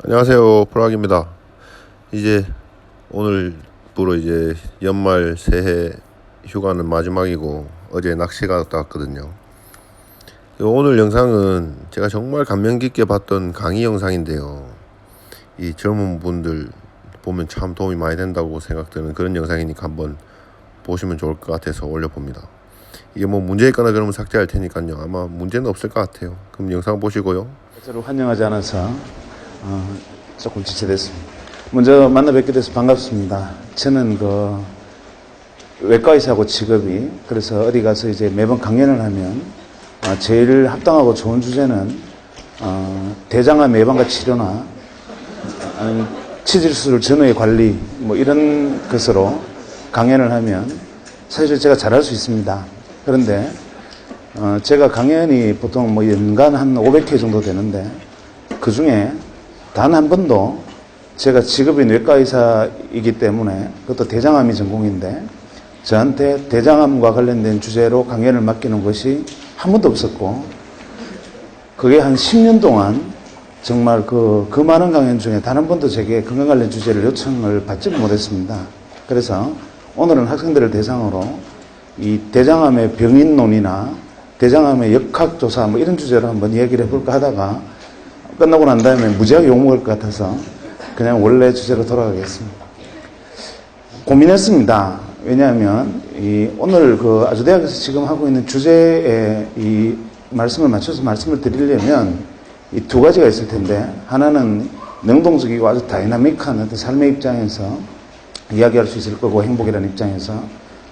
안녕하세요. 프락입니다. 이제 오늘부로 이제 연말 새해 휴가는 마지막이고 어제 낚시 갔다 왔거든요. 오늘 영상은 제가 정말 감명 깊게 봤던 강의 영상인데요. 이 젊은 분들 보면 참 도움이 많이 된다고 생각되는 그런 영상이니까 한번 보시면 좋을 것 같아서 올려봅니다. 이게 뭐 문제 있거나 그러면 삭제할 테니까요. 아마 문제는 없을 것 같아요. 그럼 영상 보시고요. 저를 환영하지 않아서 조금 지체됐습니다. 먼저 만나 뵙게 돼서 반갑습니다. 저는 외과 의사고 직업이, 그래서 어디 가서 이제 매번 강연을 하면 제일 합당하고 좋은 주제는 대장암 예방과 치료나 치질술 전후의 관리 뭐 이런 것으로 강연을 하면 사실 제가 잘할 수 있습니다. 그런데 제가 강연이 보통 뭐 연간 한 500회 정도 되는데 그 중에 단 한 번도 제가 직업인 외과 의사이기 때문에 그것도 대장암이 전공인데 저한테 대장암과 관련된 주제로 강연을 맡기는 것이 한 번도 없었고, 그게 한 10년 동안 정말 그 많은 강연 중에 단 한 번도 제게 건강 관련 주제를 요청을 받지 못했습니다. 그래서 오늘은 학생들을 대상으로 이 대장암의 병인론이나 대장암의 역학조사 뭐 이런 주제로 한번 이야기를 해볼까 하다가 끝나고 난 다음에 무지하게 욕먹을 것 같아서 그냥 원래 주제로 돌아가겠습니다. 고민했습니다. 왜냐하면 오늘 아주대학에서 지금 하고 있는 주제에 이 말씀을 맞춰서 말씀을 드리려면 이 두 가지가 있을 텐데, 하나는 능동적이고 아주 다이나믹한 어떤 삶의 입장에서 이야기할 수 있을 거고, 행복이라는 입장에서.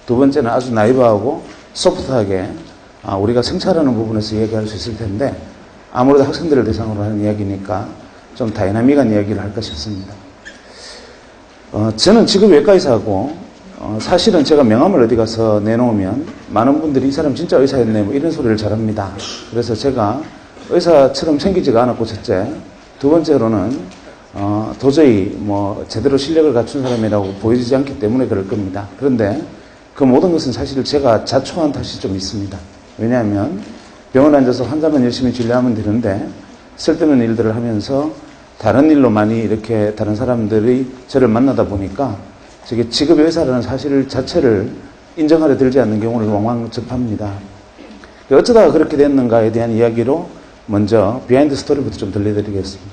두 번째는 아주 나이브하고 소프트하게 우리가 성찰하는 부분에서 이야기할 수 있을 텐데, 아무래도 학생들을 대상으로 하는 이야기니까 좀 다이나믹한 이야기를 할까 싶습니다. 저는 지금 외과의사고, 사실은 제가 명함을 어디 가서 내놓으면 많은 분들이 이 사람 진짜 의사였네 뭐 이런 소리를 잘합니다. 그래서 제가 의사처럼 생기지가 않았고, 첫째. 두 번째로는 도저히 뭐 제대로 실력을 갖춘 사람이라고 보이지 않기 때문에 그럴 겁니다. 그런데 그 모든 것은 사실 제가 자초한 탓이 좀 있습니다. 왜냐하면 병원에 앉아서 환자만 열심히 진료하면 되는데 쓸데없는 일들을 하면서 다른 일로 많이 이렇게 다른 사람들이 저를 만나다 보니까 저게 직업의 의사라는 사실 자체를 인정하려 들지 않는 경우를 왕왕 접합니다. 어쩌다가 그렇게 됐는가에 대한 이야기로 먼저 비하인드 스토리부터 좀 들려드리겠습니다.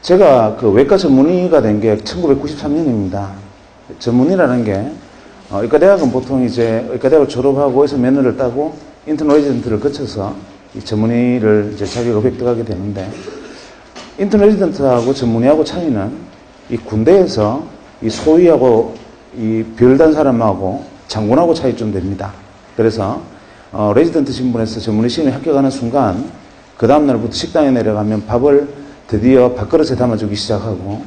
제가 외과 전문의가 된 게 1993년입니다. 전문의라는 게 의과대학은 보통 이제 의과대학을 졸업하고 해서 면허를 따고 인턴 레지던트를 거쳐서 이 전문의를 이제 자격을 획득하게 되는데, 인턴 레지던트하고 전문의하고 차이는 이 군대에서 이 소위하고 이 별단 사람하고 장군하고 차이 좀 됩니다. 그래서 레지던트 신분에서 전문의 시험에 합격하는 순간 그 다음날부터 식당에 내려가면 밥을 드디어 밥그릇에 담아주기 시작하고,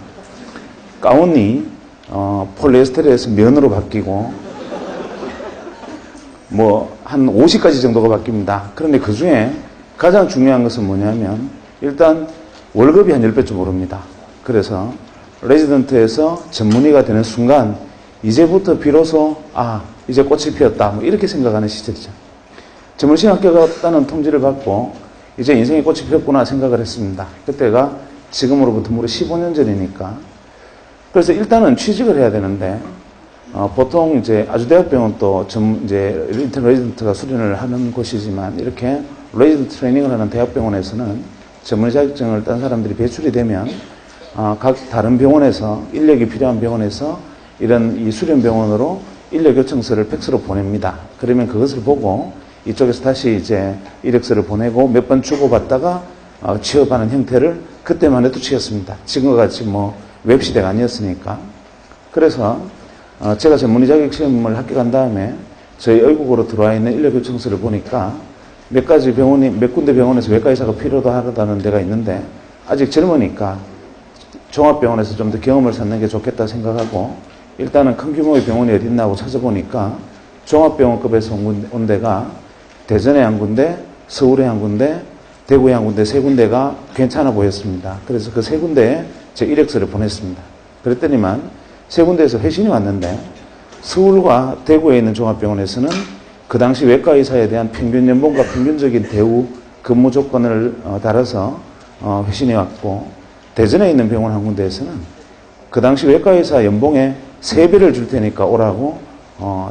가운이 폴리에스테르에서 면으로 바뀌고 뭐 한 50가지 정도가 바뀝니다. 그런데 그 중에 가장 중요한 것은 뭐냐면 일단 월급이 한 10배쯤 오릅니다. 그래서 레지던트에서 전문의가 되는 순간 이제부터 비로소 이제 꽃이 피었다 뭐 이렇게 생각하는 시절이죠. 전문의시험 합격했다는 통지를 받고 이제 인생의 꽃이 피었구나 생각을 했습니다. 그때가 지금으로부터 무려 15년 전이니까. 그래서 일단은 취직을 해야 되는데 보통 이제 아주대학병원 또 이제 인턴 레지던트가 수련을 하는 곳이지만, 이렇게 레지던트 트레이닝을 하는 대학병원에서는 전문의 자격증을 딴 사람들이 배출이 되면 각 다른 병원에서, 인력이 필요한 병원에서 이런 이 수련병원으로 인력 요청서를 팩스로 보냅니다. 그러면 그것을 보고 이쪽에서 다시 이제 이력서를 보내고 몇 번 주고받다가 취업하는 형태를 그때만 해도 취했습니다. 지금과 같이 뭐 웹시대가 아니었으니까. 그래서 제가 전문의 자격 시험을 합격한 다음에 저희 의국으로 들어와 있는 인력 요청서를 보니까 몇 군데 병원에서 외과 의사가 필요도 하다는 데가 있는데, 아직 젊으니까 종합병원에서 좀 더 경험을 쌓는 게 좋겠다 생각하고 일단은 큰 규모의 병원이 어디 있나 하고 찾아보니까 종합병원급에서 온 데가 대전에 한 군데, 서울에 한 군데, 대구에 한 군데, 세 군데가 괜찮아 보였습니다. 그래서 그 세 군데에 제 이력서를 보냈습니다. 그랬더니만 세 군데에서 회신이 왔는데, 서울과 대구에 있는 종합병원에서는 그 당시 외과 의사에 대한 평균 연봉과 평균적인 대우, 근무 조건을 달아서 회신이 왔고, 대전에 있는 병원 한 군데에서는 그 당시 외과의사 연봉의 3배를 줄 테니까 오라고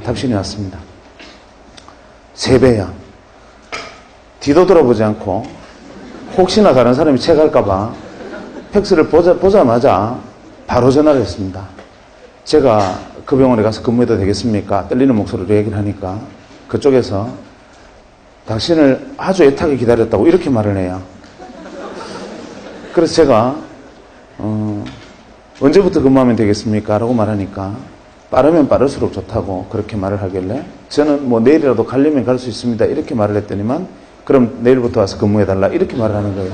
답신이 왔습니다. 3배야. 뒤도 돌아보지 않고 혹시나 다른 사람이 체갈까봐 팩스를 보자마자 바로 전화를 했습니다. 제가 그 병원에 가서 근무해도 되겠습니까? 떨리는 목소리로 얘기를 하니까 그쪽에서 당신을 아주 애타게 기다렸다고 이렇게 말을 해요. 그래서 제가 언제부터 근무하면 되겠습니까? 라고 말하니까 빠르면 빠를수록 좋다고 그렇게 말을 하길래 저는 뭐 내일이라도 가려면 갈 수 있습니다. 이렇게 말을 했더니만 그럼 내일부터 와서 근무해달라 이렇게 말을 하는 거예요.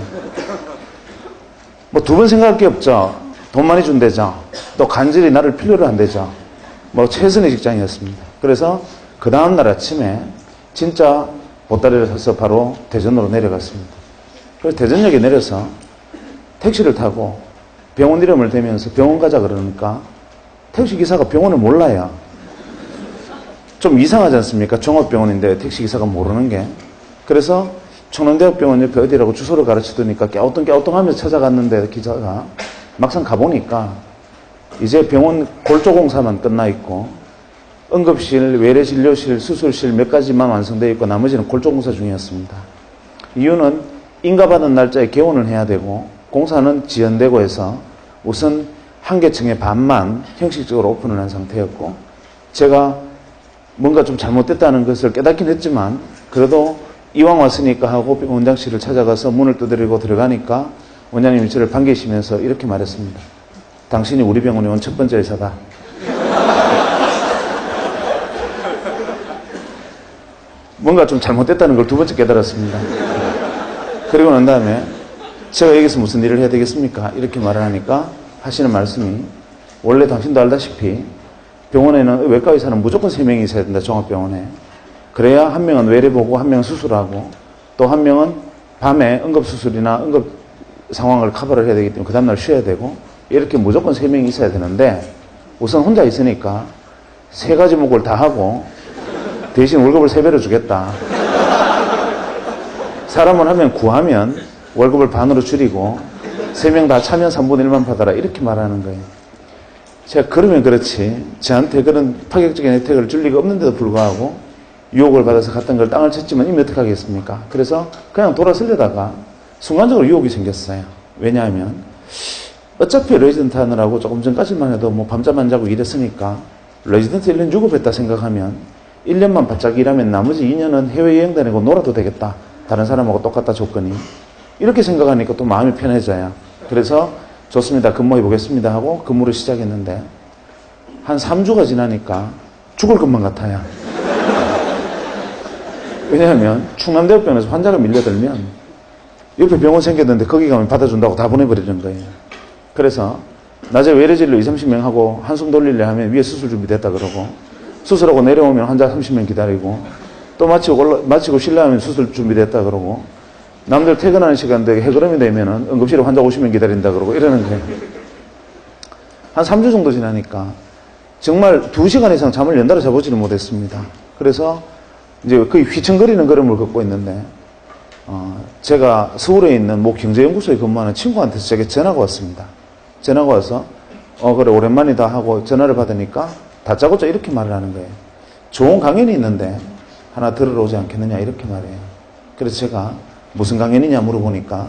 뭐 두 번 생각할 게 없죠. 돈 많이 준대죠. 또 간절히 나를 필요로 한대죠. 뭐 최선의 직장이었습니다. 그래서 그 다음날 아침에 진짜 보따리를 사서 바로 대전으로 내려갔습니다. 그래서 대전역에 내려서 택시를 타고 병원 이름을 대면서 병원 가자 그러니까 택시기사가 병원을 몰라요. 좀 이상하지 않습니까? 종합병원인데 택시기사가 모르는 게. 그래서 청남대학병원 옆에 어디라고 주소를 가르치더니까 깨우뚱깨우뚱하면서 찾아갔는데 기사가 막상 가보니까 이제 병원 골조공사만 끝나 있고 응급실, 외래진료실, 수술실 몇 가지만 완성되어 있고 나머지는 골조공사 중이었습니다. 이유는 인가받은 날짜에 개원을 해야 되고 공사는 지연되고 해서 우선 한 개층의 반만 형식적으로 오픈을 한 상태였고 제가 뭔가 좀 잘못됐다는 것을 깨닫긴 했지만 그래도 이왕 왔으니까 하고 원장실을 찾아가서 문을 두드리고 들어가니까 원장님이 저를 반기시면서 이렇게 말했습니다. 당신이 우리 병원에 온 첫 번째 의사다. 뭔가 좀 잘못됐다는 걸 두 번째 깨달았습니다. 그리고 난 다음에 제가 여기서 무슨 일을 해야 되겠습니까? 이렇게 말을 하니까 하시는 말씀이 원래 당신도 알다시피 병원에는 외과 의사는 무조건 3명이 있어야 된다. 종합병원에. 그래야 한 명은 외래 보고 한 명은 수술하고 또 한 명은 밤에 응급수술이나 응급 상황을 커버를 해야 되기 때문에 그 다음날 쉬어야 되고 이렇게 무조건 3명이 있어야 되는데 우선 혼자 있으니까 3가지 목을 다 하고 대신 월급을 3배로 주겠다. 사람을 한 명 구하면 월급을 반으로 줄이고 3명 다 차면 3분의 1만 받아라 이렇게 말하는 거예요. 제가 그러면 그렇지 저한테 그런 파격적인 혜택을 줄 리가 없는데도 불구하고 유혹을 받아서 갔던 걸 땅을 쳤지만 이미 어떻게 하겠습니까? 그래서 그냥 돌아서려다가 순간적으로 유혹이 생겼어요. 왜냐하면 어차피 레지던트 하느라고 조금 전까지만 해도 뭐 밤잠 안 자고 일했으니까 레지던트 1년 유급했다 생각하면 1년만 바짝 일하면 나머지 2년은 해외여행 다니고 놀아도 되겠다. 다른 사람하고 똑같다 조건이. 이렇게 생각하니까 또 마음이 편해져요. 그래서 좋습니다. 근무해 보겠습니다 하고 근무를 시작했는데 한 3주가 지나니까 죽을 것만 같아요. 왜냐하면 충남대학병원에서 환자가 밀려들면 옆에 병원 생겼는데 거기 가면 받아준다고 다 보내버리는 거예요. 그래서 낮에 외래진료 20-30명 하고 한숨 돌리려 하면 위에 수술 준비됐다 그러고 수술하고 내려오면 환자 30명 기다리고 또 마치고 실내하면 수술 준비됐다 그러고 남들 퇴근하는 시간대 해그름이 되면은 응급실에 환자 50명 기다린다 그러고 이러는 거예요. 한 3주 정도 지나니까 정말 2시간 이상 잠을 연달아 자보지는 못했습니다. 그래서 이제 거의 휘청거리는 걸음을 걷고 있는데 제가 서울에 있는 모 경제연구소에 근무하는 친구한테서 제게 전화가 왔습니다. 전화가 와서 그래 오랜만이다 하고 전화를 받으니까 다짜고짜 이렇게 말을 하는 거예요. 좋은 강연이 있는데 하나 들으러 오지 않겠느냐 이렇게 말해요. 그래서 제가 무슨 강연이냐 물어보니까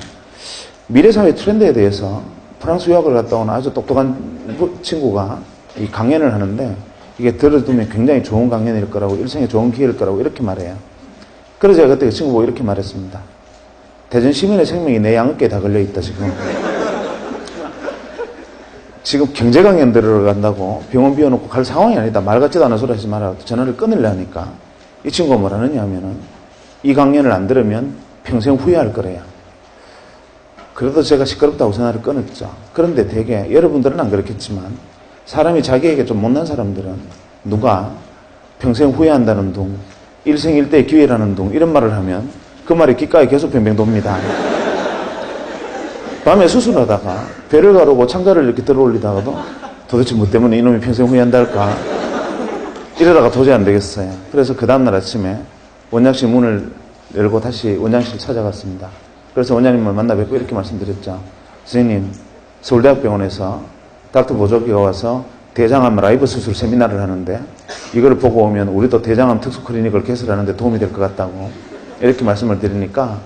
미래사회 트렌드에 대해서 프랑스 유학을 갔다 온 아주 똑똑한 친구가 이 강연을 하는데 이게 들어두면 굉장히 좋은 강연일 거라고 일생에 좋은 기회일 거라고 이렇게 말해요. 그래서 제가 그때 그 친구 보고 이렇게 말했습니다. 대전 시민의 생명이 내 양어깨에 다 걸려있다 지금. 지금 경제 강연 들어간다고 병원 비워놓고 갈 상황이 아니다. 말 같지도 않은 소리 하지 마라. 전화를 끊으려 하니까 이 친구가 뭐라 하느냐 하면은 이 강연을 안 들으면 평생 후회할 거래요. 그래도 제가 시끄럽다고 전화를 끊었죠. 그런데 되게 여러분들은 안 그렇겠지만 사람이 자기에게 좀 못난 사람들은 누가 평생 후회한다는 둥, 일생일대의 기회라는 둥 이런 말을 하면 그 말이 귓가에 계속 뱅뱅 돕니다. 밤에 수술하다가 배를 가르고 창자를 이렇게 들어올리다가도 도대체 뭐 때문에 이놈이 평생 후회한다 할까 이러다가 도저히 안 되겠어요. 그래서 그 다음날 아침에 원장실 문을 열고 다시 원장실 찾아갔습니다. 그래서 원장님을 만나 뵙고 이렇게 말씀드렸죠. 선생님, 서울대학병원에서 닥터 보조기가 와서 대장암 라이브 수술 세미나를 하는데 이걸 보고 오면 우리도 대장암 특수 클리닉을 개설하는데 도움이 될 것 같다고 이렇게 말씀을 드리니까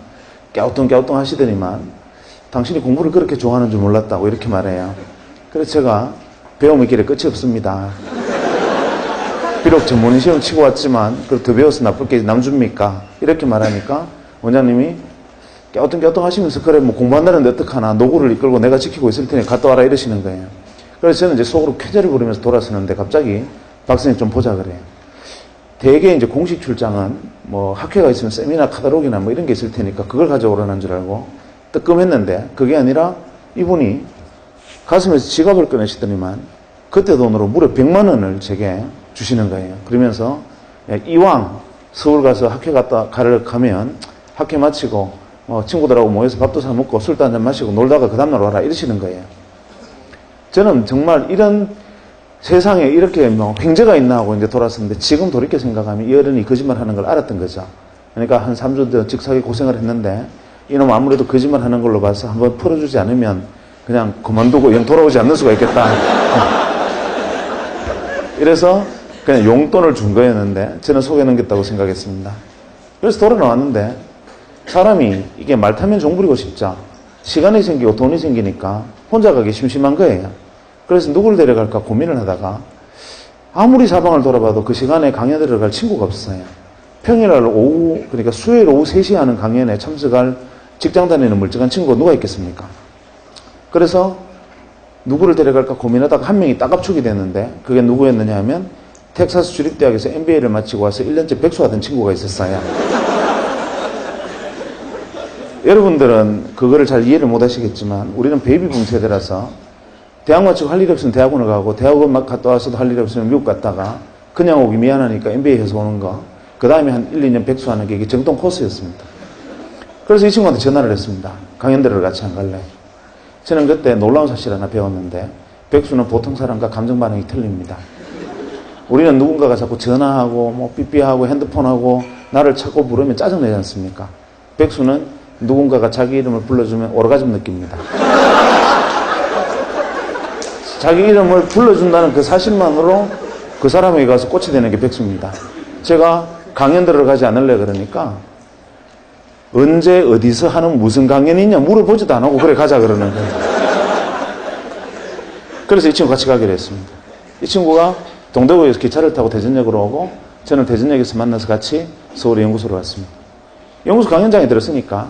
갸우뚱갸우뚱 하시더니만 당신이 공부를 그렇게 좋아하는 줄 몰랐다고 이렇게 말해요. 그래서 제가 배움의 길에 끝이 없습니다. 비록 전문의 시험 치고 왔지만 그걸 더 배워서 나쁠 게 남줍니까? 이렇게 말하니까 원장님이 갸우뚱갸우뚱 하시면서 그래 뭐 공부한다는데 어떡하나 노고를 이끌고 내가 지키고 있을 테니 갔다 와라 이러시는 거예요. 그래서 저는 이제 속으로 쾌재를 부리면서 돌아서는데 갑자기 박사님 좀 보자 그래요. 대개 이제 공식 출장은 뭐 학회가 있으면 세미나 카탈로그나 뭐 이런 게 있을 테니까 그걸 가져오라는 줄 알고 뜨끔했는데 그게 아니라 이분이 가슴에서 지갑을 꺼내시더니만 그때 돈으로 무려 100만 원을 제게 주시는 거예요. 그러면서 이왕 서울 가서 학회 가면 학회 마치고 친구들하고 모여서 밥도 사 먹고 술도 한잔 마시고 놀다가 그 다음날 와라 이러시는 거예요. 저는 정말 이런 세상에 이렇게 뭐 횡재가 있나 하고 이제 돌았었는데 지금 돌이켜 생각하면 이 어른이 거짓말 하는 걸 알았던 거죠. 그러니까 한 3주 더 직사게 고생을 했는데 이놈 아무래도 거짓말 하는 걸로 봐서 한번 풀어주지 않으면 그냥 그만두고 영 돌아오지 않는 수가 있겠다. 이래서 그냥 용돈을 준 거였는데 저는 속에 넘겼다고 생각했습니다. 그래서 돌아 나왔는데 사람이 이게 말 타면 종 부리고 싶죠. 시간이 생기고 돈이 생기니까 혼자 가기 심심한 거예요. 그래서 누구를 데려갈까 고민을 하다가 아무리 사방을 돌아봐도 그 시간에 강연 들어갈 친구가 없어요. 평일날 오후, 그러니까 수요일 오후 3시에 하는 강연에 참석할 직장 다니는 멀쩡한 친구가 누가 있겠습니까? 그래서 누구를 데려갈까 고민하다가 한 명이 딱 압축이 됐는데 그게 누구였느냐 하면 텍사스 주립대학에서 MBA를 마치고 와서 1년째 백수하던 친구가 있었어요. 여러분들은 그거를 잘 이해를 못 하시겠지만 우리는 베이비붐 세대라서 대학 마치고 할 일 없으면 대학원을 가고 대학원 막 갔다 와서도 할 일 없으면 미국 갔다가 그냥 오기 미안하니까 MBA 해서 오는 거 그 다음에 한 1, 2년 백수하는 게 이게 정통 코스였습니다. 그래서 이 친구한테 전화를 했습니다. 강연 들으러 같이 안 갈래? 저는 그때 놀라운 사실 하나 배웠는데 백수는 보통 사람과 감정 반응이 틀립니다. 우리는 누군가가 자꾸 전화하고 뭐 삐삐하고 핸드폰하고 나를 찾고 부르면 짜증내지 않습니까? 백수는 누군가가 자기 이름을 불러주면 오르가즘 느낍니다. 자기 이름을 불러준다는 그 사실만으로 그 사람에게 가서 꽃이 되는 게 백수입니다. 제가 강연 들으러 가지 않을래 그러니까 언제 어디서 하는 무슨 강연이냐 물어보지도 안 하고 그래 가자 그러는 거예요. 그래서 이 친구 같이 가기로 했습니다. 이 친구가 동대구에서 기차를 타고 대전역으로 오고 저는 대전역에서 만나서 같이 서울의 연구소로 왔습니다. 연구소 강연장에 들었으니까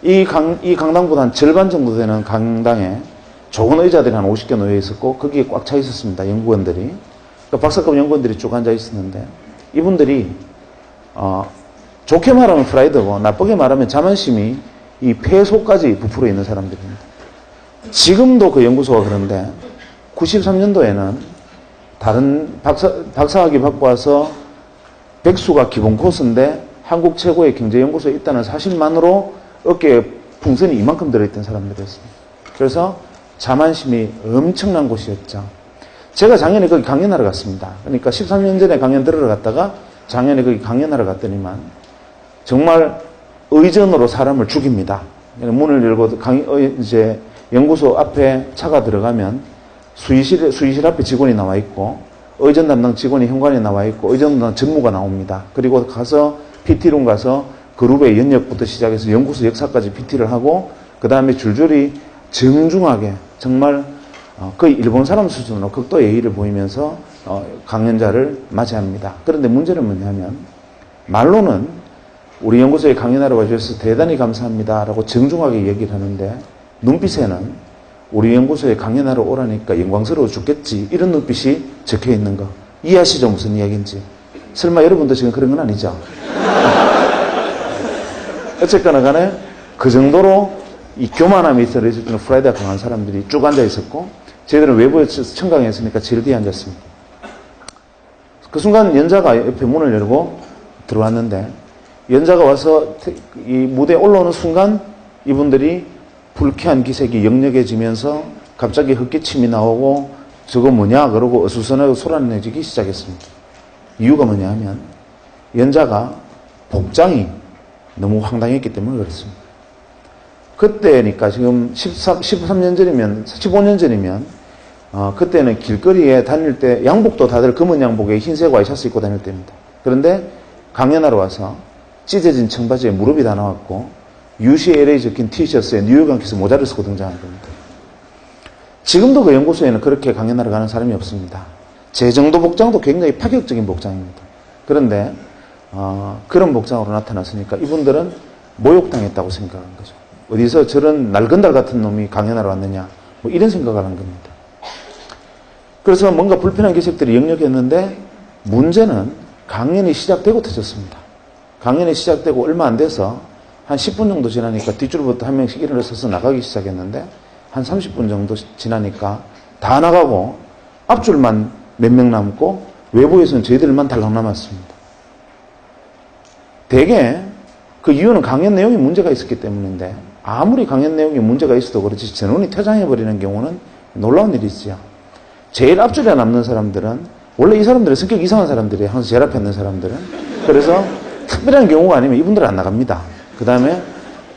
이 강당보다 한 절반 정도 되는 강당에 좋은 의자들이 한 50개 놓여 있었고 거기에 꽉 차 있었습니다. 연구원들이. 그러니까 박사급 연구원들이 쭉 앉아 있었는데 이분들이 좋게 말하면 프라이드고 나쁘게 말하면 자만심이 이 폐속까지 부풀어 있는 사람들입니다. 지금도 그 연구소가 그런데 93년도에는 다른 박사학위 받고 와서 백수가 기본 코스인데 한국 최고의 경제연구소에 있다는 사실만으로 어깨에 풍선이 이만큼 들어있던 사람들이었습니다. 그래서 자만심이 엄청난 곳이었죠. 제가 작년에 거기 강연하러 갔습니다. 그러니까 13년 전에 강연 들으러 갔다가 작년에 거기 강연하러 갔더니만 정말 의전으로 사람을 죽입니다. 문을 열고 이제 연구소 앞에 차가 들어가면 수의실 앞에 직원이 나와 있고 의전 담당 직원이 현관에 나와 있고 의전 담당 전무가 나옵니다. 그리고 가서 PT룸 가서 그룹의 연역부터 시작해서 연구소 역사까지 PT를 하고 그 다음에 줄줄이 정중하게 정말 거의 일본 사람 수준으로 극도 예의를 보이면서 강연자를 맞이합니다. 그런데 문제는 뭐냐면 말로는 우리 연구소에 강연하러 와주셔서 대단히 감사합니다 라고 정중하게 얘기를 하는데 눈빛에는 우리 연구소에 강연하러 오라니까 영광스러워 죽겠지 이런 눈빛이 적혀 있는 거 이해하시죠? 무슨 이야기인지. 설마 여러분도 지금 그런 건 아니죠? 어쨌거나 간에 그 정도로 이 교만함이 있을 수 있는 프라이드가 강한 사람들이 쭉 앉아 있었고 저희들은 외부에서 청강에 있으니까 제일 뒤에 앉았습니다. 그 순간 연자가 옆에 문을 열고 들어왔는데 연자가 와서 이 무대에 올라오는 순간 이분들이 불쾌한 기색이 역력해지면서 갑자기 헛기침이 나오고 저거 뭐냐 그러고 어수선하고 소란내지기 시작했습니다. 이유가 뭐냐 하면 연자가 복장이 너무 황당했기 때문에 그렇습니다. 그때니까 지금 13년 전이면, 15년 전이면, 그때는 길거리에 다닐 때 양복도 다들 검은 양복에 흰색 와이셔츠 입고 다닐 때입니다. 그런데 강연하러 와서 찢어진 청바지에 무릎이 다 나왔고 UCLA 적힌 티셔츠에 뉴욕 양키스 모자를 쓰고 등장한 겁니다. 지금도 그 연구소에는 그렇게 강연하러 가는 사람이 없습니다. 제 정도 복장도 굉장히 파격적인 복장입니다. 그런데 그런 복장으로 나타났으니까 이분들은 모욕당했다고 생각한 거죠. 어디서 저런 날건달 같은 놈이 강연하러 왔느냐, 뭐 이런 생각을 한 겁니다. 그래서 뭔가 불편한 기색들이 역력했는데 문제는 강연이 시작되고 터졌습니다. 강연이 시작되고 얼마 안 돼서 한 10분 정도 지나니까 뒷줄부터 한 명씩 일어나서 나가기 시작했는데 한 30분 정도 지나니까 다 나가고 앞줄만 몇 명 남고 외부에서는 저희들만 달랑 남았습니다. 대개 그 이유는 강연 내용이 문제가 있었기 때문인데 아무리 강연 내용이 문제가 있어도 그렇지 전원이 퇴장해버리는 경우는 놀라운 일이지요. 제일 앞줄에 남는 사람들은 원래 이 사람들은 성격 이상한 사람들이에요. 항상 제일 앞에 있는 사람들은. 그래서 특별한 경우가 아니면 이분들은 안 나갑니다. 그 다음에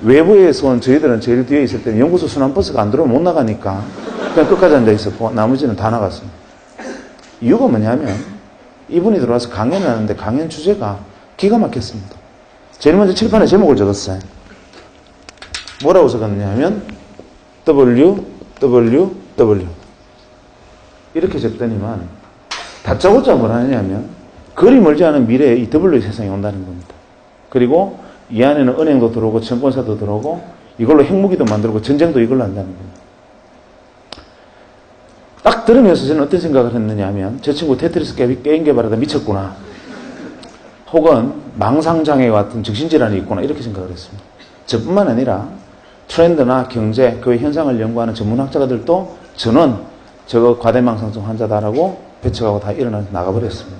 외부에서 온 저희들은 제일 뒤에 있을 때는 연구소 순환버스가 안 들어오면 못 나가니까 그냥 끝까지 앉아 있었고 나머지는 다 나갔습니다. 이유가 뭐냐면 이분이 들어와서 강연을 하는데 강연 주제가 기가 막혔습니다. 제일 먼저 칠판에 제목을 적었어요. 뭐라고 적었느냐 하면 W 이렇게 적더니만 다짜고짜 뭘 하느냐면 그리 멀지 않은 미래에 이 W 세상이 온다는 겁니다. 그리고 이 안에는 은행도 들어오고 증권사도 들어오고 이걸로 핵무기도 만들고 전쟁도 이걸로 한다는 겁니다. 딱 들으면서 저는 어떤 생각을 했느냐 하면 저 친구 테트리스 게임 개발하다 미쳤구나. 혹은 망상장애 같은 정신질환이 있구나 이렇게 생각을 했습니다. 저뿐만 아니라 트렌드나 경제, 그 현상을 연구하는 전문학자들도 저는 저거 과대망상증 환자다라고 배척하고 다 일어나서 나가버렸습니다.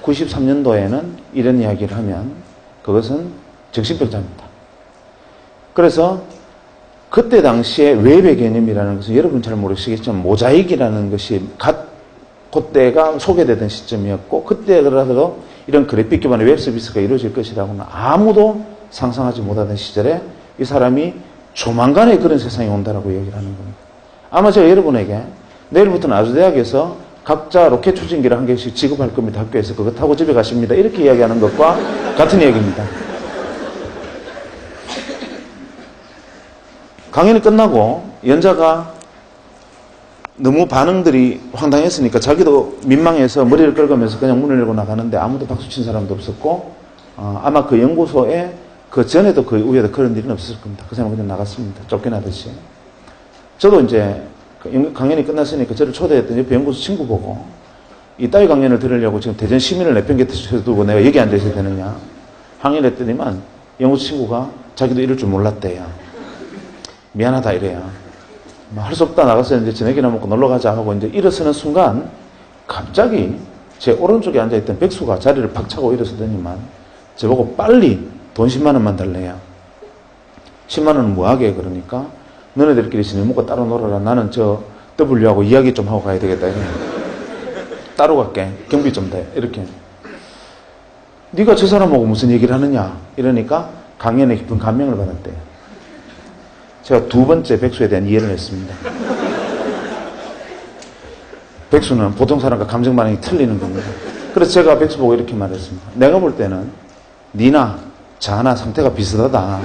93년도에는 이런 이야기를 하면 그것은 정신병자입니다. 그래서 그때 당시에 외배 개념이라는 것은 여러분 잘 모르시겠지만 모자익이라는 것이 그때가 소개되던 시점이었고 그때라도 이런 그래픽 기반의 웹 서비스가 이루어질 것이라고는 아무도 상상하지 못하던 시절에 이 사람이 조만간에 그런 세상이 온다라고 얘기를 하는 겁니다. 아마 제가 여러분에게 내일부터는 아주대학에서 각자 로켓 추진기를 한 개씩 지급할 겁니다. 학교에서 그거 타고 집에 가십니다. 이렇게 이야기하는 것과 같은 얘기입니다. 강연이 끝나고 연자가 너무 반응들이 황당했으니까 자기도 민망해서 머리를 긁으면서 그냥 문을 열고 나가는데 아무도 박수 친 사람도 없었고 아마 그 연구소에 그 전에도 그 위에도 그런 일은 없었을 겁니다. 그 사람은 그냥 나갔습니다. 쫓겨나듯이. 저도 이제 강연이 끝났으니까 저를 초대했던 옆에 연구소 친구 보고 이따위 강연을 들으려고 지금 대전 시민을 내팽개쳐 두고 내가 여기 앉아 있어야 되느냐 항의를 했더니만 연구소 친구가 자기도 이럴 줄 몰랐대요. 미안하다 이래요. 할 수 없다 나가서 이제 저녁이나 먹고 놀러 가자 하고 이제 일어서는 순간 갑자기 제 오른쪽에 앉아있던 백수가 자리를 팍 차고 일어서더니만 저보고 빨리 돈 10만 원만 달래요. 10만 원은 뭐하게 그러니까 너네들끼리 저녁 먹고 따로 놀아라. 나는 저 W하고 이야기 좀 하고 가야 되겠다. 이러면 따로 갈게. 경비 좀 돼. 이렇게. 네가 저 사람하고 무슨 얘기를 하느냐 이러니까 강연에 깊은 감명을 받았대요. 제가 두 번째 백수에 대한 이해를 했습니다. 백수는 보통 사람과 감정 반응이 틀리는 겁니다. 그래서 제가 백수 보고 이렇게 말했습니다. 내가 볼 때는 니나 자나 상태가 비슷하다.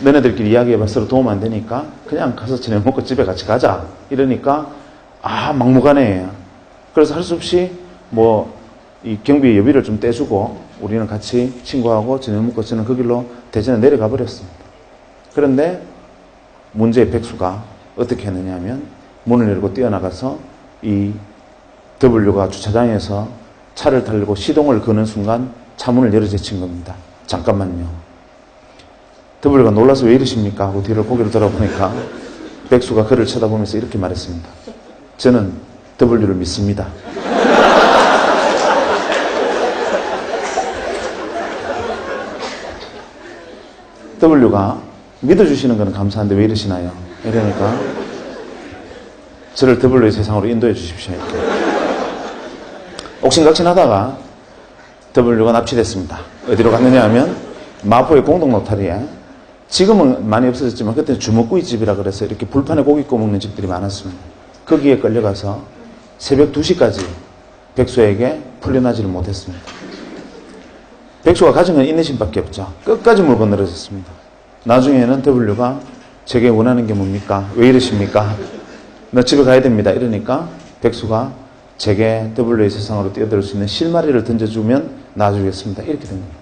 너네들끼리 이야기해봐 서로 도움 안 되니까 그냥 가서 저녁 먹고 집에 같이 가자. 이러니까 막무가내예요. 그래서 할 수 없이 이 경비 여비를 좀 떼주고 우리는 같이 친구하고 저녁 먹고 저는 그 길로 대전에 내려가 버렸습니다. 그런데 문제의 백수가 어떻게 했느냐 하면 문을 열고 뛰어나가서 이 W가 주차장에서 차를 타려고 시동을 거는 순간 차문을 열어 제친 겁니다. 잠깐만요. W가 놀라서 왜 이러십니까? 하고 뒤를 고개를 돌아보니까 백수가 그를 쳐다보면서 이렇게 말했습니다. 저는 W를 믿습니다. W가 믿어주시는 건 감사한데 왜 이러시나요? 이러니까 저를 W의 세상으로 인도해 주십시오. 이렇게. 옥신각신하다가 W가 납치됐습니다. 어디로 갔느냐 하면 마포의 공동 노타리에 지금은 많이 없어졌지만 그때 주먹구이집이라 그래서 이렇게 불판에 고기 구워 먹는 집들이 많았습니다. 거기에 끌려가서 새벽 2시까지 백수에게 풀려나지를 못했습니다. 백수가 가진 건 인내심밖에 없죠. 끝까지 물고 늘어졌습니다. 나중에는 W가 제게 원하는 게 뭡니까? 왜 이러십니까? 너 집에 가야 됩니다. 이러니까 백수가 제게 W의 세상으로 뛰어들 수 있는 실마리를 던져주면 놔주겠습니다. 이렇게 된 겁니다.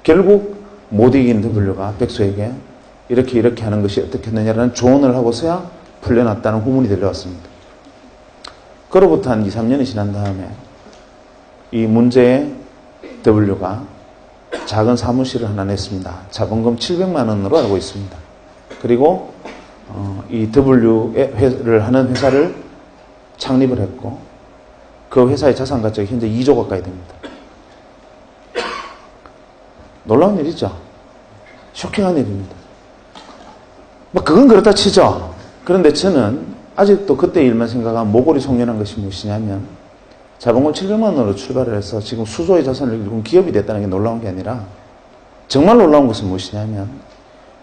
결국 못 이긴 W가 백수에게 이렇게 하는 것이 어떻겠느냐라는 조언을 하고서야 풀려났다는 후문이 들려왔습니다. 그로부터 한 2, 3년이 지난 다음에 이 문제의 W가 작은 사무실을 하나 냈습니다. 자본금 700만 원으로 알고 있습니다. 그리고 이 W를 하는 회사를 창립을 했고 그 회사의 자산 가치가 현재 2조 가까이 됩니다. 놀라운 일이죠. 쇼킹한 일입니다. 그건 그렇다 치죠. 그런데 저는 아직도 그때 일만 생각하면 모골이 송연한 것이 무엇이냐면 자본금 700만 원으로 출발을 해서 지금 수조의 자산을 일군 기업이 됐다는 게 놀라운 게 아니라 정말 놀라운 것은 무엇이냐면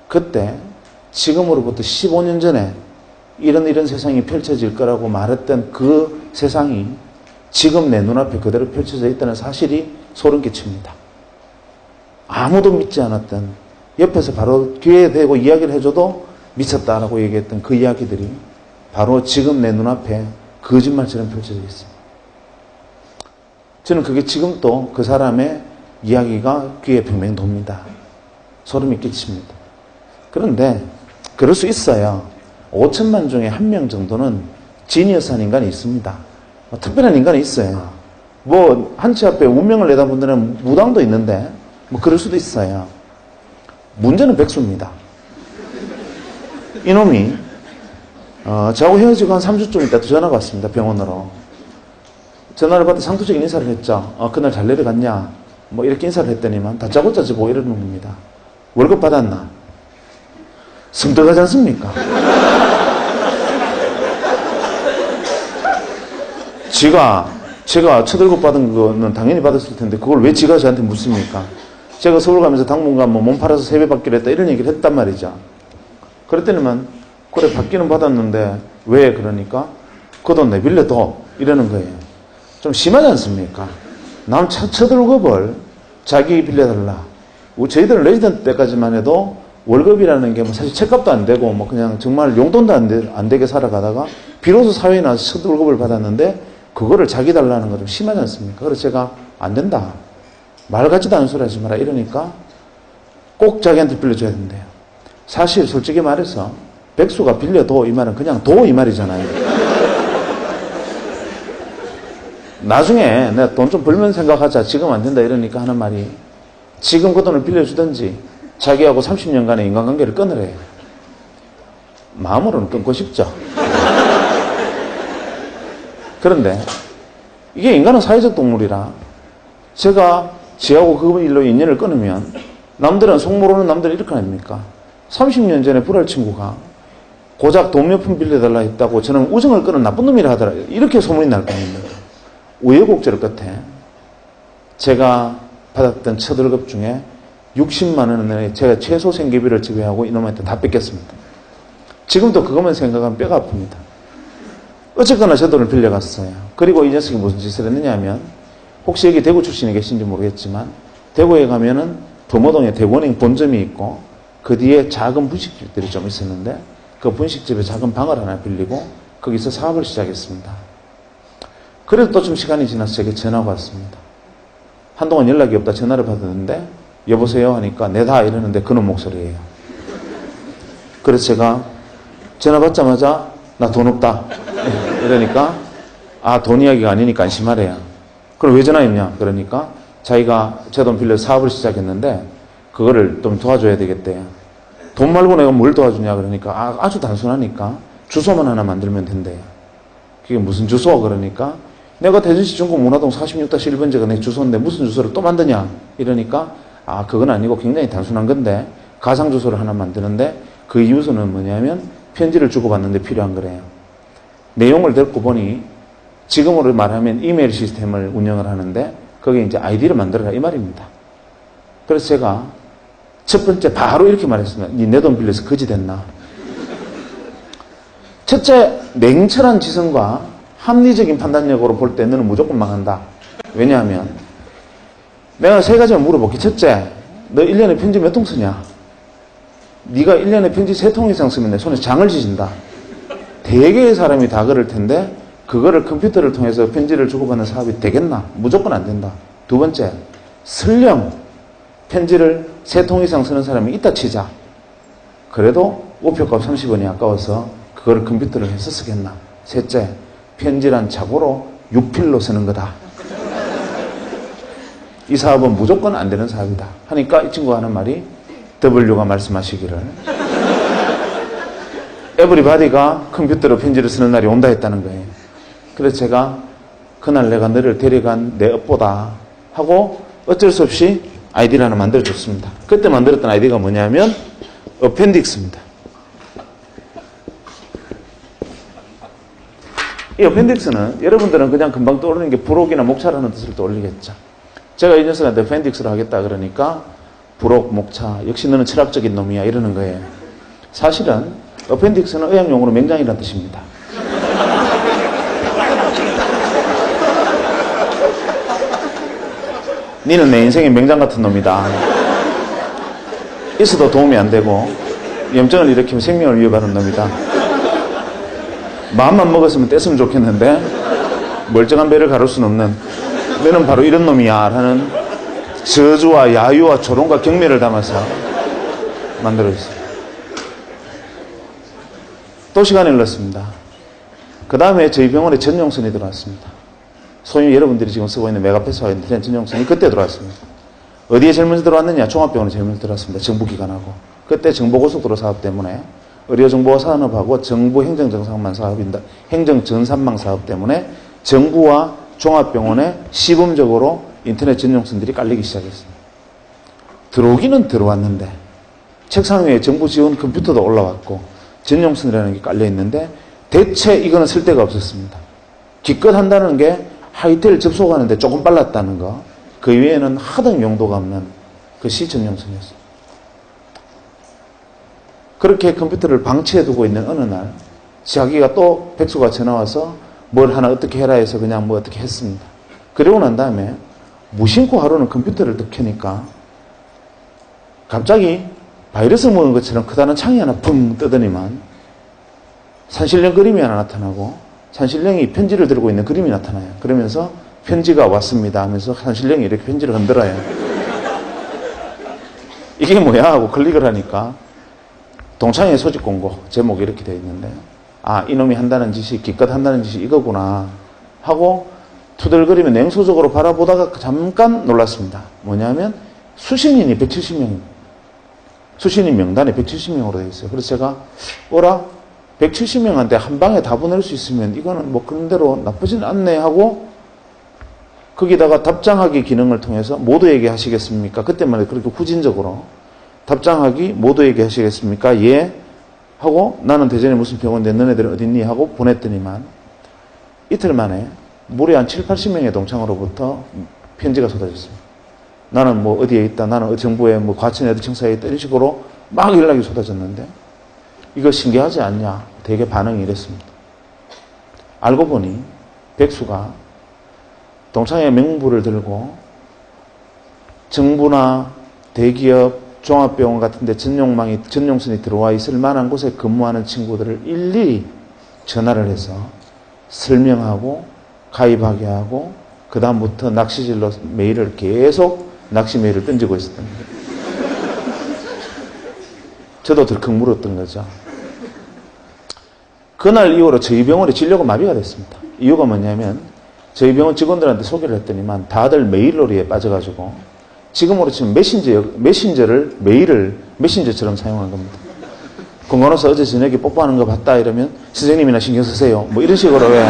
그때 지금으로부터 15년 전에 이런 세상이 펼쳐질 거라고 말했던 그 세상이 지금 내 눈앞에 그대로 펼쳐져 있다는 사실이 소름 끼칩니다. 아무도 믿지 않았던 옆에서 바로 귀에 대고 이야기를 해줘도 미쳤다라고 얘기했던 그 이야기들이 바로 지금 내 눈앞에 거짓말처럼 펼쳐져 있습니다. 저는 그게 지금도 그 사람의 이야기가 귀에 팽팽 돕니다. 소름이 끼칩니다. 그런데 그럴 수 있어요. 5천만 중에 1명 정도는 지니어스한 인간이 있습니다. 특별한 인간이 있어요. 한치 앞에 운명을 내다 분들은 무당도 있는데 그럴 수도 있어요. 문제는 백수입니다. 이놈이 저하고 헤어지고 한 3주쯤 있다 전화가 왔습니다. 병원으로. 전화를 받아 상투적인 인사를 했죠. 그날 잘 내려갔냐? 이렇게 인사를 했더니만 다짜고짜 저보고 이러는 겁니다. 월급 받았나? 성덕하지 않습니까? 제가 첫 월급 받은 거는 당연히 받았을 텐데 그걸 왜 지가 저한테 묻습니까? 제가 서울 가면서 당분간 몸 팔아서 세배 받기로 했다 이런 얘기를 했단 말이죠. 그랬더니만 그래 받기는 받았는데 왜 그러니까 그 돈 내빌려둬 이러는 거예요. 좀 심하지 않습니까? 남 첫 월급을 자기 빌려달라. 저희들은 레지던트 때까지만 해도 월급이라는 게 사실 책값도 안 되고 그냥 정말 용돈도 안 되게 살아가다가 비로소 사회에 나와서 첫 월급을 받았는데 그거를 자기 달라는 거 좀 심하지 않습니까? 그래서 제가 안 된다. 말 같지도 않은 소리 하지 마라 이러니까 꼭 자기한테 빌려줘야 된대요. 사실 솔직히 말해서 백수가 빌려도 이 말은 그냥 도 이 말이잖아요. 나중에 내가 돈 좀 벌면 생각하자 지금 안 된다 이러니까 하는 말이 지금 그 돈을 빌려주든지 자기하고 30년간의 인간관계를 끊으래요. 마음으로는 끊고 싶죠. 그런데 이게 인간은 사회적 동물이라 제가 지하고 그 일로 인연을 끊으면 남들은 속 모르는 남들은 이렇게 합니까? 30년 전에 불알 친구가 고작 돈 몇 푼 빌려달라 했다고 저는 우정을 끊은 나쁜 놈이라 하더라고요. 이렇게 소문이 날 뻔했습니다. 우여곡절 끝에 제가 받았던 첫 월급 중에 60만 원을 제가 최소 생계비를 지배하고 이놈한테 다 뺏겼습니다. 지금도 그것만 생각하면 뼈가 아픕니다. 어쨌거나 제 돈을 빌려갔어요. 그리고 이 녀석이 무슨 짓을 했느냐 하면 혹시 여기 대구 출신에 계신지 모르겠지만 대구에 가면은 범어동에 대구은행 본점이 있고 그 뒤에 작은 분식집들이 좀 있었는데 그 분식집에 작은 방을 하나 빌리고 거기서 사업을 시작했습니다. 그래도 또 좀 시간이 지나서 제게 전화가 왔습니다. 한동안 연락이 없다 전화를 받았는데 여보세요 하니까 내다 이러는데 그놈 목소리예요. 그래서 제가 전화 받자마자 나 돈 없다 이러니까 돈 이야기가 아니니까 안심하래요. 그럼 왜 전화했냐 그러니까 자기가 제 돈 빌려 사업을 시작했는데 그거를 좀 도와줘야 되겠대요. 돈 말고 내가 뭘 도와주냐 그러니까 아주 단순하니까 주소만 하나 만들면 된대요. 그게 무슨 주소 그러니까 내가 대전시 중국문화동 46-1번지가 내 주소인데 무슨 주소를 또 만드냐 이러니까 그건 아니고 굉장히 단순한 건데 가상 주소를 하나 만드는데 그 이유는 뭐냐면 편지를 주고받는데 필요한 거래요. 내용을 듣고 보니 지금으로 말하면 이메일 시스템을 운영을 하는데 거기에 이제 아이디를 만들어라 이 말입니다. 그래서 제가 첫 번째 바로 이렇게 말했습니다. 니 내 돈 빌려서 거지 됐나? 첫째, 냉철한 지성과 합리적인 판단력으로 볼 때 너는 무조건 망한다. 왜냐하면 내가 세 가지를 물어볼게. 첫째, 너 1년에 편지 몇 통 쓰냐? 네가 1년에 편지 3통 이상 쓰면 내 손에 장을 지진다. 대개의 사람이 다 그럴 텐데 그거를 컴퓨터를 통해서 편지를 주고받는 사업이 되겠나? 무조건 안 된다. 두 번째, 설령 편지를 3통 이상 쓰는 사람이 있다 치자. 그래도 우표값 30원이 아까워서 그거를 컴퓨터를 해서 쓰겠나? 셋째, 편지란 착오로 6필로 쓰는 거다. 이 사업은 무조건 안 되는 사업이다. 하니까 이 친구가 하는 말이 W가 말씀하시기를 에브리바디가 컴퓨터로 편지를 쓰는 날이 온다 했다는 거예요. 그래서 제가 그날 내가 너를 데려간 내 업보다 하고 어쩔 수 없이 아이디를 하나 만들어줬습니다. 그때 만들었던 아이디가 뭐냐면 어펜딕스입니다. 이 어펜딕스는 여러분들은 그냥 금방 떠오르는 게 부록이나 목차라는 뜻을 떠올리겠죠. 제가 이 녀석한테 어펜딕스를 하겠다 그러니까 부록, 목차, 역시 너는 철학적인 놈이야 이러는 거예요. 사실은 어펜딕스는 의학용어로 맹장이라는 뜻입니다. 니는 내 인생의 맹장 같은 놈이다. 있어도 도움이 안 되고 염증을 일으키면 생명을 위협하는 놈이다. 마음만 먹었으면 뗐으면 좋겠는데 멀쩡한 배를 가를 수는 없는 너는 바로 이런 놈이야 라는 저주와 야유와 조롱과 경멸을 담아서 만들어졌어요. 또 시간이 흘렀습니다. 그 다음에 저희 병원에 전용선이 들어왔습니다. 소위 여러분들이 지금 쓰고 있는 메가패스와 인터넷 전용선이 그때 들어왔습니다. 어디에 제일 먼저 들어왔느냐? 종합병원에 제일 먼저 들어왔습니다. 정부기관하고. 그때 정보고속도로 사업 때문에 의료정보 산업하고 정부 행정정상망 사업인다. 행정전산망 사업 때문에 정부와 종합병원에 시범적으로 인터넷 전용선들이 깔리기 시작했습니다. 들어오기는 들어왔는데 책상 위에 정부 지원 컴퓨터도 올라왔고 전용선이라는 게 깔려 있는데 대체 이거는 쓸 데가 없었습니다. 기껏 한다는 게 하이텔 접속하는데 조금 빨랐다는 거. 그 외에는 하등 용도가 없는 그 시전용선이었습니다. 그렇게 컴퓨터를 방치해두고 있는 어느 날 자기가 또 백수가 전화와서 뭘 하나 어떻게 해라 해서 그냥 뭐 어떻게 했습니다. 그러고 난 다음에 무심코 하루는 컴퓨터를 딱 켜니까 갑자기 바이러스 먹은 것처럼 크다는 창이 하나 붕 뜨더니만 산신령 그림이 하나 나타나고 산신령이 편지를 들고 있는 그림이 나타나요. 그러면서 편지가 왔습니다 하면서 산신령이 이렇게 편지를 흔들어요. 이게 뭐야 하고 클릭을 하니까 동창회 소집 공고 제목이 이렇게 되어 있는데 아 이놈이 한다는 짓이 기껏 한다는 짓이 이거구나 하고 투덜거리며 냉소적으로 바라보다가 잠깐 놀랐습니다. 뭐냐면 수신인이 170명입니다. 수신인 명단에 170명으로 되어 있어요. 그래서 제가 어라 170명한테 한 방에 다 보낼 수 있으면 이거는 뭐 그런 대로 나쁘진 않네 하고 거기다가 답장하기 기능을 통해서 모두에게 하시겠습니까? 그때만 해도 그렇게 후진적으로 답장하기 모두에게 하시겠습니까? 예 하고 나는 대전에 무슨 병원인데 너네들은 어딨니? 하고 보냈더니만 이틀 만에 무려 한 7, 80명의 동창으로부터 편지가 쏟아졌습니다. 나는 뭐 어디에 있다, 나는 정부의 뭐 과천에 어디 청사에 있다 이런 식으로 막 연락이 쏟아졌는데 이거 신기하지 않냐? 되게 반응이 이랬습니다. 알고 보니 백수가 동창회 명부를 들고 정부나 대기업, 종합병원 같은 데 전용선이 들어와 있을 만한 곳에 근무하는 친구들을 일일이 전화를 해서 설명하고 가입하게 하고 그 다음부터 낚시질로 메일을 계속 낚시 메일을 던지고 있었던 거예요. 저도 덜컥 물었던 거죠. 그날 이후로 저희 병원의 진료가 마비가 됐습니다. 이유가 뭐냐면 저희 병원 직원들한테 소개를 했더니만 다들 메일놀이에 빠져가지고 지금으로 치면 메신저를 메일을 메신저처럼 사용한 겁니다. 공간호사 어제 저녁에 뽀뽀하는 거 봤다 이러면 선생님이나 신경 쓰세요. 뭐 이런 식으로 왜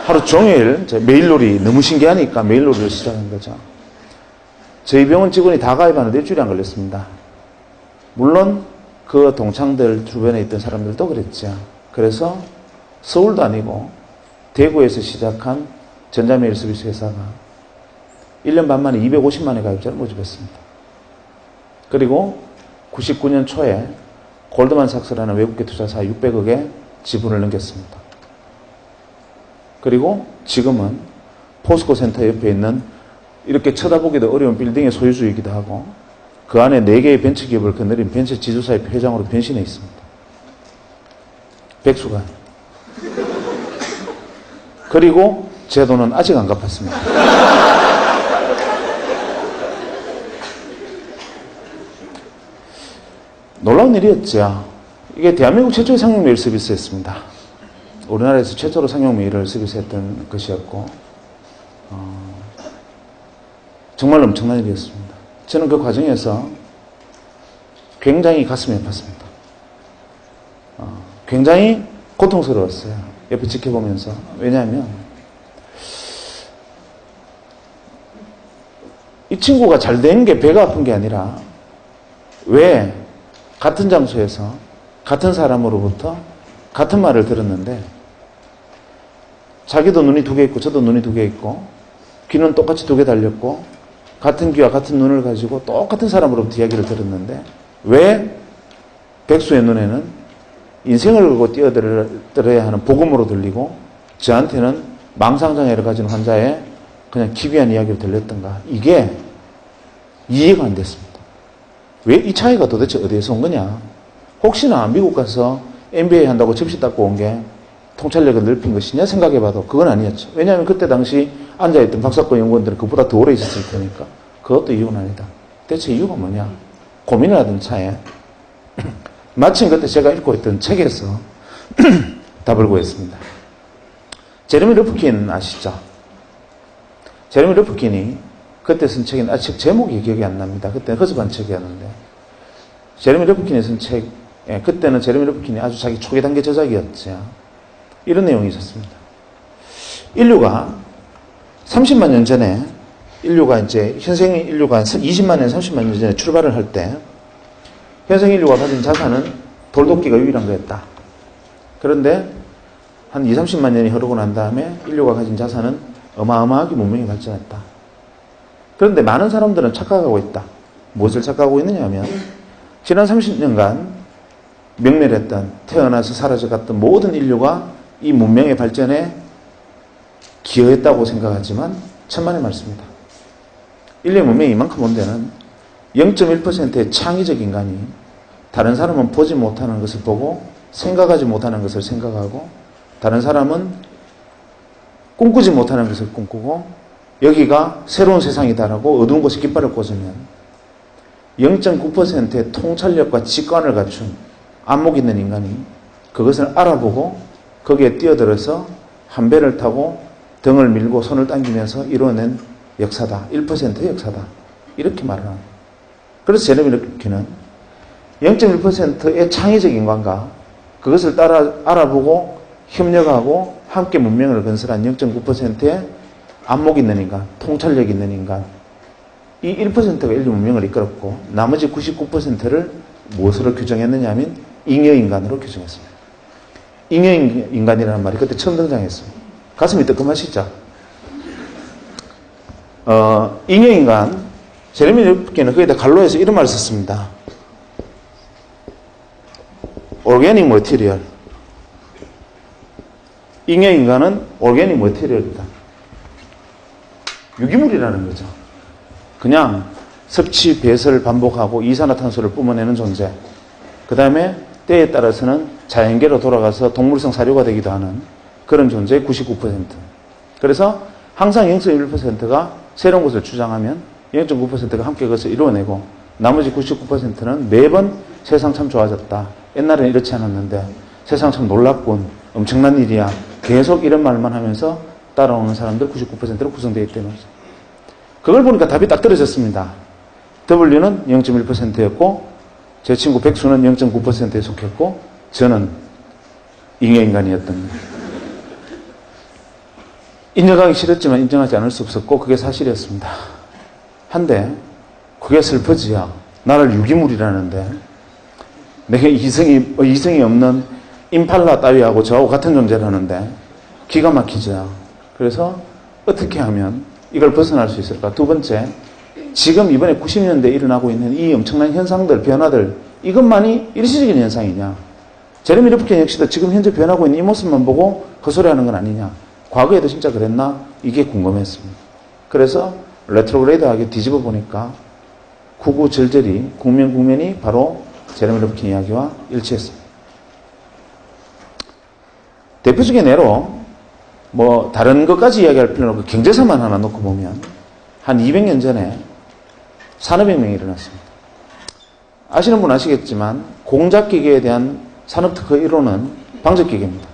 하루 종일 메일놀이 너무 신기하니까 메일놀이를 시작한 거죠. 저희 병원 직원이 다 가입하는데 일주일이 안 걸렸습니다. 물론 그 동창들 주변에 있던 사람들도 그랬죠. 그래서 서울도 아니고 대구에서 시작한 전자메일 서비스 회사가 1년 반 만에 250만의 가입자를 모집했습니다. 그리고 99년 초에 골드만삭스라는 외국계 투자사 600억의 지분을 넘겼습니다. 그리고 지금은 포스코 센터 옆에 있는 이렇게 쳐다보기도 어려운 빌딩의 소유주이기도 하고 그 안에 4개의 벤처기업을 거느린 벤처 지주사의 회장으로 변신해 있습니다. 백수가. 그리고 제 돈은 아직 안 갚았습니다. 놀라운 일이었죠. 이게 대한민국 최초의 상용메일 서비스였습니다. 우리나라에서 최초로 상용메일을 서비스했던 것이었고 정말 엄청난 일이었습니다. 저는 그 과정에서 굉장히 가슴이 아팠습니다. 굉장히 고통스러웠어요. 옆에 지켜보면서. 왜냐하면 이 친구가 잘 된 게 배가 아픈 게 아니라 왜 같은 장소에서 같은 사람으로부터 같은 말을 들었는데 자기도 눈이 2개 있고 저도 눈이 2개 있고 귀는 똑같이 2개 달렸고 같은 귀와 같은 눈을 가지고 똑같은 사람으로부터 이야기를 들었는데 왜 백수의 눈에는 인생을 걸고 뛰어들어야 하는 복음으로 들리고 저한테는 망상장애를 가진 환자의 그냥 기괴한 이야기를 들렸던가. 이게 이해가 안 됐습니다. 왜 이 차이가 도대체 어디에서 온 거냐. 혹시나 미국 가서 MBA 한다고 접시 닦고 온 게 통찰력을 넓힌 것이냐 생각해봐도 그건 아니었죠. 왜냐하면 그때 당시 앉아있던 박사과 연구원들은 그보다 더 오래 있었을 테니까. 그것도 이유는 아니다. 대체 이유가 뭐냐. 고민을 하던 차에 마침 그때 제가 읽고 있던 책에서 답을 구했습니다. 제레미 르프킨 아시죠? 제레미 르프킨이 그때 쓴 책인, 책 제목이 기억이 안 납니다. 그때 허접한 책이었는데 제레미 르프킨이 쓴 책, 그때는 제레미 르프킨이 아주 자기 초기 단계 저작이었죠. 이런 내용이 있었습니다. 인류가 30만 년 전에 현생 인류가 20만 년, 30만 년 전에 출발을 할 때 현생 인류가 가진 자산은 돌도끼가 유일한 거였다. 그런데 한 20, 30만 년이 흐르고 난 다음에 인류가 가진 자산은 어마어마하게 문명이 발전했다. 그런데 많은 사람들은 착각하고 있다. 무엇을 착각하고 있느냐 하면 지난 30년간 명멸했던, 태어나서 사라져갔던 모든 인류가 이 문명의 발전에 기여했다고 생각하지만 천만의 말씀이다. 인류의 문명이 이만큼 온 데는 0.1%의 창의적 인간이 다른 사람은 보지 못하는 것을 보고 생각하지 못하는 것을 생각하고 다른 사람은 꿈꾸지 못하는 것을 꿈꾸고 여기가 새로운 세상이다라고 어두운 곳에 깃발을 꽂으면 0.9%의 통찰력과 직관을 갖춘 안목 있는 인간이 그것을 알아보고 거기에 뛰어들어서 한 배를 타고 등을 밀고 손을 당기면서 이루어낸 역사다. 1%의 역사다. 이렇게 말을 합니다. 그래서 제레미 르프킨은 0.1%의 창의적 인간과 그것을 따라 알아보고 협력하고 함께 문명을 건설한 0.9%의 안목 있는 인간, 통찰력 있는 인간, 이 1%가 인류 문명을 이끌었고 나머지 99%를 무엇으로 규정했느냐 하면 잉여인간으로 규정했습니다. 잉여인간이라는 말이 그때 처음 등장했습니다. 가슴이 뜨끔하시죠? 잉여인간, 제레미 르프킨은 거기다 갈로에서 이런 말을 썼습니다. Organic material. 잉여인간은 Organic material이다. 유기물이라는 거죠. 그냥 섭취, 배설을 반복하고 이산화탄소를 뿜어내는 존재. 그 다음에 때에 따라서는 자연계로 돌아가서 동물성 사료가 되기도 하는 그런 존재의 99%. 그래서 항상 0.1%가 새로운 것을 주장하면 0.9%가 함께 그것을 이루어내고 나머지 99%는 매번 세상 참 좋아졌다. 옛날에는 이렇지 않았는데 세상 참 놀랍군. 엄청난 일이야. 계속 이런 말만 하면서 따라오는 사람들 99%로 구성되어 있기 때문이죠. 그걸 보니까 답이 딱 떨어졌습니다. W는 0.1%였고 제 친구 백수는 0.9%에 속했고 저는 잉여인간이었던 거예요. 인정하기 싫었지만 인정하지 않을 수 없었고 그게 사실이었습니다. 한데 그게 슬퍼지야. 나를 유기물이라는데 내가 이성이 없는 임팔라 따위하고 저하고 같은 존재라는데 기가 막히죠. 그래서 어떻게 하면 이걸 벗어날 수 있을까? 두 번째, 지금 이번에 90년대에 일어나고 있는 이 엄청난 현상들, 변화들, 이것만이 일시적인 현상이냐? 제레미 르프킨 역시도 지금 현재 변하고 있는 이 모습만 보고 헛소리하는 건 아니냐? 과거에도 진짜 그랬나? 이게 궁금했습니다. 그래서 레트로그레이드하게 뒤집어 보니까 구구절절히 국면이 바로 제레미 르프킨 이야기와 일치했습니다. 대표적인 예로 뭐 다른 것까지 이야기할 필요는 없고 경제사만 하나 놓고 보면 한 200년 전에 산업혁명이 일어났습니다. 아시는 분 아시겠지만 공작기계에 대한 산업특허 1호는 방적기계입니다.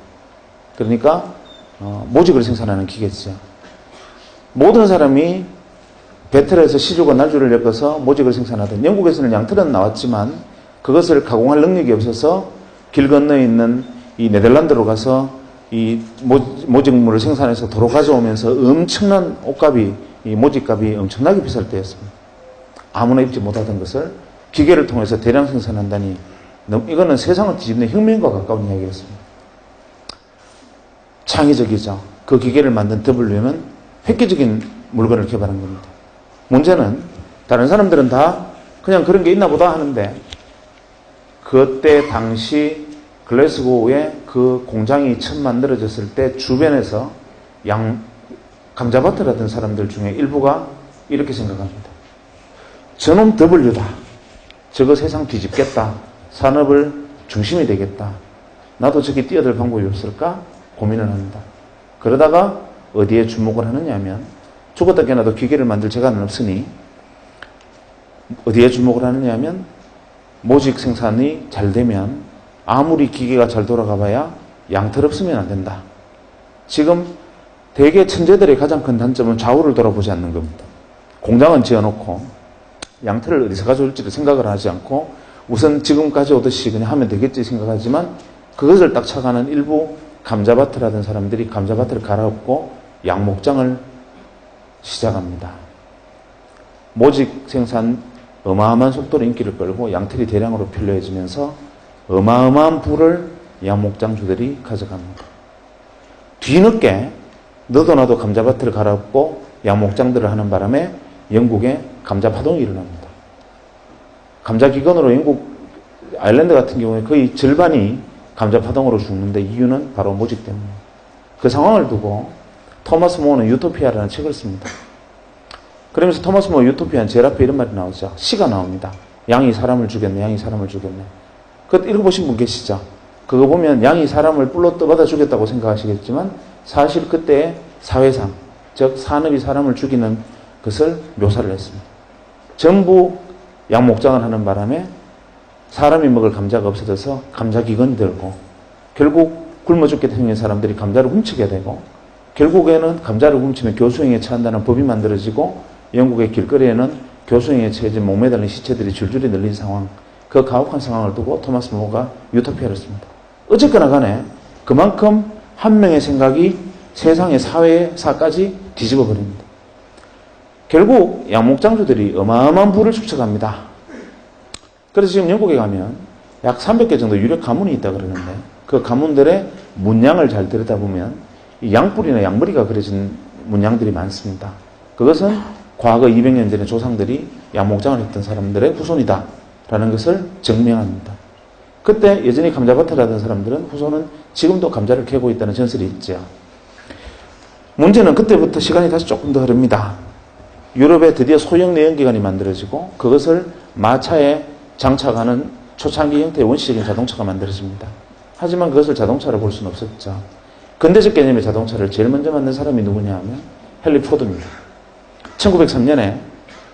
그러니까 모직을 생산하는 기계죠. 모든 사람이 배틀에서 시조가 날줄을 엮어서 모직을 생산하던 영국에서는 양틀은 나왔지만 그것을 가공할 능력이 없어서 길 건너에 있는 이 네덜란드로 가서 이 모직물을 생산해서 도로 가져오면서 엄청난 옷값이, 이 모직값이 엄청나게 비쌀 때였습니다. 아무나 입지 못하던 것을 기계를 통해서 대량 생산한다니 이거는 세상을 뒤집는 혁명과 가까운 이야기였습니다. 창의적이죠. 그 기계를 만든 W는 획기적인 물건을 개발한 겁니다. 문제는 다른 사람들은 다 그냥 그런 게 있나 보다 하는데 그때 당시 글래스고에 그 공장이 처음 만들어졌을 때 주변에서 감자밭을 하던 사람들 중에 일부가 이렇게 생각합니다. 저놈 W다. 저거 세상 뒤집겠다. 산업을 중심이 되겠다. 나도 저기 뛰어들 방법이 없을까? 고민을 합니다. 그러다가 어디에 주목을 하느냐 하면 죽었다 깨어나도 기계를 만들 재간은 없으니 어디에 주목을 하느냐 하면 모직 생산이 잘 되면 아무리 기계가 잘 돌아가 봐야 양털 없으면 안 된다. 지금 대개 천재들의 가장 큰 단점은 좌우를 돌아보지 않는 겁니다. 공장은 지어놓고 양털을 어디서 가져올지를 생각을 하지 않고 우선 지금 가져오듯이 그냥 하면 되겠지 생각하지만 그것을 딱 착안한 일부 감자밭을 하던 사람들이 감자밭을 갈아엎고 양목장을 시작합니다. 모직 생산 어마어마한 속도로 인기를 끌고 양털이 대량으로 필요해지면서 어마어마한 부를 양목장주들이 가져갑니다. 뒤늦게 너도 나도 감자밭을 갈아엎고 양목장들을 하는 바람에 영국에 감자파동이 일어납니다. 감자기근으로 영국 아일랜드 같은 경우에 거의 절반이 감자파동으로 죽는데 이유는 바로 모직 때문입니다. 그 상황을 두고 토마스 모어는 유토피아라는 책을 씁니다. 그러면서 토마스 모어 유토피아는 제일 앞에 이런 말이 나오죠. 시가 나옵니다. 양이 사람을 죽였네, 양이 사람을 죽였네. 그거 읽어보신 분 계시죠? 그거 보면 양이 사람을 뿔로 떠받아 죽였다고 생각하시겠지만 사실 그때의 사회상, 즉 산업이 사람을 죽이는 것을 묘사를 했습니다. 전부 양목장을 하는 바람에 사람이 먹을 감자가 없어져서 감자기근이 들고 결국 굶어 죽게 생긴 사람들이 감자를 훔치게 되고 결국에는 감자를 훔치면 교수형에 처한다는 법이 만들어지고 영국의 길거리에는 교수형에 처해진 목매달린 시체들이 줄줄이 늘린 상황, 그 가혹한 상황을 두고 토마스 모어가 유토피아를 씁니다. 어쨌거나 간에 그만큼 한 명의 생각이 세상의 사회사까지 뒤집어 버립니다. 결국 양목장주들이 어마어마한 부를 축적합니다. 그래서 지금 영국에 가면 약 300개 정도 유력 가문이 있다 그러는데 그 가문들의 문양을 잘 들여다보면 이 양뿔이나 양머리가 그려진 문양들이 많습니다. 그것은 과거 200년 전에 조상들이 양목장을 했던 사람들의 후손이다 라는 것을 증명합니다. 그때 여전히 감자밭을 하던 사람들은 후손은 지금도 감자를 캐고 있다는 전설이 있죠. 문제는 그때부터 시간이 다시 조금 더 흐릅니다. 유럽에 드디어 소형 내연기관이 만들어지고 그것을 마차에 장착하는 초창기 형태의 원시적인 자동차가 만들어집니다. 하지만 그것을 자동차로 볼 수는 없었죠. 근대적 개념의 자동차를 제일 먼저 만든 사람이 누구냐 하면 헨리 포드입니다. 1903년에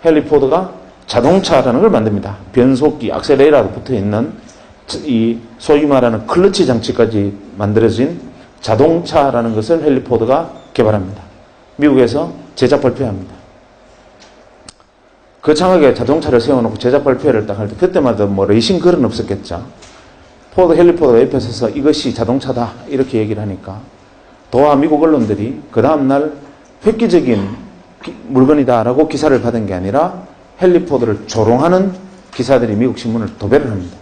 헨리 포드가 자동차라는 걸 만듭니다. 변속기, 악셀레이터가 붙어있는 이 소위 말하는 클러치 장치까지 만들어진 자동차라는 것을 헨리 포드가 개발합니다. 미국에서 제작 발표합니다. 거창하게 자동차를 세워놓고 제작 발표를 딱 할 때 그때마다 뭐 레이싱 글은 없었겠죠. 헨리 포드가 옆에 서서 이것이 자동차다 이렇게 얘기를 하니까 도하 미국 언론들이 그 다음날 획기적인 물건이다라고 기사를 받은 게 아니라 헨리 포드를 조롱하는 기사들이 미국 신문을 도배를 합니다.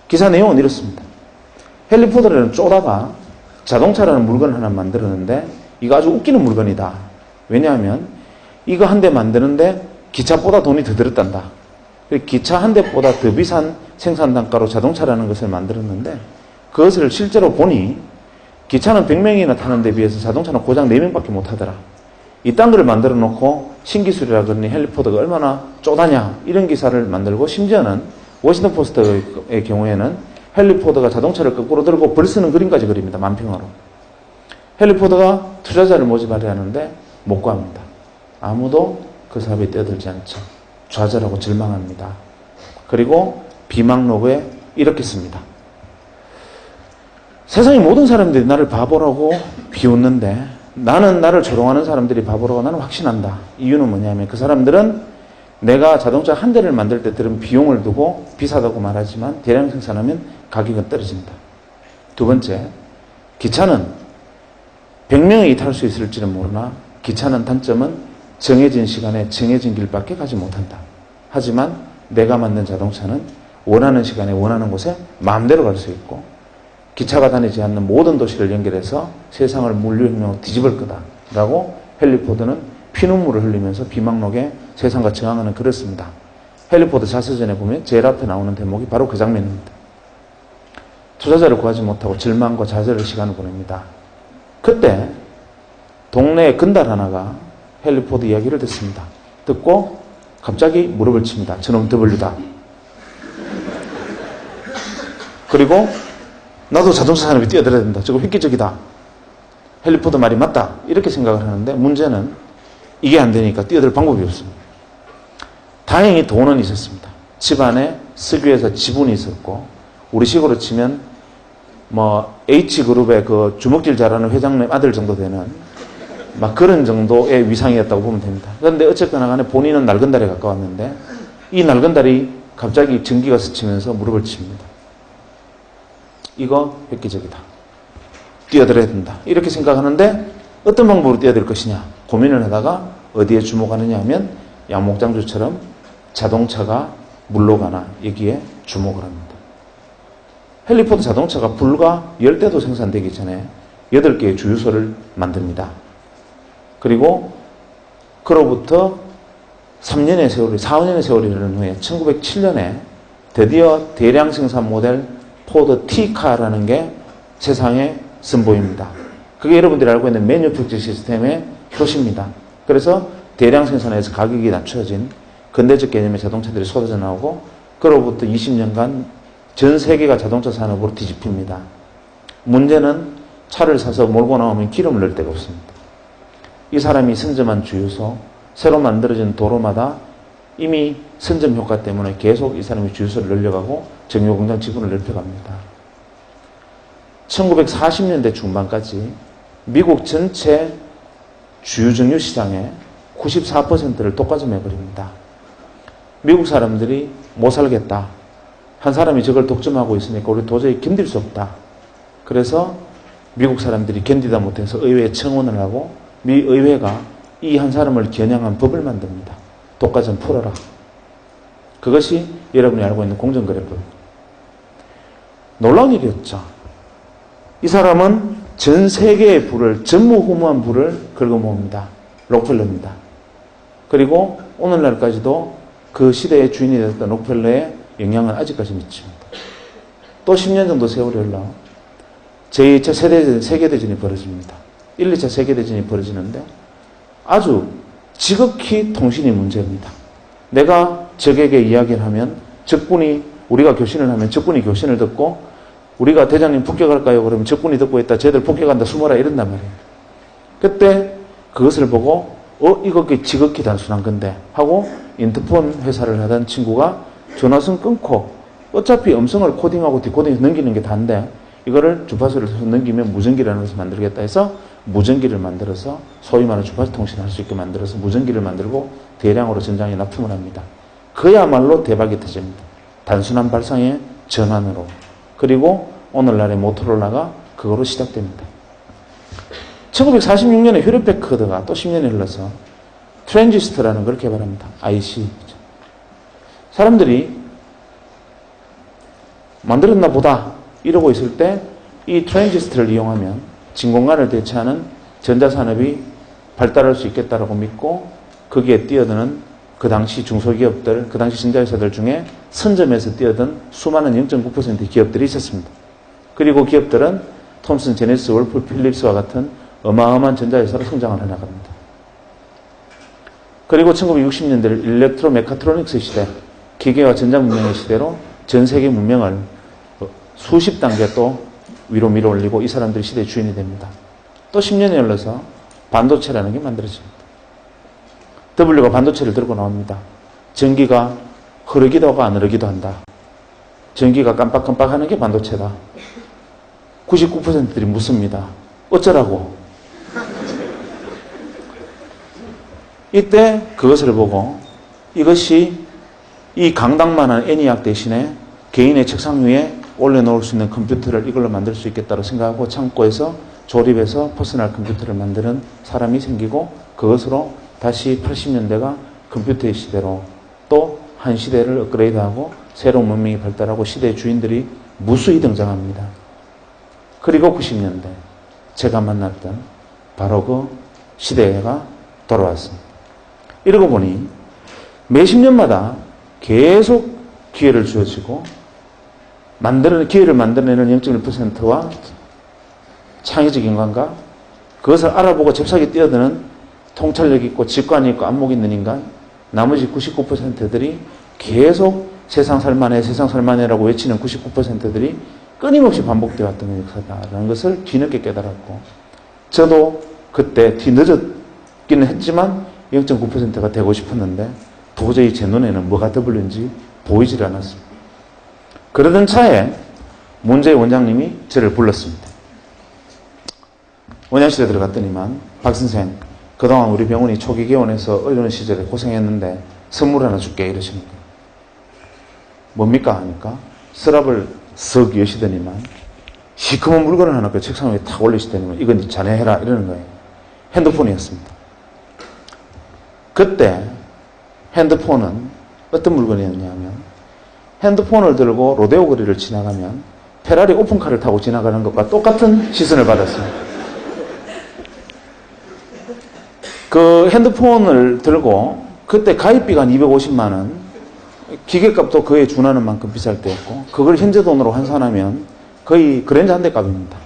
기사 내용은 이렇습니다. 헨리 포드라는 쪼다가 자동차라는 물건을 하나 만들었는데 이거 아주 웃기는 물건이다. 왜냐하면 이거 한 대 만드는데 기차보다 돈이 더 들었단다. 기차 한 대보다 더 비싼 생산 단가로 자동차라는 것을 만들었는데 그것을 실제로 보니 기차는 100명이나 타는 데 비해서 자동차는 고작 4명밖에 못 하더라. 이딴 걸 만들어 놓고 신기술이라 그러니 헨리 포드가 얼마나 쪼다냐 이런 기사를 만들고 심지어는 워싱턴 포스트의 경우에는 헨리 포드가 자동차를 거꾸로 들고 벌 쓰는 그림까지 그립니다. 만평으로. 헨리 포드가 투자자를 모집하려 하는데 못 구합니다. 아무도 그 사업에 뛰어들지 않죠. 좌절하고 절망합니다. 그리고 비망록에 이렇게 씁니다. 세상의 모든 사람들이 나를 바보라고 비웃는데 나는 나를 조롱하는 사람들이 바보라고 나는 확신한다. 이유는 뭐냐면 그 사람들은 내가 자동차 한 대를 만들 때 들은 비용을 두고 비싸다고 말하지만 대량 생산하면 가격은 떨어진다. 두 번째, 기차는 100명이 탈 수 있을지는 모르나 기차는 단점은 정해진 시간에 정해진 길밖에 가지 못한다. 하지만 내가 만든 자동차는 원하는 시간에 원하는 곳에 마음대로 갈 수 있고 기차가 다니지 않는 모든 도시를 연결해서 세상을 물류혁명으로 뒤집을 거다. 라고 헨리 포드는 피눈물을 흘리면서 비망록에 세상과 저항하는 글을 씁니다. 헨리 포드 자서전에 보면 제일 앞에 나오는 대목이 바로 그 장면입니다. 투자자를 구하지 못하고 절망과 좌절의 시간을 보냅니다. 그때 동네에 건달 하나가 헨리 포드 이야기를 듣습니다. 듣고 갑자기 무릎을 칩니다. 저놈 W다. 그리고 나도 자동차 산업에 뛰어들어야 된다. 저거 획기적이다. 헨리 포드 말이 맞다. 이렇게 생각을 하는데 문제는 이게 안 되니까 뛰어들 방법이 없습니다. 다행히 돈은 있었습니다. 집안에 석유에서 지분이 있었고 우리식으로 치면 H그룹의 그 주먹질 잘하는 회장님 아들 정도 되는 막 그런 정도의 위상이었다고 보면 됩니다. 그런데 어쨌거나 간에 본인은 낡은달에 가까웠는데 이 낡은달이 갑자기 전기가 스치면서 무릎을 칩니다. 이거 획기적이다. 뛰어들어야 된다. 이렇게 생각하는데 어떤 방법으로 뛰어들 것이냐 고민을 하다가 어디에 주목하느냐 하면 양목장주처럼 자동차가 물러가나 여기에 주목을 합니다. 헨리 포드 자동차가 불과 10대도 생산되기 전에 8개의 주유소를 만듭니다. 그리고 그로부터 3년의 세월이, 4, 5년의 세월이 흐른 후에 1907년에 드디어 대량 생산 모델 포드 T카라는 게 세상에 선보입니다. 그게 여러분들이 알고 있는 매뉴팩처 시스템의 효시입니다. 그래서 대량 생산에서 가격이 낮춰진 근대적 개념의 자동차들이 쏟아져 나오고 그로부터 20년간 전 세계가 자동차 산업으로 뒤집힙니다. 문제는 차를 사서 몰고 나오면 기름을 넣을 데가 없습니다. 이 사람이 선점한 주유소, 새로 만들어진 도로마다 이미 선점 효과 때문에 계속 이 사람이 주유소를 늘려가고 정유공장 지분을 넓혀갑니다. 1940년대 중반까지 미국 전체 주유정유 시장의 94%를 독과점해버립니다. 미국 사람들이 못 살겠다. 한 사람이 저걸 독점하고 있으니까 우리 도저히 견딜 수 없다. 그래서 미국 사람들이 견디다 못해서 의회에 청원을 하고 미 의회가 이 한 사람을 겨냥한 법을 만듭니다. 독과점 풀어라. 그것이 여러분이 알고 있는 공정거래법. 놀라운 일이었죠. 이 사람은 전 세계의 부를, 전무후무한 부를 긁어모읍니다. 록펠러입니다. 그리고 오늘날까지도 그 시대의 주인이 됐던 록펠러의 영향은 아직까지 미칩니다. 또 10년 정도 세월이 흘러 제2차 세계대전이 벌어집니다. 1, 2차 세계대전이 벌어지는데 아주 지극히 통신이 문제입니다. 내가 적에게 이야기를 하면 적군이, 우리가 교신을 하면 적군이 교신을 듣고 우리가 대장님 폭격할까요? 그러면 적군이 듣고 있다. 쟤들 폭격한다. 숨어라. 이런단 말이에요. 그때 그것을 보고 이거 지극히 단순한 건데 하고 인터폰 회사를 하던 친구가 전화선 끊고 어차피 음성을 코딩하고 디코딩해서 넘기는 게 다인데 이거를 주파수를 넘기면 무전기라는 것을 만들겠다 해서 무전기를 만들어서 소위 말하는 주파수 통신을 할 수 있게 만들어서 무전기를 만들고 대량으로 전장에 납품을 합니다. 그야말로 대박이 터집니다. 단순한 발상의 전환으로. 그리고 오늘날의 모토로라가 그거로 시작됩니다. 1946년에 휴렛패커드가 또 10년이 흘러서 트랜지스터라는 걸 개발합니다. IC. 사람들이 만들었나 보다 이러고 있을 때 이 트랜지스터를 이용하면 진공관을 대체하는 전자산업이 발달할 수 있겠다라고 믿고 거기에 뛰어드는 그 당시 중소기업들, 그 당시 전자회사들 중에 선점에서 뛰어든 수많은 0.9%의 기업들이 있었습니다. 그리고 기업들은 톰슨, 제네시스, 월풀, 필립스와 같은 어마어마한 전자회사로 성장을 해나갑니다. 그리고 1960년대 일렉트로 메카트로닉스 시대, 기계와 전자문명의 시대로 전 세계 문명을 수십 단계 또 위로 밀어올리고 이 사람들이 시대의 주인이 됩니다. 또 10년이 흘러서 반도체라는 게 만들어집니다. W가 반도체를 들고 나옵니다. 전기가 흐르기도 하고 안 흐르기도 한다. 전기가 깜빡깜빡 하는 게 반도체다. 99%들이 묻습니다. 어쩌라고? 이때 그것을 보고 이것이 이 강당만한 애니악 대신에 개인의 책상 위에 올려놓을 수 있는 컴퓨터를 이걸로 만들 수 있겠다고 생각하고 창고에서 조립해서 퍼스널 컴퓨터를 만드는 사람이 생기고 그것으로 다시 80년대가 컴퓨터의 시대로 또 한 시대를 업그레이드하고 새로운 문명이 발달하고 시대의 주인들이 무수히 등장합니다. 그리고 90년대 제가 만났던 바로 그 시대가 돌아왔습니다. 이러고 보니 매십 년마다 계속 기회를 주어지고 기회를 만들어내는 0.1%와 창의적인 감각, 그것을 알아보고 잽싸게 뛰어드는 통찰력 있고 직관이 있고 안목이 있는 인간, 나머지 99%들이 계속 세상 살만해라고 외치는 99%들이 끊임없이 반복되어 왔던 역사다라는 것을 뒤늦게 깨달았고, 저도 그때 뒤늦었기는 했지만 0.9%가 되고 싶었는데 도저히 제 눈에는 뭐가 W인지 보이질 않았습니다. 그러던 차에 문제의 원장님이 저를 불렀습니다. 원장실에 들어갔더니만 박 선생, 그동안 우리 병원이 초기 개원해서 어려운 시절에 고생했는데 선물 하나 줄게 이러시는 거예요. 뭡니까 하니까 서랍을 썩 여시더니만 시커먼 물건을 하나 그 책상 위에 탁 올리시더니만 이건 자네 해라 이러는 거예요. 핸드폰이었습니다. 그때 핸드폰은 어떤 물건이었냐면 핸드폰을 들고 로데오 거리를 지나가면 페라리 오픈카를 타고 지나가는 것과 똑같은 시선을 받았습니다. 그 핸드폰을 들고 그때 가입비가 한 250만 원, 기계값도 그에 준하는 만큼 비쌀 때였고 그걸 현재 돈으로 환산하면 거의 그랜저 한 대 값입니다.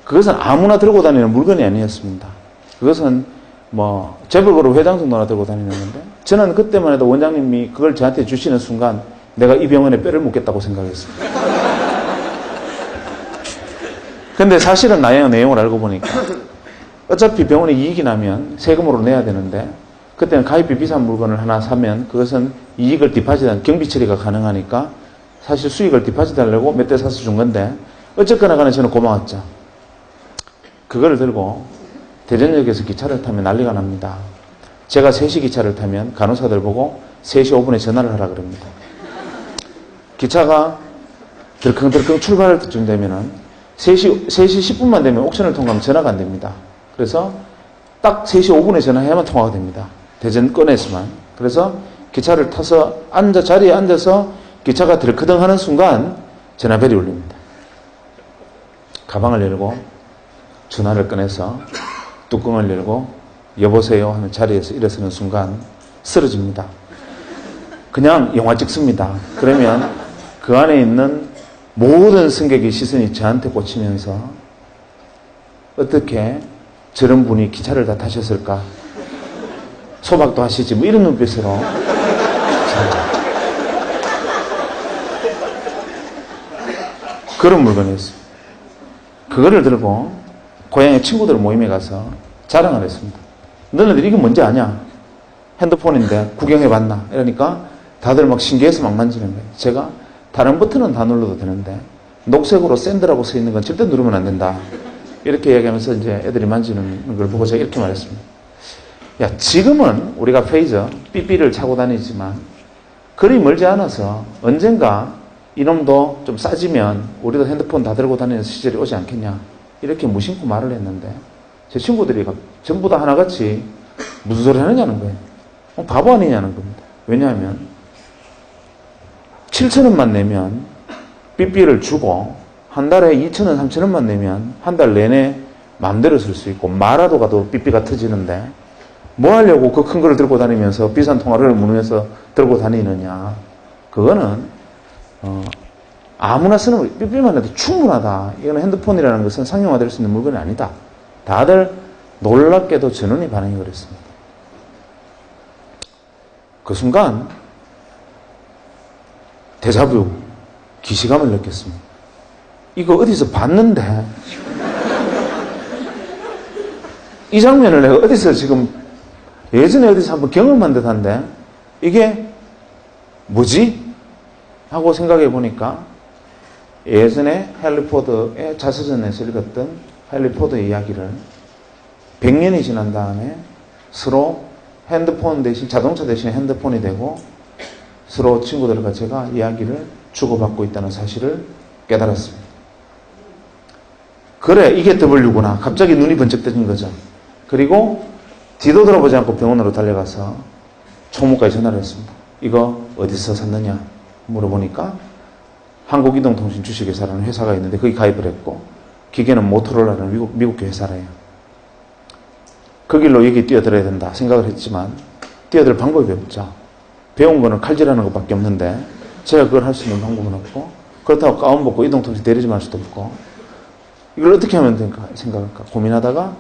그것은 아무나 들고 다니는 물건이 아니었습니다. 그것은 재벌그룹 회장 정도나 들고 다니는 건데 저는 그때만 해도 원장님이 그걸 저한테 주시는 순간 내가 이 병원에 뼈를 묻겠다고 생각했습니다. 근데 사실은 내용을 알고 보니까 어차피 병원에 이익이 나면 세금으로 내야 되는데 그때는 가입비 비싼 물건을 하나 사면 그것은 이익을 디파짓한 경비 처리가 가능하니까 사실 수익을 디파짓하려고 몇 대 사서 준 건데 어쨌거나 간에 저는 고마웠죠. 그거를 들고 대전역에서 기차를 타면 난리가 납니다. 제가 3시 기차를 타면 간호사들 보고 3시 5분에 전화를 하라 그럽니다. 기차가 덜컹덜컹 출발할 때쯤 되면은 3시 10분만 되면 옥션을 통과하면 전화가 안 됩니다. 그래서 딱 3시 5분에 전화해야만 통화가 됩니다. 대전권에서만. 그래서 기차를 타서 자리에 앉아서 기차가 덜커덩 하는 순간 전화벨이 울립니다. 가방을 열고 전화를 꺼내서 뚜껑을 열고 여보세요 하는 자리에서 일어서는 순간 쓰러집니다. 그냥 영화 찍습니다. 그러면 그 안에 있는 모든 승객의 시선이 저한테 꽂히면서 어떻게 저런 분이 기차를 다 타셨을까? 소박도 하시지 뭐 이런 눈빛으로 그런 물건이었어요. 그거를 들고 고향의 친구들 모임에 가서 자랑을 했습니다. 너네들 이게 뭔지 아냐? 핸드폰인데 구경해봤나? 이러니까 다들 막 신기해서 막 만지는 거예요. 제가 다른 버튼은 다 눌러도 되는데 녹색으로 샌드라고 써 있는 건 절대 누르면 안 된다. 이렇게 얘기하면서 이제 애들이 만지는 걸 보고 제가 이렇게 말했습니다. 야, 지금은 우리가 페이저, 삐삐를 차고 다니지만 그리 멀지 않아서 언젠가 이놈도 좀 싸지면 우리도 핸드폰 다 들고 다니는 시절이 오지 않겠냐. 이렇게 무심코 말을 했는데 제 친구들이 전부 다 하나같이 무슨 소리 하느냐는 거예요. 바보 아니냐는 겁니다. 왜냐하면 7,000원만 내면 삐삐를 주고 한 달에 2,000원, 3,000원만 내면 한 달 내내 마음대로 쓸 수 있고 마라도 가도 삐삐가 터지는데 뭐 하려고 그 큰 걸 들고 다니면서 비싼 통화를 무누에서 들고 다니느냐. 그거는 아무나 쓰는 거 삐삐만 해도 충분하다. 이거는 핸드폰이라는 것은 상용화될 수 있는 물건이 아니다. 다들 놀랍게도 전원이 반응이 그랬습니다. 그 순간 데자뷰, 기시감을 느꼈습니다. 이거 어디서 봤는데 이 장면을 내가 어디서 지금 예전에 어디서 한번 경험한 듯한데 이게 뭐지? 하고 생각해 보니까 예전에 해리포터의 자서전에서 읽었던 해리포터의 이야기를 100년이 지난 다음에 서로 핸드폰 대신 자동차 대신 핸드폰이 되고 서로 친구들과 제가 이야기를 주고받고 있다는 사실을 깨달았습니다. 그래, 이게 W구나. 갑자기 눈이 번쩍 뜨는 거죠. 그리고 뒤도 돌아보지 않고 병원으로 달려가서 총무과에 전화를 했습니다. 이거 어디서 샀느냐 물어보니까 한국이동통신 주식회사라는 회사가 있는데 거기 가입을 했고 기계는 모토로라는 미국 회사래요. 그 길로 여기 뛰어들어야 된다 생각을 했지만 뛰어들 방법이 없죠. 배운 거는 칼질하는 것밖에 없는데 제가 그걸 할 수 있는 방법은 없고 그렇다고 가운 벗고 이동통신 대리점 할 수도 없고 이걸 어떻게 하면 될까 생각할까 고민하다가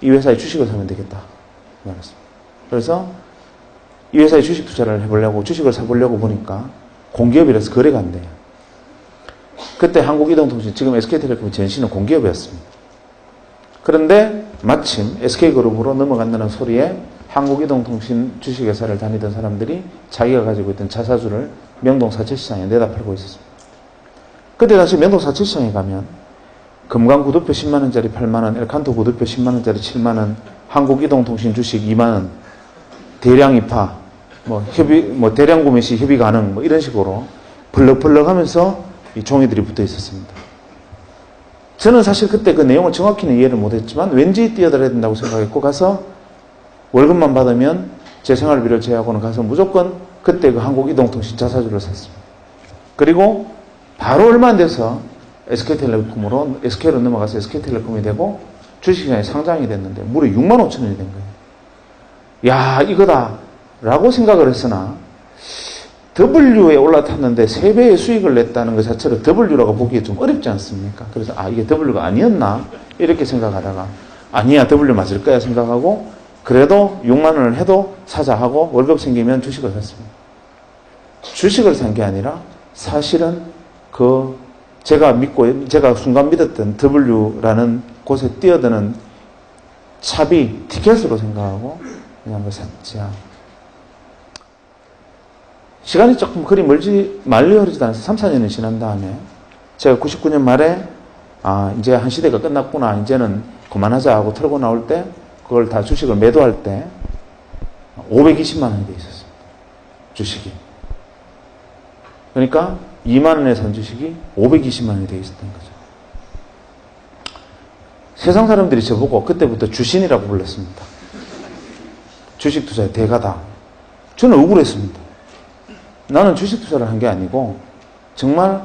이 회사에 주식을 사면 되겠다 말했습니다. 그래서 이 회사에 주식 투자를 해보려고 주식을 사보려고 보니까 공기업이라서 거래가 안 돼요. 그때 한국이동통신 지금 SK텔레콤이 전신은 공기업이었습니다. 그런데 마침 SK그룹으로 넘어간다는 소리에 한국이동통신 주식회사를 다니던 사람들이 자기가 가지고 있던 자사주를 명동 사채시장에 내다 팔고 있었습니다. 그때 당시 명동 사채시장에 가면 금강 구두표 10만원짜리 8만원, 엘칸토 구두표 10만원짜리 7만원, 한국이동통신 주식 2만원, 대량 입하, 대량 구매 시 협의 가능, 이런 식으로 벌럭벌럭 하면서 이 종이들이 붙어 있었습니다. 저는 사실 그때 그 내용을 정확히는 이해를 못했지만 왠지 뛰어들어야 된다고 생각했고 가서 월급만 받으면 제 생활비를 제외하고는 가서 무조건 그때 그 한국이동통신 자사주를 샀습니다. 그리고 바로 얼마 안 돼서 SK텔레콤으로 SK로 넘어가서 SK텔레콤이 되고 주식시장에 상장이 됐는데 무려 6만 5천 원이 된 거예요. 야, 이거다 라고 생각을 했으나 W에 올라탔는데 3배의 수익을 냈다는 것 자체를 W라고 보기에 좀 어렵지 않습니까? 그래서 이게 W가 아니었나? 이렇게 생각하다가 아니야, W 맞을 거야 생각하고 그래도 6만 원을 해도 사자 하고 월급 생기면 주식을 샀습니다. 주식을 산 게 아니라 사실은 제가 순간 믿었던 W라는 곳에 뛰어드는 차비, 티켓으로 생각하고 그냥 그걸 샀지. 시간이 조금 그리 멀리 흐르지도 않아서 3, 4년이 지난 다음에 제가 99년 말에 이제 한 시대가 끝났구나. 이제는 그만하자 하고 털고 나올 때 그걸 다 주식을 매도할 때 520만 원이 돼 있었어요. 주식이. 그러니까 2만 원에 산 주식이 520만 원이 돼 있었던 거죠. 세상 사람들이 저보고 그때부터 주신이라고 불렀습니다. 주식 투자의 대가다. 저는 억울했습니다. 나는 주식 투자를 한 게 아니고 정말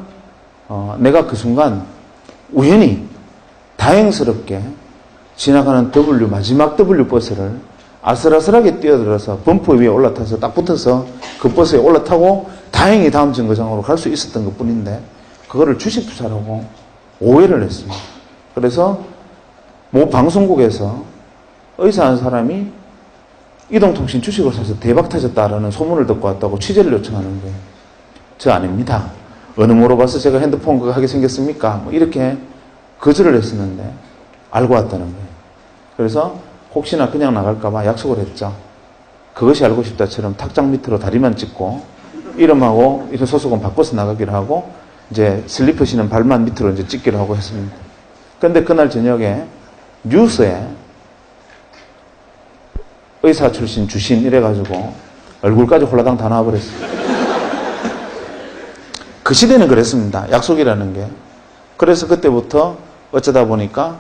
내가 그 순간 우연히 다행스럽게 지나가는 마지막 W 버스를 아슬아슬하게 뛰어들어서 범퍼 위에 올라타서 딱 붙어서 그 버스에 올라타고 다행히 다음 정거장으로 갈 수 있었던 것 뿐인데 그거를 주식 투자라고 오해를 했습니다. 그래서 모 방송국에서 의사 한 사람이 이동통신 주식을 사서 대박 터졌다라는 소문을 듣고 왔다고 취재를 요청하는 거예요. 저 아닙니다. 어느 물어봐서 제가 핸드폰 그거 하게 생겼습니까? 이렇게 거절을 했었는데 알고 왔다는 거예요. 그래서 혹시나 그냥 나갈까봐 약속을 했죠. 그것이 알고 싶다처럼 탁장 밑으로 다리만 찍고 이름하고 이런 소속은 바꿔서 나가기로 하고 이제 슬리퍼 신은 발만 밑으로 이제 찍기로 하고 했습니다. 그런데 그날 저녁에 뉴스에 의사 출신 주신 이래가지고 얼굴까지 홀라당 다 나와버렸어요. 그 시대는 그랬습니다. 약속이라는 게. 그래서 그때부터 어쩌다 보니까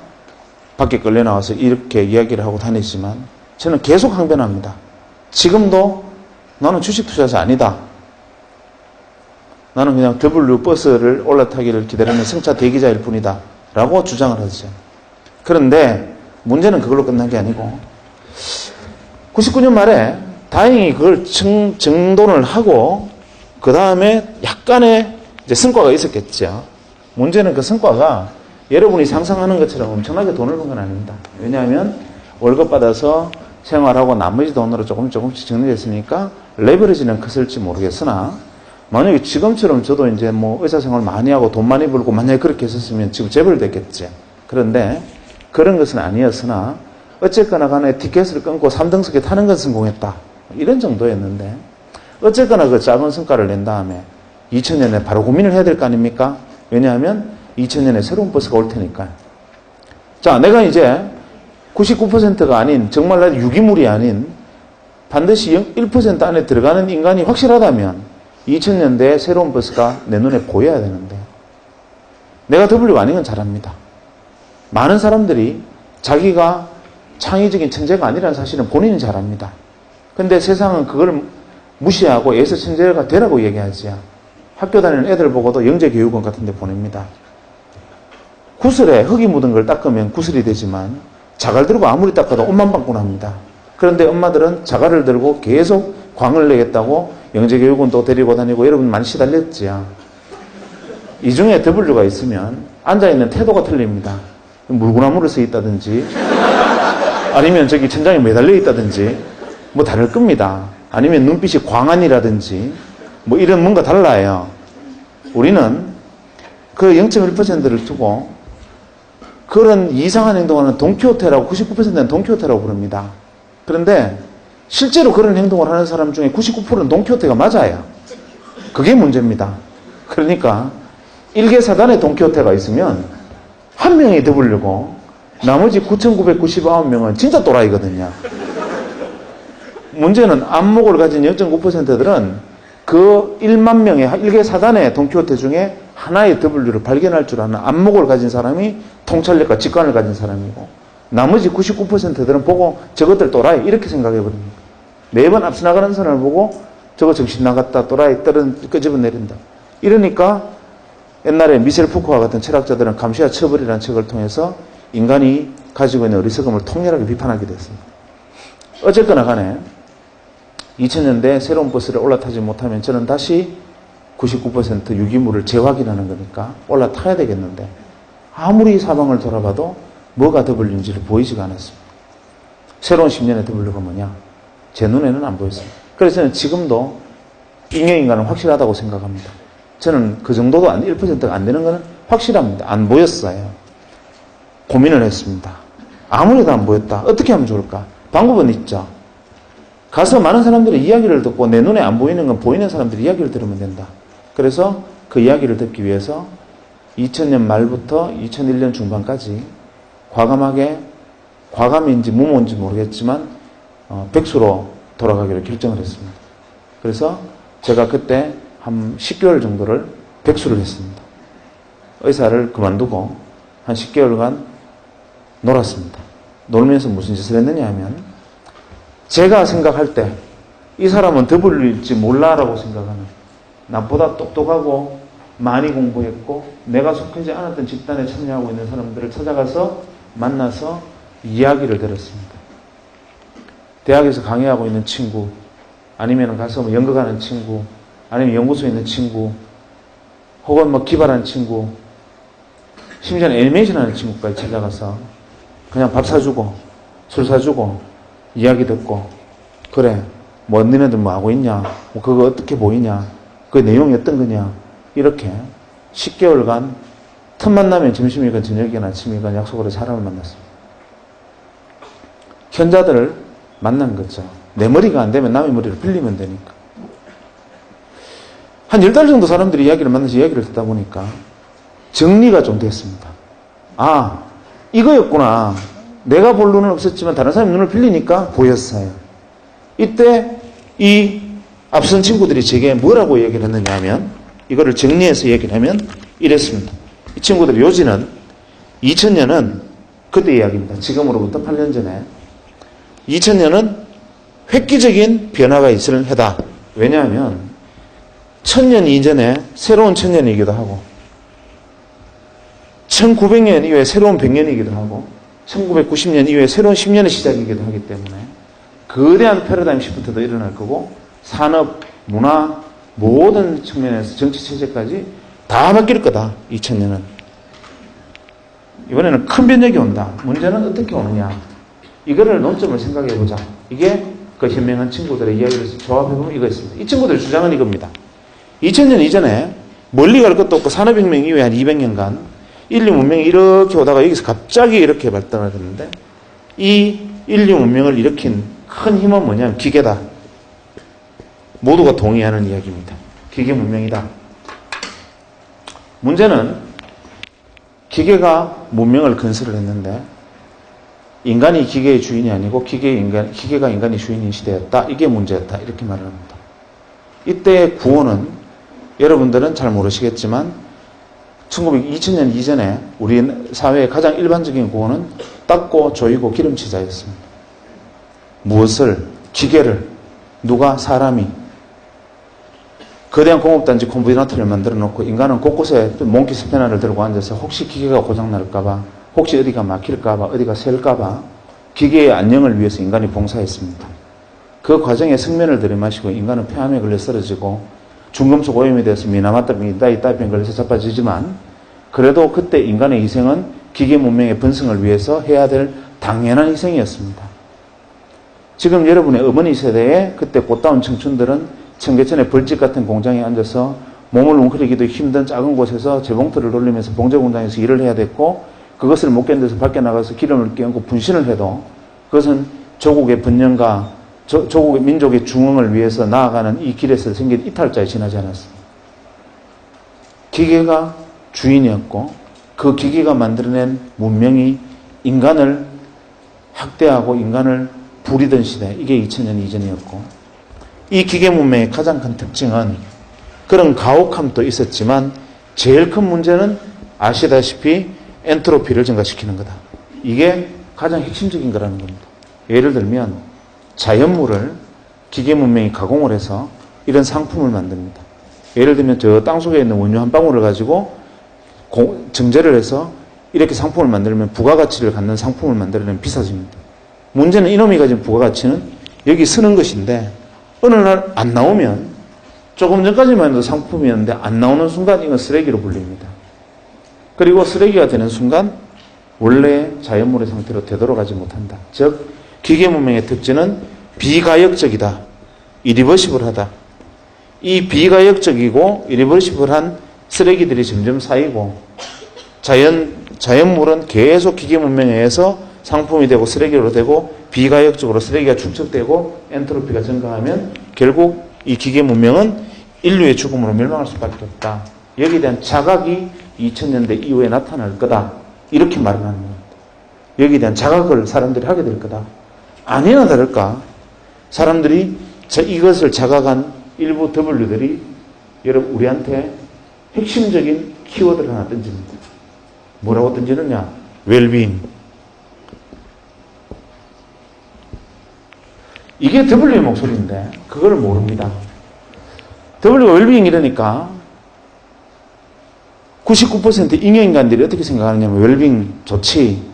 밖에 끌려 나와서 이렇게 이야기를 하고 다니지만 저는 계속 항변합니다. 지금도 나는 주식 투자자 아니다. 나는 그냥 W 버스를 올라타기를 기다리는 승차 대기자일 뿐이다. 라고 주장을 하죠. 그런데 문제는 그걸로 끝난 게 아니고 99년 말에 다행히 그걸 정돈을 하고 그 다음에 약간의 이제 성과가 있었겠죠. 문제는 그 성과가 여러분이 상상하는 것처럼 엄청나게 돈을 번 건 아닙니다. 왜냐하면 월급 받아서 생활하고 나머지 돈으로 조금씩 정리했으니까 레버리지는 컸을지 모르겠으나 만약에 지금처럼 저도 이제 뭐 의사생활 많이 하고 돈 많이 벌고 만약에 그렇게 했었으면 지금 재벌 됐겠지. 그런데 그런 것은 아니었으나 어쨌거나 간에 티켓을 끊고 3등석에 타는 건 성공했다. 이런 정도였는데 어쨌거나 그 작은 성과를 낸 다음에 2000년에 바로 고민을 해야 될 거 아닙니까? 왜냐하면 2000년에 새로운 버스가 올 테니까요. 자, 내가 이제 99%가 아닌 정말 나 유기물이 아닌 반드시 1% 안에 들어가는 인간이 확실하다면 2000년대에 새로운 버스가 내 눈에 보여야 되는데 내가 W가 아닌 건 잘 압니다. 많은 사람들이 자기가 창의적인 천재가 아니라는 사실은 본인은 잘 압니다. 근데 세상은 그걸 무시하고 애서 천재가 되라고 얘기하지. 학교 다니는 애들 보고도 영재교육원 같은 데 보냅니다. 구슬에 흙이 묻은 걸 닦으면 구슬이 되지만 자갈 들고 아무리 닦아도 옷만 방군합니다. 그런데 엄마들은 자갈을 들고 계속 광을 내겠다고 영재교육원도 데리고 다니고 여러분 많이 시달렸지요. 이 중에 W가 있으면 앉아있는 태도가 틀립니다. 물구나무를 서 있다든지 아니면 저기 천장에 매달려 있다든지 뭐 다를 겁니다. 아니면 눈빛이 광안이라든지 뭐 이런 뭔가 달라요. 우리는 그 0.1%를 두고 그런 이상한 행동을 하는 돈키호테라고 99%는 돈키호테라고 부릅니다. 그런데 실제로 그런 행동을 하는 사람 중에 99%는 돈키호테가 맞아요. 그게 문제입니다. 그러니까 일개사단에 돈키호테가 있으면 한 명이 W고 나머지 9,999명은 진짜 또라이거든요. 문제는 안목을 가진 0.9%들은 그 1만 명의 일개사단의 돈키호테 중에 하나의 W를 발견할 줄 아는 안목을 가진 사람이 통찰력과 직관을 가진 사람이고 나머지 99%들은 보고 저것들 또라이 이렇게 생각해버립니다. 매번 앞서 나가는 사람을 보고 저거 정신 나갔다 또라이 떨은 끄집어내린다. 이러니까 옛날에 미셸 푸코와 같은 철학자들은 감시와 처벌이라는 책을 통해서 인간이 가지고 있는 어리석음을 통렬하게 비판하게 됐습니다. 어쨌거나 간에 2000년대 새로운 버스를 올라타지 못하면 저는 다시 99% 유기물을 재확인하는 거니까 올라타야 되겠는데 아무리 사방을 돌아봐도 뭐가 W인지를 보이지가 않았습니다. 새로운 10년의 W가 뭐냐? 제 눈에는 안 보였습니다. 그래서 저는 지금도 인간은 확실하다고 생각합니다. 저는 그 정도도 1%가 안 되는 거는 확실합니다. 안 보였어요. 고민을 했습니다. 아무래도 안 보였다. 어떻게 하면 좋을까? 방법은 있죠. 가서 많은 사람들의 이야기를 듣고 내 눈에 안 보이는 건 보이는 사람들의 이야기를 들으면 된다. 그래서 그 이야기를 듣기 위해서 2000년 말부터 2001년 중반까지 과감인지 무모인지 모르겠지만 백수로 돌아가기로 결정을 했습니다. 그래서 제가 그때 한 10개월 정도를 백수를 했습니다. 의사를 그만두고 한 10개월간 놀았습니다. 놀면서 무슨 짓을 했느냐 하면 제가 생각할 때 이 사람은 W일지 몰라라고 생각하는 나보다 똑똑하고 많이 공부했고 내가 속하지 않았던 집단에 참여하고 있는 사람들을 찾아가서 만나서 이야기를 들었습니다. 대학에서 강의하고 있는 친구 아니면 가서 뭐 연극하는 친구 아니면 연구소에 있는 친구 혹은 뭐 기발한 친구 심지어는 애니메이션 하는 친구까지 찾아가서 그냥 밥 사주고 술 사주고 이야기 듣고 그래 뭐 너네들 뭐 하고 있냐 뭐 그거 어떻게 보이냐 그 내용이 어떤 거냐 이렇게 10개월간 틈만 나면 점심이건 저녁이건 아침이건 약속으로 해서 사람을 만났습니다. 현자들을 만난 거죠. 내 머리가 안 되면 남의 머리를 빌리면 되니까. 한 10달 정도 사람들이 이야기를 만나서 이야기를 듣다 보니까 정리가 좀 됐습니다. 아, 이거였구나. 내가 볼 눈은 없었지만 다른 사람의 눈을 빌리니까 보였어요. 이때 이 앞선 친구들이 제게 뭐라고 얘기를 했느냐 하면 이거를 정리해서 얘기를 하면 이랬습니다. 이 친구들의 요지는 2000년은 그때 이야기입니다. 지금으로부터 8년 전에 2000년은 획기적인 변화가 있을 해다. 왜냐하면 1000년 이전에 새로운 1000년이기도 하고 1900년 이후에 새로운 100년이기도 하고 1990년 이후에 새로운 10년의 시작이기도 하기 때문에 거대한 패러다임 시프트도 일어날 거고 산업, 문화 모든 측면에서 정치 체제까지 다 바뀔 거다. 2000년은. 이번에는 큰 변혁이 온다. 문제는 어떻게 오느냐. 이거를 논점을 생각해보자. 이게 그 현명한 친구들의 이야기를 조합해보면 이거였습니다. 이 친구들의 주장은 이겁니다. 2000년 이전에 멀리 갈 것도 없고 산업혁명 이후에 한 200년간 인류 문명이 이렇게 오다가 여기서 갑자기 이렇게 발전을 했는데 이 인류 문명을 일으킨 큰 힘은 뭐냐면 기계다. 모두가 동의하는 이야기입니다. 기계 문명이다. 문제는 기계가 문명을 건설을 했는데 인간이 기계의 주인이 아니고 기계가 인간의 주인인 시대였다. 이게 문제였다. 이렇게 말을 합니다. 이때의 구호는 여러분들은 잘 모르시겠지만 2000년 이전에 우리 사회의 가장 일반적인 구호는 닦고 조이고 기름치자였습니다. 무엇을? 기계를. 누가? 사람이. 거대한 공업단지 콤비나트를 만들어 놓고 인간은 곳곳에 몽키 스패너를 들고 앉아서 혹시 기계가 고장날까봐, 혹시 어디가 막힐까봐, 어디가 셀까봐 기계의 안녕을 위해서 인간이 봉사했습니다. 그 과정에 성면을 들이마시고 인간은 폐암에 걸려 쓰러지고 중금속 오염이 돼서 미나마타병, 다이따병 걸려서 자빠지지만 그래도 그때 인간의 희생은 기계 문명의 번성을 위해서 해야 될 당연한 희생이었습니다. 지금 여러분의 어머니 세대의 그때 꽃다운 청춘들은 청계천의 벌집 같은 공장에 앉아서 몸을 웅크리기도 힘든 작은 곳에서 재봉틀을 돌리면서 봉제 공장에서 일을 해야 됐고 그것을 못 견뎌서 밖에 나가서 기름을 끼얹고 분신을 해도 그것은 조국의 번영과 조국의 민족의 중흥을 위해서 나아가는 이 길에서 생긴 이탈자에 지나지 않았습니다. 기계가 주인이었고 그 기계가 만들어낸 문명이 인간을 학대하고 인간을 부리던 시대, 이게 2000년 이전이었고 이 기계 문명의 가장 큰 특징은 그런 가혹함도 있었지만 제일 큰 문제는 아시다시피 엔트로피를 증가시키는 거다. 이게 가장 핵심적인 거라는 겁니다. 예를 들면 자연물을 기계 문명이 가공을 해서 이런 상품을 만듭니다. 예를 들면 저 땅속에 있는 원유 한 방울을 가지고 정제를 해서 이렇게 상품을 만들면 부가가치를 갖는 상품을 만들어내면 비싸집니다. 문제는 이놈이 가진 부가가치는 여기 쓰는 것인데 어느 날 안 나오면 조금 전까지만 해도 상품이었는데 안 나오는 순간 이건 쓰레기로 불립니다. 그리고 쓰레기가 되는 순간 원래 자연물의 상태로 되돌아가지 못한다. 즉 기계 문명의 특징은 비가역적이다. 이리버시블하다. 이 비가역적이고 이리버시블한 쓰레기들이 점점 쌓이고 자연물은 계속 기계 문명에 의해서 상품이 되고 쓰레기로 되고 비가역적으로 쓰레기가 축적되고 엔트로피가 증가하면 결국 이 기계 문명은 인류의 죽음으로 멸망할 수밖에 없다. 여기에 대한 자각이 2000년대 이후에 나타날 거다. 이렇게 말을 하는 겁니다. 여기에 대한 자각을 사람들이 하게 될 거다. 아니나 다를까 사람들이 이것을 자각한 일부 W들이 여러분 우리한테 핵심적인 키워드를 하나 던집니다. 뭐라고 던지느냐? 웰빙. 이게 W의 목소리인데 그걸 모릅니다. W가 웰빙 이러니까 99% 잉여인간들이 어떻게 생각하느냐면 웰빙 좋지.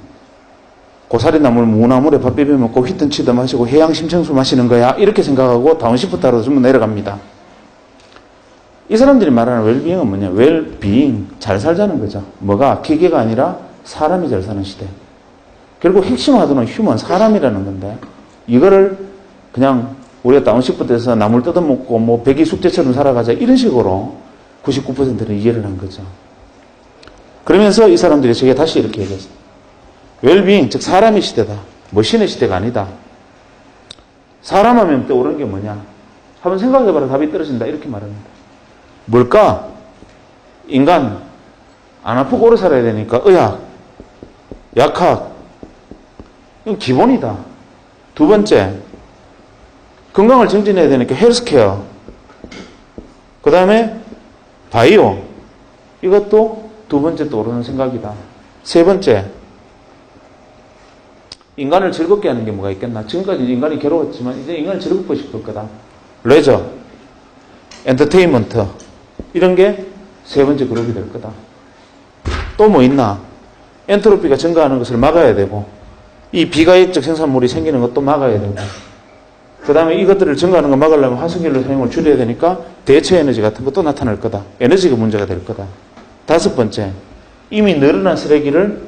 고사리 나물 무나물에 밥 비벼 먹고 휘뜬 치도 마시고 해양 심청수 마시는 거야. 이렇게 생각하고 다운시프트로 전부 내려갑니다. 이 사람들이 말하는 웰빙은 뭐냐? 웰빙, 잘 살자는 거죠. 뭐가? 기계가 아니라 사람이 잘 사는 시대. 결국 핵심 하도는 휴먼, 사람이라는 건데 이거를 그냥 우리가 다운시프트에서 나물 뜯어먹고 뭐 백이 숙제처럼 살아가자 이런 식으로 99%는 이해를 한 거죠. 그러면서 이 사람들이 제게 다시 이렇게 얘기했어요. 웰빙, 즉 사람의 시대다. 머신의 시대가 아니다. 사람 하면 떠오르는 게 뭐냐? 한번 생각해봐라. 답이 떨어진다. 이렇게 말합니다. 뭘까? 인간. 안 아프고 오래 살아야 되니까 의학, 약학. 이건 기본이다. 두 번째, 건강을 증진해야 되니까 헬스케어. 그 다음에 바이오. 이것도 두 번째 떠오르는 생각이다. 세 번째, 인간을 즐겁게 하는 게 뭐가 있겠나? 지금까지 인간이 괴로웠지만 이제 인간을 즐겁고 싶을 거다. 레저, 엔터테인먼트 이런 게 세 번째 그룹이 될 거다. 또 뭐 있나? 엔트로피가 증가하는 것을 막아야 되고 이 비가역적 생산물이 생기는 것도 막아야 되고 그 다음에 이것들을 증가하는 거 막으려면 화석연료 사용을 줄여야 되니까 대체 에너지 같은 것도 나타날 거다. 에너지가 문제가 될 거다. 다섯 번째, 이미 늘어난 쓰레기를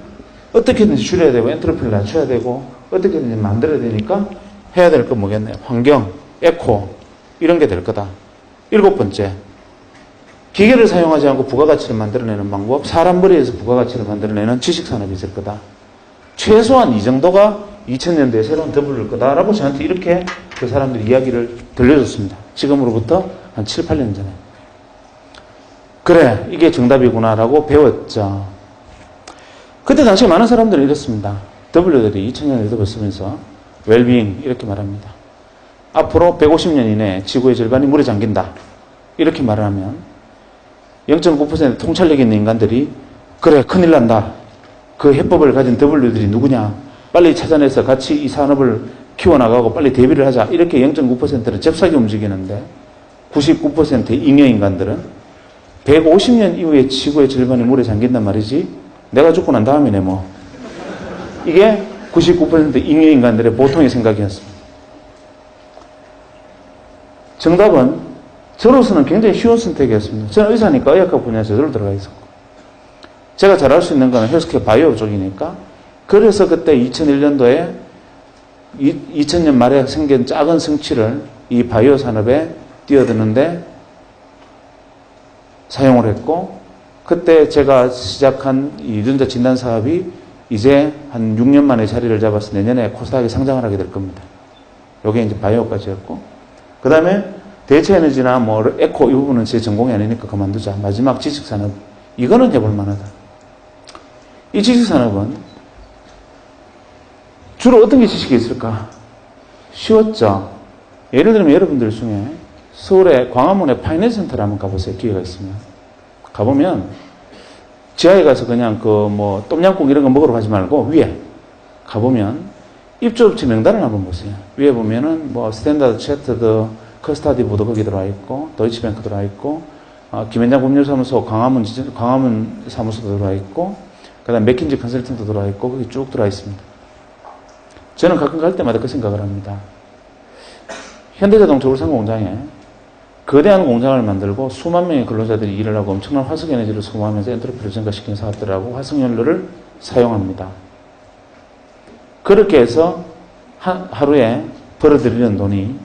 어떻게든지 줄여야 되고 엔트로피를 낮춰야 되고 어떻게든지 만들어야 되니까 해야 될 건 뭐겠네요. 환경, 에코 이런 게 될 거다. 일곱 번째, 기계를 사용하지 않고 부가가치를 만들어내는 방법, 사람 머리에서 부가가치를 만들어내는 지식산업이 있을 거다. 최소한 이 정도가 2000년대에 새로운 더블일 거다라고 저한테 이렇게 그 사람들이 이야기를 들려줬습니다. 지금으로부터 한 7, 8년 전에. 그래, 이게 정답이구나라고 배웠죠. 그때 당시 많은 사람들은 이랬습니다. W들이 2000년에 더블 쓰면서 웰빙 이렇게 말합니다. 앞으로 150년 이내에 지구의 절반이 물에 잠긴다. 이렇게 말을 하면 0.9% 통찰력 있는 인간들이 그래 큰일 난다. 그 해법을 가진 W들이 누구냐. 빨리 찾아내서 같이 이 산업을 키워나가고 빨리 대비를 하자. 이렇게 0.9%는 잽싸게 움직이는데 99%의 잉여인간들은 150년 이후에 지구의 절반이 물에 잠긴단 말이지. 내가 죽고 난 다음이네 뭐. 이게 99% 잉여인간들의 보통의 생각이었습니다. 정답은 저로서는 굉장히 쉬운 선택이었습니다. 저는 의사니까 의학학 분야에서 저를 들어가 있었고 제가 잘할 수 있는 거는 헬스케어 바이오 쪽이니까 그래서 그때 2001년도에 2000년 말에 생긴 작은 성취를 이 바이오 산업에 뛰어드는데 사용을 했고 그때 제가 시작한 이 유전자 진단 사업이 이제 한 6년 만에 자리를 잡아서 내년에 코스닥에 상장을 하게 될 겁니다. 요게 이제 바이오까지였고 그 다음에 대체 에너지나 뭐 에코 이 부분은 제 전공이 아니니까 그만두자. 마지막 지식산업 이거는 해볼 만하다. 이 지식산업은 주로 어떤 게 지식이 있을까? 쉬웠죠. 예를 들면 여러분들 중에 서울의 광화문에 파이낸스 센터를 한번 가보세요. 기회가 있으면. 가보면 지하에 가서 그냥 그 뭐 똠양꿍 이런 거 먹으러 가지 말고 위에 가보면 입주업체 명단을 한번 보세요. 위에 보면은 뭐 스탠다드 채터드 커스타디부도 거기 들어와 있고 도이치뱅크 들어와 있고 김현장 법률사무소 광화문 사무소도 들어와 있고 그다음 맥킨지 컨설팅도 들어와 있고 거기 쭉 들어와 있습니다. 저는 가끔 갈 때마다 그 생각을 합니다. 현대자동차 울산 공장에 거대한 공장을 만들고 수만 명의 근로자들이 일을 하고 엄청난 화석에너지를 소모하면서 엔트로피를 증가시키는 사업들하고 화석연료를 사용합니다. 그렇게 해서 하루에 벌어들이는 돈이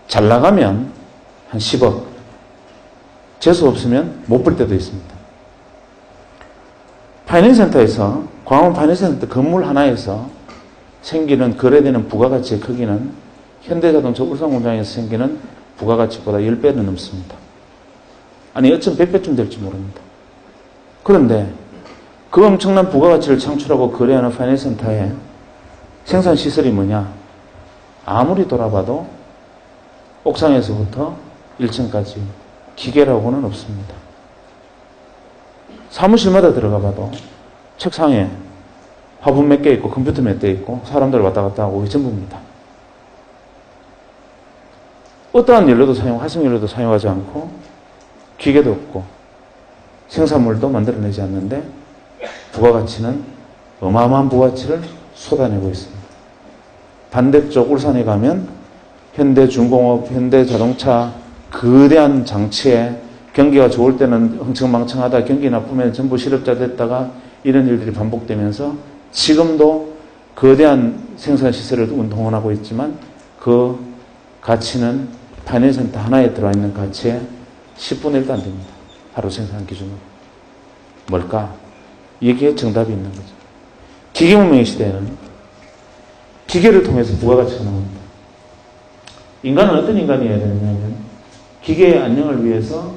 잘 나가면 한 10억, 재수 없으면 못 벌 때도 있습니다. 파이낸스센터에서 광화문 파이낸스센터 건물 하나에서 생기는 거래되는 부가가치의 크기는 현대자동차 울산공장에서 생기는 부가가치보다 10배는 넘습니다. 아니 어쩜 100배쯤 될지 모릅니다. 그런데 그 엄청난 부가가치를 창출하고 거래하는 파이낸스센터의 생산시설이 뭐냐? 아무리 돌아봐도 옥상에서부터 1층까지 기계라고는 없습니다. 사무실마다 들어가 봐도 책상에 화분 몇 개 있고 컴퓨터 몇 대 있고 사람들 왔다 갔다 하고 이게 전부입니다. 어떠한 연료도 화석연료도 사용하지 않고 기계도 없고 생산물도 만들어내지 않는데 부가가치는 어마어마한 부가가치를 쏟아내고 있습니다. 반대쪽 울산에 가면 현대중공업, 현대자동차 거대한 장치에 경기가 좋을 때는 흥청망청하다 경기 나쁘면 전부 실업자 됐다가 이런 일들이 반복되면서 지금도 거대한 생산시설을 운동하고 있지만 그 가치는 파이낸스센터 하나에 들어와 있는 가치의 10분의 1도 안 됩니다. 하루 생산 기준으로. 뭘까? 여기에 정답이 있는 거죠. 기계문명의 시대에는 기계를 통해서 부가가치가 나옵니다. 인간은 어떤 인간이어야 되느냐면 기계의 안녕을 위해서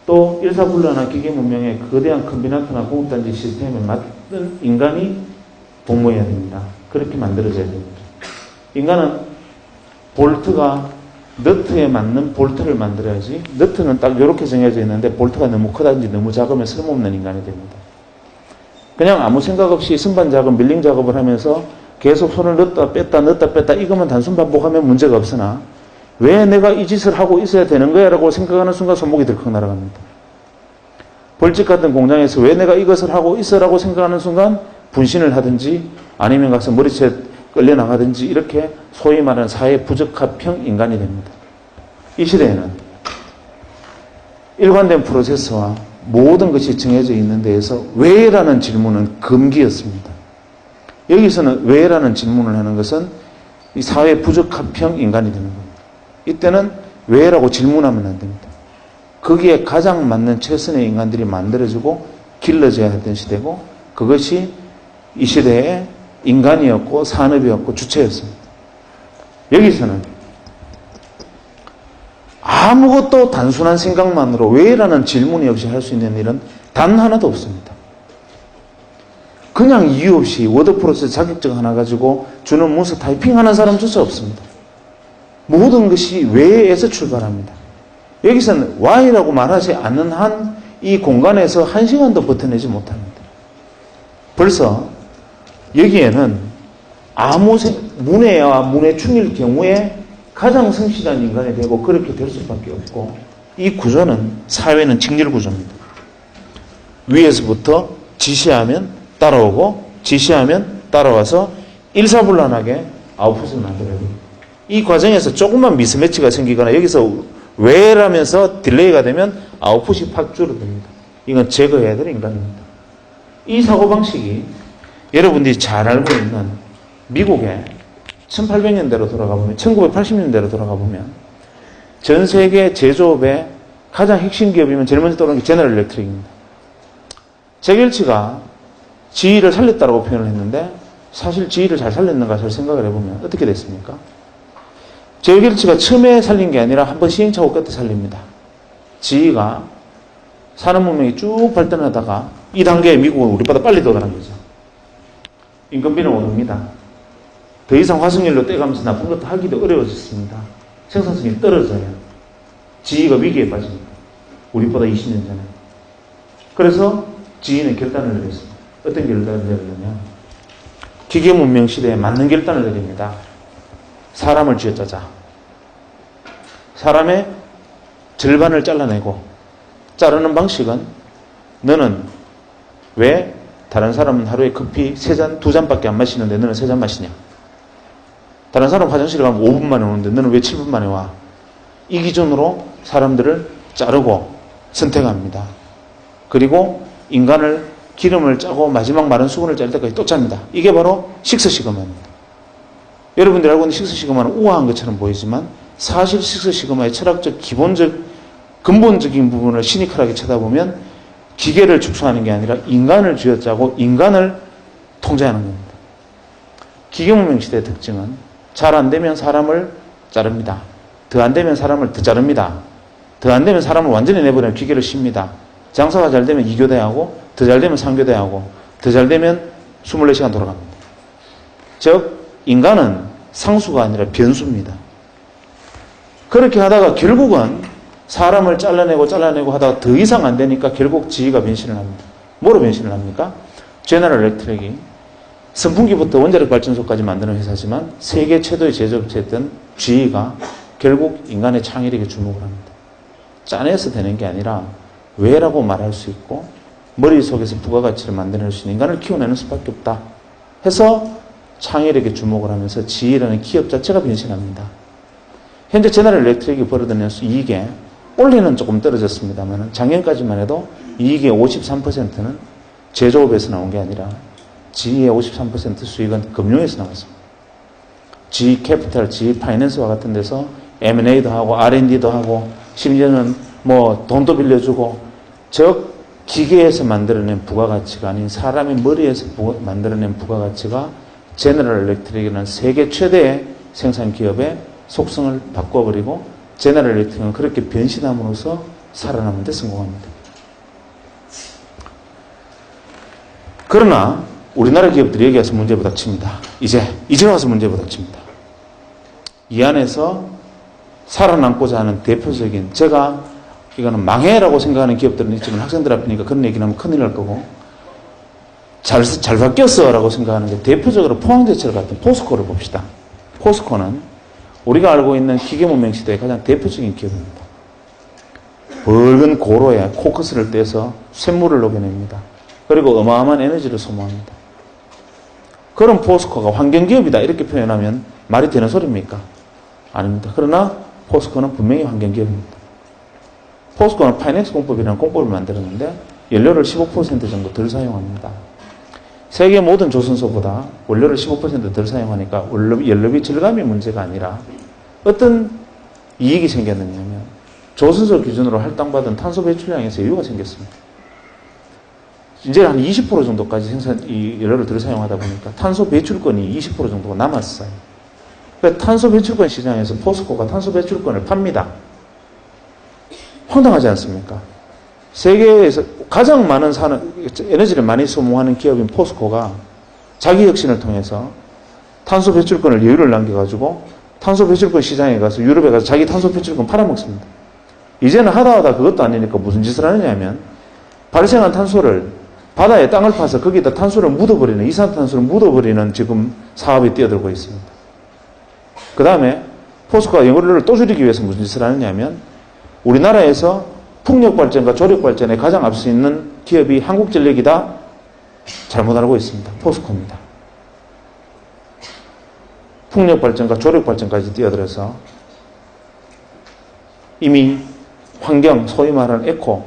또 일사불란한 기계문명의 거대한 컴비나트나 공업단지 시스템에 맞는 인간이 복무해야 됩니다. 그렇게 만들어져야 됩니다. 인간은 볼트가 너트에 맞는 볼트를 만들어야지 너트는 딱 이렇게 정해져 있는데 볼트가 너무 크다든지 너무 작으면 쓸모없는 인간이 됩니다. 그냥 아무 생각 없이 선반 작업, 밀링 작업을 하면서 계속 손을 넣었다 뺐다 이것만 단순 반복하면 문제가 없으나 왜 내가 이 짓을 하고 있어야 되는 거야 라고 생각하는 순간 손목이 들컥 날아갑니다. 벌집 같은 공장에서 왜 내가 이것을 하고 있어라고 생각하는 순간 분신을 하든지 아니면 가서 머리채 끌려나가든지 이렇게 소위 말하는 사회 부적합형 인간이 됩니다. 이 시대에는 일관된 프로세스와 모든 것이 정해져 있는 데에서 왜라는 질문은 금기였습니다. 여기서는 왜라는 질문을 하는 것은 이 사회 부적합형 인간이 되는 겁니다. 이때는 왜라고 질문하면 안 됩니다. 거기에 가장 맞는 최선의 인간들이 만들어지고 길러져야 했던 시대고 그것이 이 시대의 인간이었고 산업이었고 주체였습니다. 여기서는 아무것도 단순한 생각만으로 왜라는 질문이 없이 할 수 있는 일은 단 하나도 없습니다. 그냥 이유 없이 워드 프로세스 자격증 하나 가지고 주는 문서 타이핑하는 사람조차 없습니다. 모든 것이 왜에서 출발합니다. 여기서는 why라고 말하지 않는 한 이 공간에서 한 시간도 버텨내지 못합니다. 벌써 여기에는 아무 문해와 문해충일 경우에 가장 성실한 인간이 되고 그렇게 될 수밖에 없고 이 구조는 사회는 직렬 구조입니다. 위에서부터 지시하면 따라오고 지시하면 따라와서 일사불란하게 아웃풋을 만들어요. 이 과정에서 조금만 미스매치가 생기거나 여기서 왜라면서 딜레이가 되면 아웃풋이 팍 줄어듭니다. 이건 제거해야 될 인간입니다. 이 사고방식이 여러분들이 잘 알고 있는 미국의 1800년대로 돌아가 보면 1980년대로 돌아가 보면 전 세계 제조업의 가장 핵심 기업이면 제일 먼저 떠오르는 게 제너럴 일렉트릭입니다. 제겔치가 지위를 살렸다고 표현을 했는데 사실 지위를 잘 살렸는가 잘 생각을 해보면 어떻게 됐습니까? 제겔치가 처음에 살린 게 아니라 한번 시행착오 끝에 살립니다. 지위가 산업문명이 쭉 발전하다가 이 단계에 미국은 우리보다 빨리 도달한 거죠. 인건비는 오릅니다. 더 이상 화석연료 떼가면서 나쁜 것도 하기도 어려워졌습니다. 생산성이 떨어져요. 지위가 위기에 빠집니다. 우리보다 20년 전에. 그래서 지위는 결단을 내렸습니다. 어떤 결단을 내렸느냐. 기계문명 시대에 맞는 결단을 내립니다. 사람을 쥐어짜자. 사람의 절반을 잘라내고 자르는 방식은 너는 왜 다른 사람은 하루에 커피 3잔, 2잔밖에 안 마시는데 너는 3잔 마시냐? 다른 사람 화장실에 가면 5분 만에 오는데 너는 왜 7분 만에 와? 이 기준으로 사람들을 자르고 선택합니다. 그리고 인간을 기름을 짜고 마지막 마른 수분을 짤 때까지 또 짭니다. 이게 바로 식스시그마입니다. 여러분들이 알고 있는 식스시그마는 우아한 것처럼 보이지만 사실 식스시그마의 철학적 근본적인 부분을 시니컬하게 쳐다보면 기계를 축소하는 게 아니라 인간을 쥐어짜고 인간을 통제하는 겁니다. 기계문명 시대의 특징은 잘 안 되면 사람을 자릅니다. 더 안 되면 사람을 더 자릅니다. 더 안 되면 사람을 완전히 내버리면 기계를 씁니다. 장사가 잘 되면 2교대하고 더 잘 되면 3교대하고 더 잘 되면 24시간 돌아갑니다. 즉 인간은 상수가 아니라 변수입니다. 그렇게 하다가 결국은 사람을 잘라내고 하다가 더 이상 안 되니까 결국 지위가 변신을 합니다. 뭐로 변신을 합니까? 제너럴 일렉트릭이 선풍기부터 원자력 발전소까지 만드는 회사지만 세계 최대의 제조업체였던 GE가 결국 인간의 창의력에 주목을 합니다. 짜내서 되는 게 아니라 왜라고 말할 수 있고 머릿속에서 부가가치를 만들어낼 수 있는 인간을 키워내는 수밖에 없다 해서 창의력에 주목을 하면서 GE라는 기업 자체가 변신합니다. 현재 제너럴 일렉트릭이 벌어들이는 이익에 올해는 조금 떨어졌습니다만 작년까지만 해도 이익의 53%는 제조업에서 나온 게 아니라 GE의 53% 수익은 금융에서 나왔습니다. GE 캐피탈, GE 파이낸스와 같은 데서 M&A도 하고 R&D도 하고 심지어는 뭐 돈도 빌려주고 즉 기계에서 만들어낸 부가가치가 아닌 사람의 머리에서 만들어낸 부가가치가 제너럴 일렉트릭이라는 세계 최대의 생산 기업의 속성을 바꿔버리고 제너럴 일렉트릭은 그렇게 변신함으로써 살아남는 데 성공합니다. 그러나 우리나라 기업들이 여기 와서 문제 부닥칩니다. 이제 와서 문제 부닥칩니다. 이 안에서 살아남고자 하는 대표적인 제가 이거는 망해라고 생각하는 기업들은 있지만 학생들 앞이니까 그런 얘기를 하면 큰일 날 거고 잘 바뀌었어 라고 생각하는 게 대표적으로 포항제철 같은 포스코를 봅시다. 포스코는 우리가 알고 있는 기계문명 시대의 가장 대표적인 기업입니다. 붉은 고로에 코크스를 떼서 쇳물을 녹여냅니다. 그리고 어마어마한 에너지를 소모합니다. 그런 포스코가 환경기업이다 이렇게 표현하면 말이 되는 소리입니까? 아닙니다. 그러나 포스코는 분명히 환경기업입니다. 포스코는 파이넥스 공법이라는 공법을 만들었는데 연료를 15% 정도 덜 사용합니다. 세계 모든 조선소보다 원료를 15% 덜 사용하니까 연료비 절감이 문제가 아니라 어떤 이익이 생겼느냐면 조선소 기준으로 할당받은 탄소 배출량에서 여유가 생겼습니다. 이제 한 20% 정도까지 이 연료를 덜 사용하다 보니까 탄소 배출권이 20% 정도가 남았어요. 그러니까 탄소 배출권 시장에서 포스코가 탄소 배출권을 팝니다. 황당하지 않습니까? 세계에서 가장 많은 에너지를 많이 소모하는 기업인 포스코가 자기 혁신을 통해서 탄소 배출권을 여유를 남겨가지고 탄소 배출권 시장에 가서 유럽에 가서 자기 탄소 배출권 팔아먹습니다. 이제는 하다 그것도 아니니까 무슨 짓을 하느냐 하면 발생한 탄소를 바다에 땅을 파서 거기다 탄소를 묻어버리는, 이산탄소를 묻어버리는 지금 사업에 뛰어들고 있습니다. 그 다음에 포스코가 연료를 또 줄이기 위해서 무슨 짓을 하느냐 하면 우리나라에서 풍력발전과 조력발전에 가장 앞서 있는 기업이 한국전력이다? 잘못 알고 있습니다. 포스코입니다. 풍력발전과 조력발전까지 뛰어들어서 이미 환경, 소위 말하는 에코,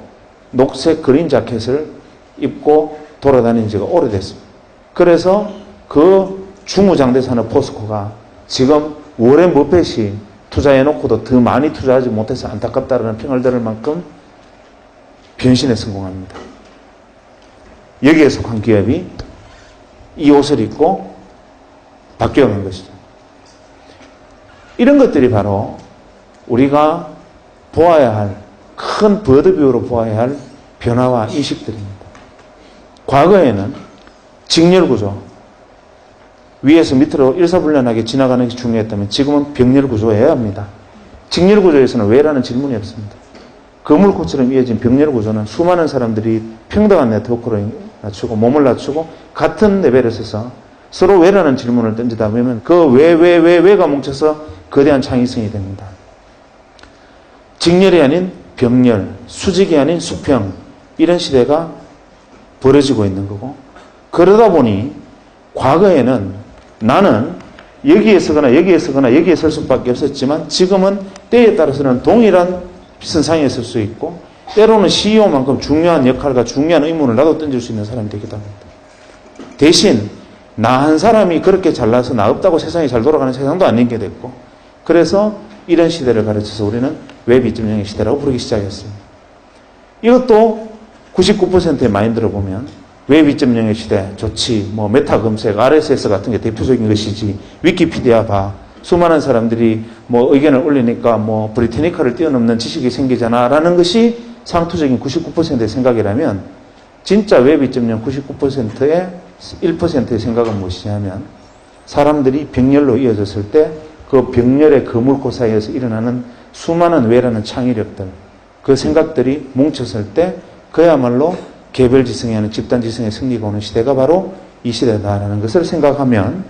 녹색 그린 자켓을 입고 돌아다닌 지가 오래됐습니다. 그래서 그 중무장대사는 포스코가 지금 워렌 버핏이 투자해놓고도 더 많이 투자하지 못해서 안타깝다라는 평을 들을 만큼 변신에 성공합니다. 여기에 속한 기업이 이 옷을 입고 바뀌어간 것이죠. 이런 것들이 바로 우리가 보아야 할, 큰 버드뷰로 보아야 할 변화와 인식들입니다. 과거에는 직렬구조, 위에서 밑으로 일사불란하게 지나가는 게 중요했다면 지금은 병렬구조여야 합니다. 직렬구조에서는 왜라는 질문이 없습니다. 거물코처럼 이어진 병렬구조는 수많은 사람들이 평등한 네트워크로 낮추고 몸을 낮추고 같은 레벨에 서서 서로 왜라는 질문을 던지다 보면 그 왜가 뭉쳐서 거대한 창의성이 됩니다. 직렬이 아닌 병렬, 수직이 아닌 수평, 이런 시대가 벌어지고 있는 거고, 그러다 보니 과거에는 나는 여기에 서거나 여기에 서거나 여기에 설 수밖에 없었지만 지금은 때에 따라서는 동일한 선상에 설 수 있고 때로는 CEO만큼 중요한 역할과 중요한 의문을 나도 던질 수 있는 사람이 되기도 합니다. 대신 나 한 사람이 그렇게 잘나서 나 없다고 세상이 잘 돌아가는 세상도 아닌 게 됐고, 그래서 이런 시대를 가르쳐서 우리는 웹 2.0의 시대라고 부르기 시작했습니다. 이것도 99%의 마인드를 보면 웹 2.0의 시대 좋지, 뭐 메타 검색, RSS 같은 게 대표적인 것이지, 위키피디아 봐, 수많은 사람들이 뭐 의견을 올리니까 뭐 브리테니카를 뛰어넘는 지식이 생기잖아 라는 것이 상투적인 99%의 생각이라면 진짜 웹 2.0 99%의 1%의 생각은 무엇이냐면 사람들이 병렬로 이어졌을 때 그 병렬의 거물고 사이에서 일어나는 수많은 왜라는 창의력들, 그 생각들이 뭉쳤을 때 그야말로 개별지성이 아닌 집단지성의 승리가 오는 시대가 바로 이 시대다라는 것을 생각하면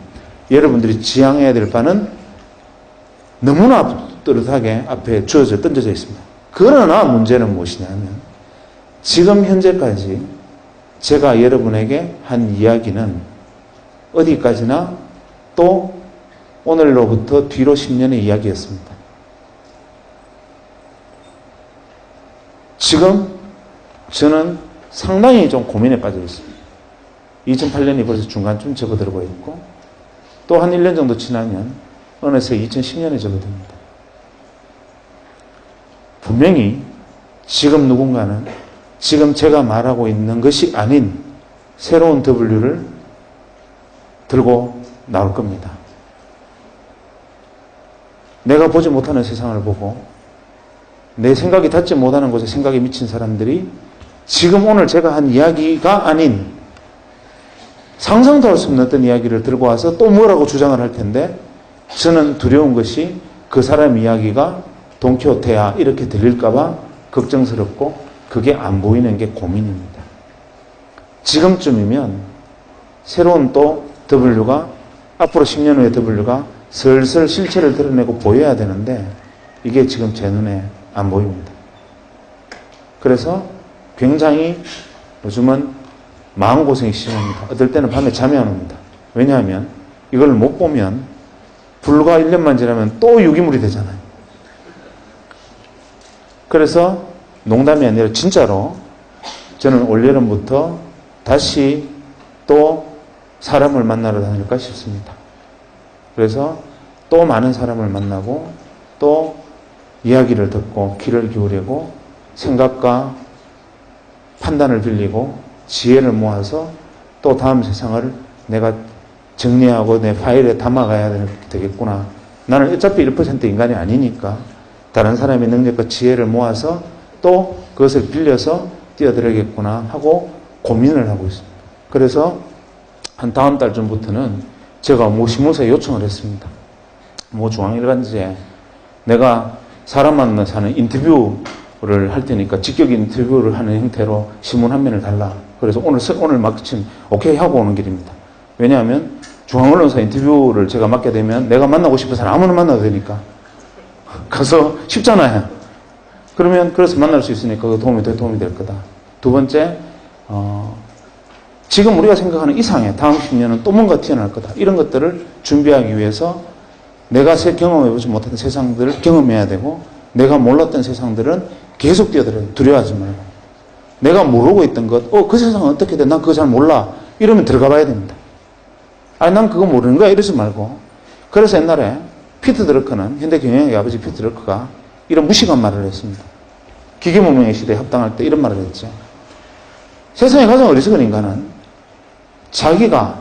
여러분들이 지향해야 될 바는 너무나 뚜렷하게 앞에 던져져 있습니다. 그러나 문제는 무엇이냐면 지금 현재까지 제가 여러분에게 한 이야기는 어디까지나 또 오늘로부터 뒤로 10년의 이야기였습니다. 지금 저는 상당히 좀 고민에 빠져 있습니다. 2008년이 벌써 중간쯤 접어들고 있고 또 한 1년 정도 지나면 어느새 2010년에 접어듭니다. 분명히 지금 누군가는 지금 제가 말하고 있는 것이 아닌 새로운 W를 들고 나올 겁니다. 내가 보지 못하는 세상을 보고 내 생각이 닿지 못하는 곳에 생각이 미친 사람들이 지금 오늘 제가 한 이야기가 아닌 상상도 할 수 없는 어떤 이야기를 들고 와서 또 뭐라고 주장을 할 텐데 저는 두려운 것이 그 사람 이야기가 돈키호테야 이렇게 들릴까봐 걱정스럽고 그게 안 보이는 게 고민입니다. 지금쯤이면 새로운 또 W가 앞으로 10년 후의 W가 슬슬 실체를 드러내고 보여야 되는데 이게 지금 제 눈에 안 보입니다. 그래서 굉장히 요즘은 마음고생이 심합니다. 어떨 때는 밤에 잠이 안 옵니다. 왜냐하면 이걸 못 보면 불과 1년만 지나면 또 유기물이 되잖아요. 그래서 농담이 아니라 진짜로 저는 올여름부터 다시 또 사람을 만나러 다닐까 싶습니다. 그래서 또 많은 사람을 만나고 또 이야기를 듣고 귀를 기울이고 생각과 판단을 빌리고 지혜를 모아서 또 다음 세상을 내가 정리하고 내 파일에 담아가야 되겠구나. 나는 어차피 1% 인간이 아니니까 다른 사람의 능력과 지혜를 모아서 또 그것을 빌려서 뛰어들어야겠구나 하고 고민을 하고 있습니다. 그래서 한 다음 달 전부터는 제가 시무사에 요청을 했습니다. 중앙일간지에 내가 사람 만나서 하는 인터뷰를 할 테니까 직격 인터뷰를 하는 형태로 신문 한 면을 달라. 그래서 오늘 마침 오케이 하고 오는 길입니다. 왜냐하면 중앙언론사 인터뷰를 제가 맡게 되면 내가 만나고 싶은 사람 아무나 만나도 되니까 가서 쉽잖아요. 그래서 만날 수 있으니까 그 도움이 될 거다. 두 번째, 지금 우리가 생각하는 이상의 다음 10년은 또 뭔가 튀어나올 거다. 이런 것들을 준비하기 위해서 내가 경험해보지 못했던 세상들을 경험해야 되고 내가 몰랐던 세상들은 계속 뛰어들어야 돼. 두려워하지 말고. 내가 모르고 있던 것, 그 세상은 어떻게 돼? 난 그거 잘 몰라. 이러면 들어가 봐야 됩니다. 아니, 난 그거 모르는 거야. 이러지 말고. 그래서 옛날에 피터 드러커는, 현대경영의 아버지 피터 드러커가 이런 무식한 말을 했습니다. 기계문명의 시대에 합당할 때 이런 말을 했죠. 세상에 가장 어리석은 인간은 자기가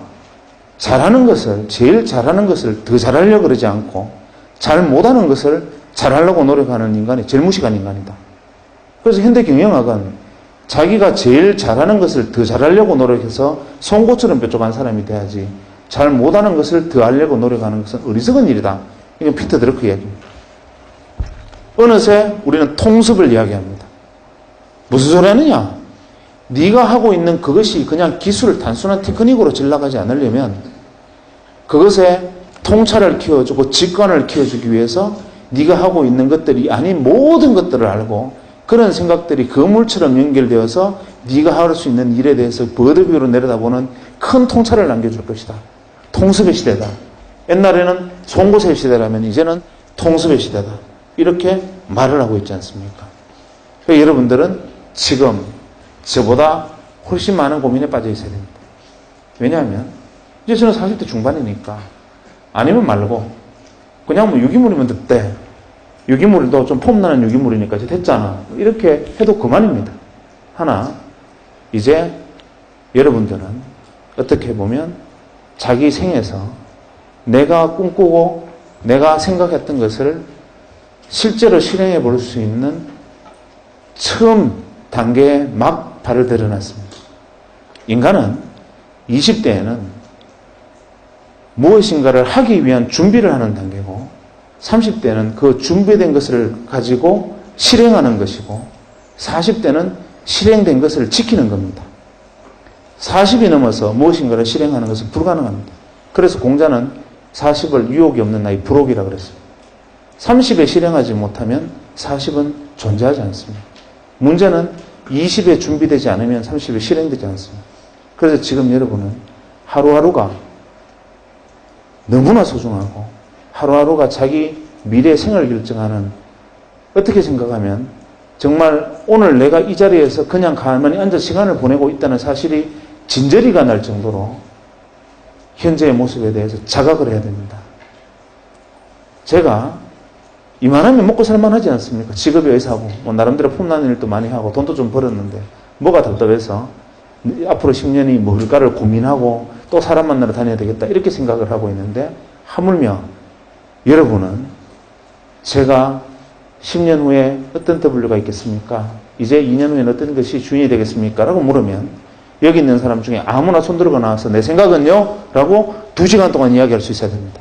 잘하는 것을, 제일 잘하는 것을 더 잘하려고 그러지 않고 잘 못하는 것을 잘하려고 노력하는 인간이 제일 무식한 인간이다. 그래서 현대경영학은 자기가 제일 잘하는 것을 더 잘하려고 노력해서 송곳처럼 뾰족한 사람이 돼야지 잘 못하는 것을 더 하려고 노력하는 것은 어리석은 일이다. 이건 피터 드러커 이야기입니다. 어느새 우리는 통습을 이야기합니다. 무슨 소리 하느냐? 네가 하고 있는 그것이 그냥 기술, 단순한 테크닉으로 질 나가지 않으려면 그것에 통찰을 키워주고 직관을 키워주기 위해서 네가 하고 있는 것들이 아닌 모든 것들을 알고 그런 생각들이 그물처럼 연결되어서 네가 할 수 있는 일에 대해서 버드뷰로 내려다보는 큰 통찰을 남겨줄 것이다. 통습의 시대다. 옛날에는 송곳의 시대라면 이제는 통습의 시대다. 이렇게 말을 하고 있지 않습니까? 그러니까 여러분들은 지금 저보다 훨씬 많은 고민에 빠져 있어야 됩니다. 왜냐하면 이제 저는 40대 중반이니까 아니면 말고 그냥 유기물이면 득대. 유기물도 좀 폼나는 유기물이니까 이제 됐잖아. 이렇게 해도 그만입니다. 하나, 이제 여러분들은 어떻게 보면 자기 생에서 내가 꿈꾸고 내가 생각했던 것을 실제로 실행해 볼 수 있는 처음 단계에 막 발을 들여놨습니다. 인간은 20대에는 무엇인가를 하기 위한 준비를 하는 단계고 30대는 그 준비된 것을 가지고 실행하는 것이고 40대는 실행된 것을 지키는 겁니다. 40이 넘어서 무엇인가를 실행하는 것은 불가능합니다. 그래서 공자는 40을 유혹이 없는 나이 불혹이라 그랬어요. 30에 실행하지 못하면 40은 존재하지 않습니다. 문제는 20에 준비되지 않으면 30에 실행되지 않습니다. 그래서 지금 여러분은 하루하루가 너무나 소중하고 하루하루가 자기 미래 생을 결정하는 어떻게 생각하면 정말 오늘 내가 이 자리에서 그냥 가만히 앉아 시간을 보내고 있다는 사실이 진저리가 날 정도로 현재의 모습에 대해서 자각을 해야 됩니다. 제가 이만하면 먹고 살만하지 않습니까? 직업이 의사고 나름대로 폼나는 일도 많이 하고 돈도 좀 벌었는데 뭐가 답답해서 앞으로 10년이 뭘까를 고민하고 또 사람 만나러 다녀야 되겠다 이렇게 생각을 하고 있는데 하물며 여러분은 제가 10년 후에 어떤 W가 있겠습니까? 이제 2년 후에는 어떤 것이 주인이 되겠습니까? 라고 물으면 여기 있는 사람 중에 아무나 손 들고 나와서 내 생각은요? 라고 2시간 동안 이야기할 수 있어야 됩니다.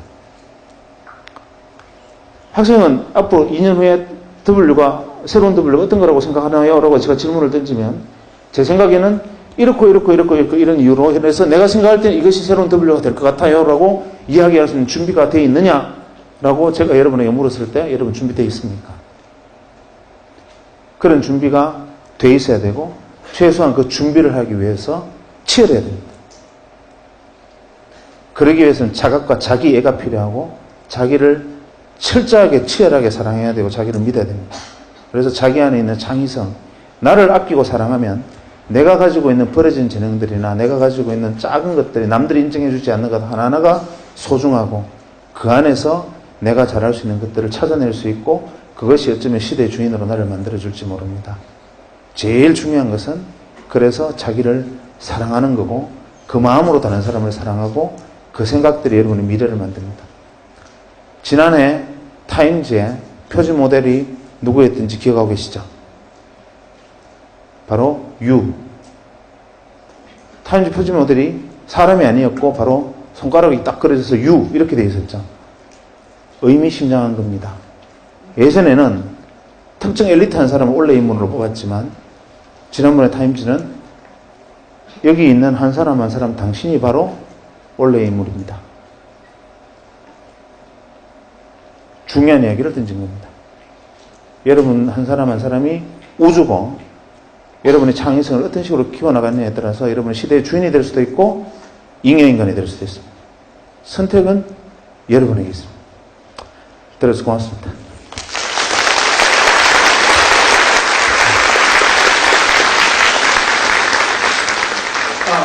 학생은 앞으로 2년 후에 새로운 W가 어떤 거라고 생각하나요? 라고 제가 질문을 던지면 제 생각에는 이렇고 이런 이유로 해서 내가 생각할 때는 이것이 새로운 W가 될 것 같아요. 라고 이야기할 수 있는 준비가 되어 있느냐? 라고 제가 여러분에게 물었을 때 여러분 준비되어 있습니까? 그런 준비가 돼 있어야 되고 최소한 그 준비를 하기 위해서 치열해야 됩니다. 그러기 위해서는 자각과 자기애가 필요하고 자기를 철저하게 치열하게 사랑해야 되고 자기를 믿어야 됩니다. 그래서 자기 안에 있는 창의성, 나를 아끼고 사랑하면 내가 가지고 있는 버려진 재능들이나 내가 가지고 있는 작은 것들이 남들이 인정해 주지 않는 것 하나하나가 소중하고 그 안에서 내가 잘할 수 있는 것들을 찾아낼 수 있고 그것이 어쩌면 시대의 주인으로 나를 만들어줄지 모릅니다. 제일 중요한 것은 그래서 자기를 사랑하는 거고 그 마음으로 다른 사람을 사랑하고 그 생각들이 여러분의 미래를 만듭니다. 지난해 타임즈의 표지 모델이 누구였든지 기억하고 계시죠? 바로 유. 타임즈 표지 모델이 사람이 아니었고 바로 손가락이 딱 그려져서 유 이렇게 되어 있었죠. 의미심장한 겁니다. 예전에는 특정 엘리트한 사람을 원래 인물로 뽑았지만 지난번에 타임즈는 여기 있는 한 사람 한 사람 당신이 바로 원래 인물입니다. 중요한 이야기를 던진 겁니다. 여러분 한 사람 한 사람이 우주고 여러분의 창의성을 어떤 식으로 키워나갔느냐에 따라서 여러분의 시대의 주인이 될 수도 있고 잉여인간이 될 수도 있습니다. 선택은 여러분에게 있습니다. 들어서 고맙습니다.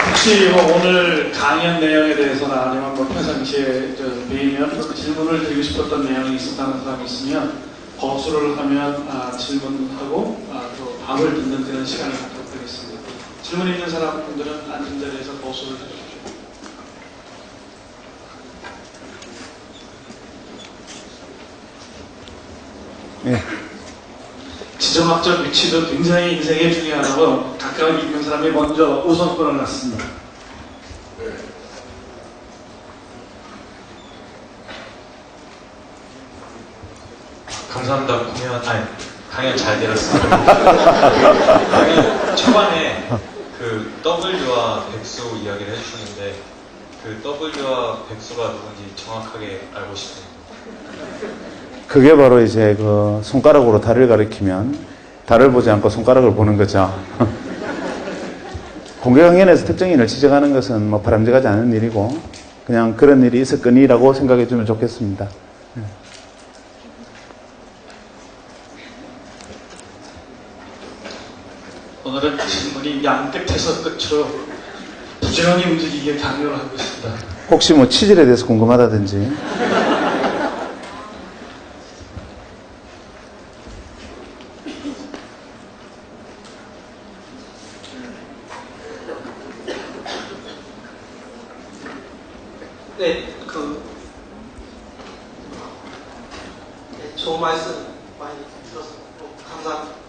혹시 오늘 강연 내용에 대해서나 아니면 평상시에 뵈면 질문을 드리고 싶었던 내용이 있었다는 사람이 있으면 거수를 하면 질문하고 또 답을 듣는 그런 시간을 갖도록 하겠습니다. 질문 있는 사람분들은 앉은 자리에서 거수를 해주십시오. 네. 지정학적 위치도 굉장히 인생에 중요하다고 가까운 있는 사람이 먼저 우선권을 갖습니다. 감사합니다. 강연 잘 들었습니다. 강연 초반에 그 W와 백수 이야기를 해주셨는데 그 W와 백수가 누군지 정확하게 알고 싶습니다. 그게 바로 이제 그 손가락으로 달을 가리키면 달을 보지 않고 손가락을 보는 거죠. 공개 강연에서 특정인을 지적하는 것은 뭐 바람직하지 않은 일이고 그냥 그런 일이 있었거니라고 생각해 주면 좋겠습니다. 오늘은 질문이 양끝에서 끝으로 부지런히 움직이게 강요를 하고 있습니다. 혹시 뭐 치질에 대해서 궁금하다든지 네, 좋은 말씀 많이 들어서 감사합니다.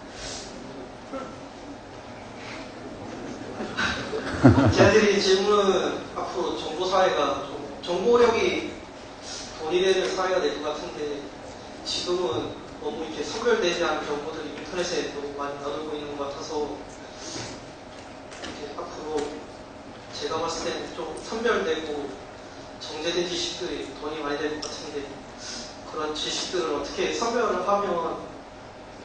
제가 드릴 질문은 앞으로 정보사회가 정보력이 돈이 되는 사회가 될 것 같은데 지금은 너무 이렇게 선별되지 않은 정보들이 인터넷에 너무 많이 나돌고 있는 것 같아서 이렇게 앞으로 제가 봤을 때는 좀 선별되고 정제된 지식들이 돈이 많이 될 것 같은데 그런 지식들을 어떻게 선별을 하면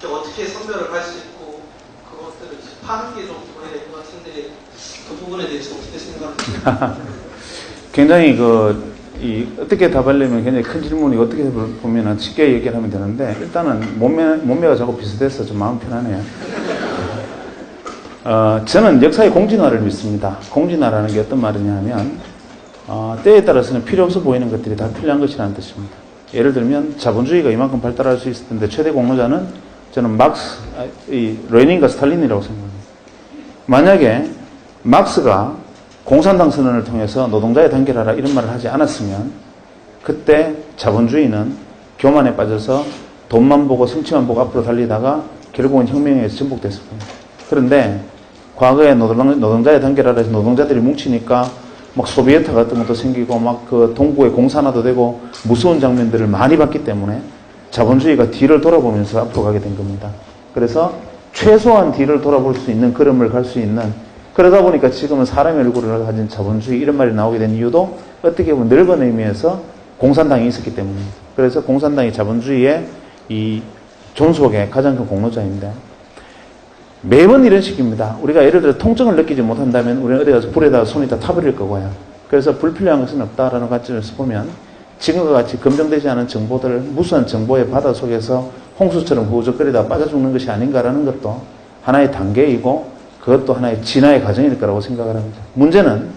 어떻게 선별을 할 수 있고 그것들을 파는 게 좀 돈이 될 것 같은데 그 부분에 대해서 어떻게 생각하세요? 굉장히 어떻게 답하려면 굉장히 큰 질문이 어떻게 보면 쉽게 얘기를 하면 되는데 일단은 몸매가 자꾸 비슷해서 좀 마음 편하네요. 저는 역사의 공진화를 믿습니다. 공진화라는 게 어떤 말이냐 하면 때에 따라서는 필요 없어 보이는 것들이 다 필요한 것이라는 뜻입니다. 예를 들면 자본주의가 이만큼 발달할 수 있을 텐데 최대 공로자는 저는 레닌과 스탈린이라고 생각합니다. 만약에 막스가 공산당 선언을 통해서 노동자의 단결하라 이런 말을 하지 않았으면 그때 자본주의는 교만에 빠져서 돈만 보고 성취만 보고 앞으로 달리다가 결국은 혁명에 의해서 전복됐을 겁니다. 그런데 과거에 노동자의 단결하라 해서 노동자들이 뭉치니까 막 소비에트 같은 것도 생기고 막 그 동구의 공산화도 되고 무서운 장면들을 많이 봤기 때문에 자본주의가 뒤를 돌아보면서 앞으로 가게 된 겁니다. 그래서 최소한 뒤를 돌아볼 수 있는 걸음을 갈 수 있는 그러다 보니까 지금은 사람의 얼굴을 가진 자본주의 이런 말이 나오게 된 이유도 어떻게 보면 넓은 의미에서 공산당이 있었기 때문입니다. 그래서 공산당이 자본주의의 이 존속의 가장 큰 공로자입니다. 매번 이런 식입니다. 우리가 예를 들어 통증을 느끼지 못한다면 우리는 어디 가서 불에다가 손에다 타버릴 거고요. 그래서 불필요한 것은 없다라는 관점에서 보면 지금과 같이 검증되지 않은 정보들, 무수한 정보의 바다 속에서 홍수처럼 후적거리다 빠져 죽는 것이 아닌가라는 것도 하나의 단계이고 그것도 하나의 진화의 과정일 거라고 생각을 합니다. 문제는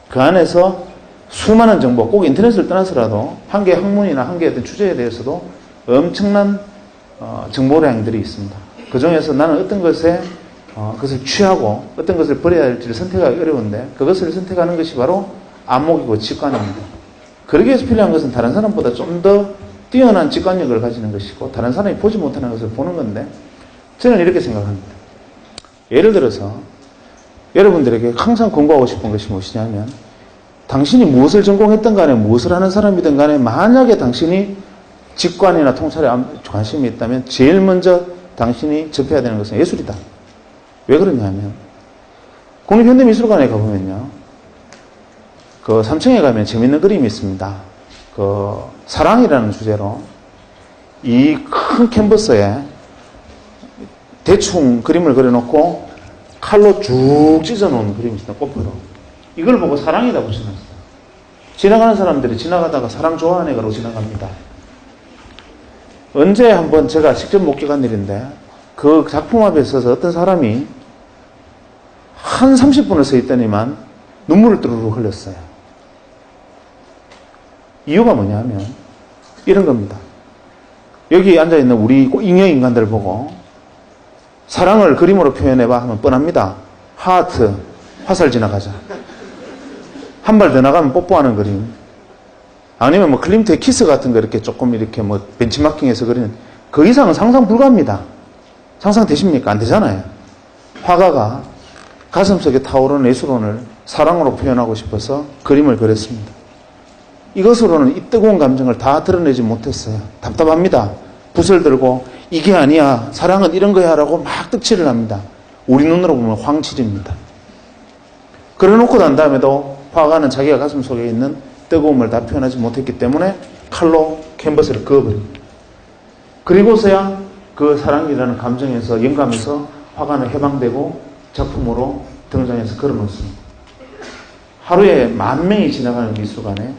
그 안에서 수많은 정보, 꼭 인터넷을 떠나서라도 한 개의 학문이나 한 개의 어떤 주제에 대해서도 엄청난 정보량들이 있습니다. 그 중에서 나는 어떤 것을 취하고 어떤 것을 버려야 할지를 선택하기 어려운데 그것을 선택하는 것이 바로 안목이고 직관입니다. 그러기 위해서 필요한 것은 다른 사람보다 좀 더 뛰어난 직관력을 가지는 것이고 다른 사람이 보지 못하는 것을 보는 건데 저는 이렇게 생각합니다. 예를 들어서 여러분들에게 항상 공부하고 싶은 것이 무엇이냐면 당신이 무엇을 전공했든 간에 무엇을 하는 사람이든 간에 만약에 당신이 직관이나 통찰에 관심이 있다면 제일 먼저 당신이 접해야 되는 것은 예술이다. 왜 그러냐면 국립현대미술관에 가보면요. 그 3층에 가면 재밌는 그림이 있습니다. 그 사랑이라는 주제로 이 큰 캔버스에 대충 그림을 그려놓고 칼로 쭉 찢어놓은 그림이 있습니다. 꽃으로. 이걸 보고 사랑이다 붙여놨어요. 지나가는 사람들이 지나가다가 사랑 좋아하네 그러고 지나갑니다. 언제 한번 제가 직접 목격한 일인데 그 작품 앞에 서서 어떤 사람이 한 30분을 서 있더니만 눈물을 뚜루루 흘렸어요. 이유가 뭐냐면 이런 겁니다. 여기 앉아있는 우리 잉여 인간들 보고 사랑을 그림으로 표현해봐 하면 뻔합니다. 하트, 화살 지나가자. 한 발 더 나가면 뽀뽀하는 그림. 아니면 뭐 클림트의 키스 같은 거 이렇게 조금 이렇게 뭐 벤치마킹해서 그리는 그 이상은 상상 불가입니다. 상상되십니까? 안 되잖아요. 화가가 가슴속에 타오르는 예술혼을 사랑으로 표현하고 싶어서 그림을 그렸습니다. 이것으로는 이 뜨거운 감정을 다 드러내지 못했어요. 답답합니다. 붓을 들고 이게 아니야. 사랑은 이런 거야 라고 막 득칠을 합니다. 우리 눈으로 보면 황칠입니다. 그래놓고 난 다음에도 화가는 자기가 가슴 속에 있는 뜨거움을 다 표현하지 못했기 때문에 칼로 캔버스를 그어버립니다. 그리고서야 그 사랑이라는 감정에서 영감에서 화가는 해방되고 작품으로 등장해서 걸어놓습니다. 하루에 10,000명이 지나가는 미술관에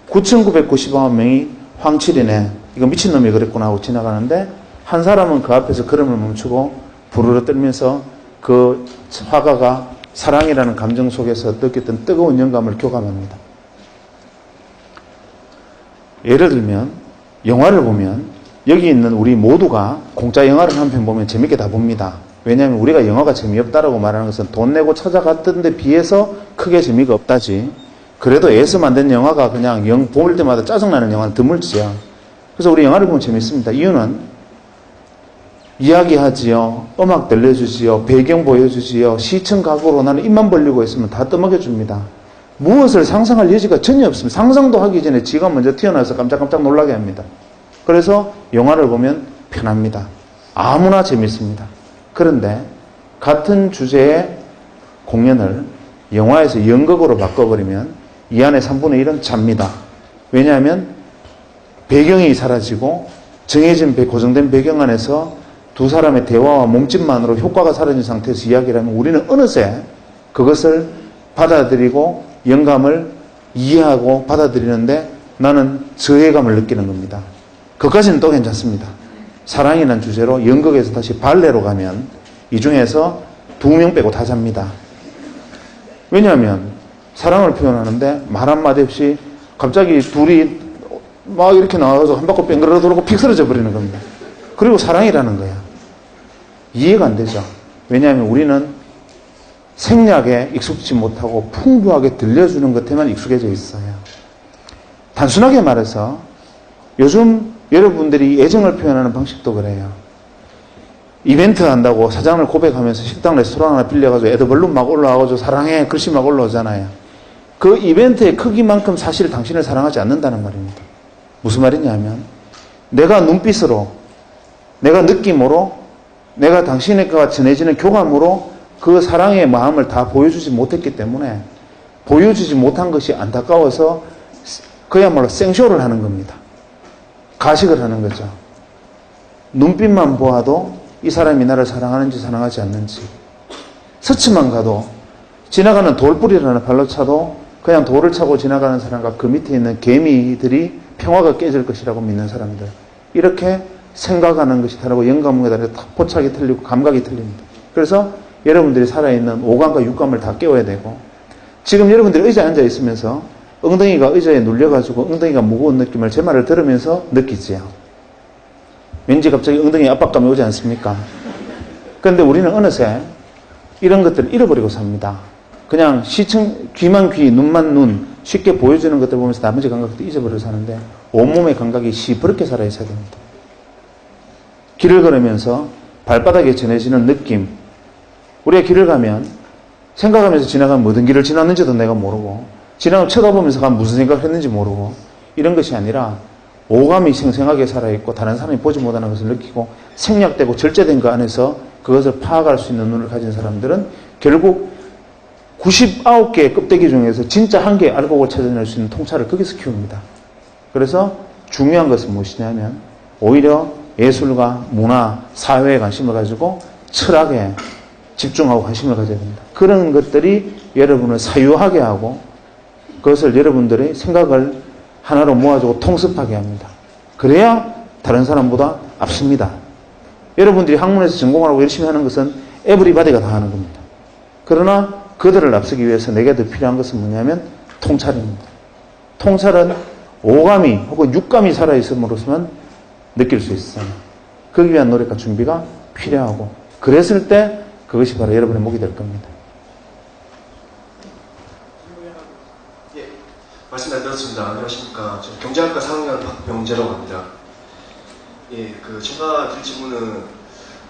9,999만 명이 황칠이네. 이거 미친놈이 그랬구나 하고 지나가는데 한 사람은 그 앞에서 걸음을 멈추고 부르르 떨면서 그 화가가 사랑이라는 감정 속에서 느꼈던 뜨거운 영감을 교감합니다. 예를 들면 영화를 보면 여기 있는 우리 모두가 공짜 영화를 한 편 보면 재밌게 다 봅니다. 왜냐하면 우리가 영화가 재미없다라고 말하는 것은 돈 내고 찾아갔던 데 비해서 크게 재미가 없다지. 그래도 애써 만든 영화가 그냥 볼 때마다 짜증나는 영화는 드물지요. 그래서 우리 영화를 보면 재밌습니다. 이유는 이야기하지요. 음악 들려주지요. 배경 보여주지요. 시청 각오로 나는 입만 벌리고 있으면 다 떠먹여줍니다. 무엇을 상상할 여지가 전혀 없습니다. 상상도 하기 전에 지가 먼저 튀어나와서 깜짝깜짝 놀라게 합니다. 그래서 영화를 보면 편합니다. 아무나 재밌습니다. 그런데 같은 주제의 공연을 영화에서 연극으로 바꿔버리면 이 안에 3분의 1은 잡니다. 왜냐하면 배경이 사라지고 정해진 고정된 배경 안에서 두 사람의 대화와 몸짓만으로 효과가 사라진 상태에서 이야기를 하면 우리는 어느새 그것을 받아들이고 영감을 이해하고 받아들이는데 나는 저해감을 느끼는 겁니다. 그것까지는 또 괜찮습니다. 사랑이라는 주제로 연극에서 다시 발레로 가면 이 중에서 2명 빼고 다 잡니다. 왜냐하면 사랑을 표현하는데 말 한마디 없이 갑자기 둘이 막 이렇게 나와서 한 바퀴 뺑그러 돌고 픽 쓰러져 버리는 겁니다. 그리고 사랑이라는 거야. 이해가 안 되죠. 왜냐하면 우리는 생략에 익숙지 못하고 풍부하게 들려주는 것에만 익숙해져 있어요. 단순하게 말해서 요즘 여러분들이 애정을 표현하는 방식도 그래요. 이벤트 한다고 사장을 고백하면서 식당 레스토랑 하나 빌려가지고 애드벌룬 막 올라와가지고 사랑해 글씨 막 올라오잖아요. 그 이벤트의 크기만큼 사실 당신을 사랑하지 않는다는 말입니다. 무슨 말이냐면 내가 눈빛으로 내가 느낌으로 내가 당신과 전해지는 교감으로 그 사랑의 마음을 다 보여주지 못했기 때문에 보여주지 못한 것이 안타까워서 그야말로 생쇼를 하는 겁니다. 가식을 하는 거죠. 눈빛만 보아도 이 사람이 나를 사랑하는지 사랑하지 않는지 스치만 가도 지나가는 돌뿌리라는 발로 차도 그냥 돌을 차고 지나가는 사람과 그 밑에 있는 개미들이 평화가 깨질 것이라고 믿는 사람들. 이렇게 생각하는 것이 다르고 영감에 따라 포착이 틀리고 감각이 틀립니다. 그래서 여러분들이 살아있는 오감과 육감을 다 깨워야 되고, 지금 여러분들이 의자에 앉아 있으면서 엉덩이가 의자에 눌려가지고 엉덩이가 무거운 느낌을 제 말을 들으면서 느끼지요. 왠지 갑자기 엉덩이에 압박감이 오지 않습니까? 그런데 우리는 어느새 이런 것들을 잃어버리고 삽니다. 그냥 귀만 귀, 눈만 눈, 쉽게 보여주는 것들 보면서 나머지 감각도 잊어버리고 사는데 온몸의 감각이 시퍼렇게 살아있어야 됩니다. 길을 걸으면서 발바닥에 전해지는 느낌. 우리가 길을 가면 생각하면서 지나가면 모든 길을 지났는지도 내가 모르고, 지나가면 쳐다보면서 가면 무슨 생각을 했는지 모르고, 이런 것이 아니라 오감이 생생하게 살아있고 다른 사람이 보지 못하는 것을 느끼고 생략되고 절제된 그 안에서 그것을 파악할 수 있는 눈을 가진 사람들은 결국 99개의 껍데기 중에서 진짜 한 개의 알곡을 찾아낼 수 있는 통찰을 거기서 키웁니다. 그래서 중요한 것은 무엇이냐면 오히려 예술과 문화, 사회에 관심을 가지고 철학에 집중하고 관심을 가져야 됩니다. 그런 것들이 여러분을 사유하게 하고 그것을 여러분들의 생각을 하나로 모아주고 통습하게 합니다. 그래야 다른 사람보다 앞섭니다. 여러분들이 학문에서 전공하라고 열심히 하는 것은 에브리바디가 다 하는 겁니다. 그러나 그들을 앞서기 위해서 내게 더 필요한 것은 뭐냐면 통찰입니다. 통찰은 오감이 혹은 육감이 살아있음으로서만 느낄 수 있어요. 그기 위한 노력과 준비가 필요하고, 그랬을 때 그것이 바로 여러분의 목이 될 겁니다. 예, 말씀 잘 들었습니다. 안녕하십니까. 저 경제학과 4학년 박병재라고 합니다. 예, 제가 드릴 질문은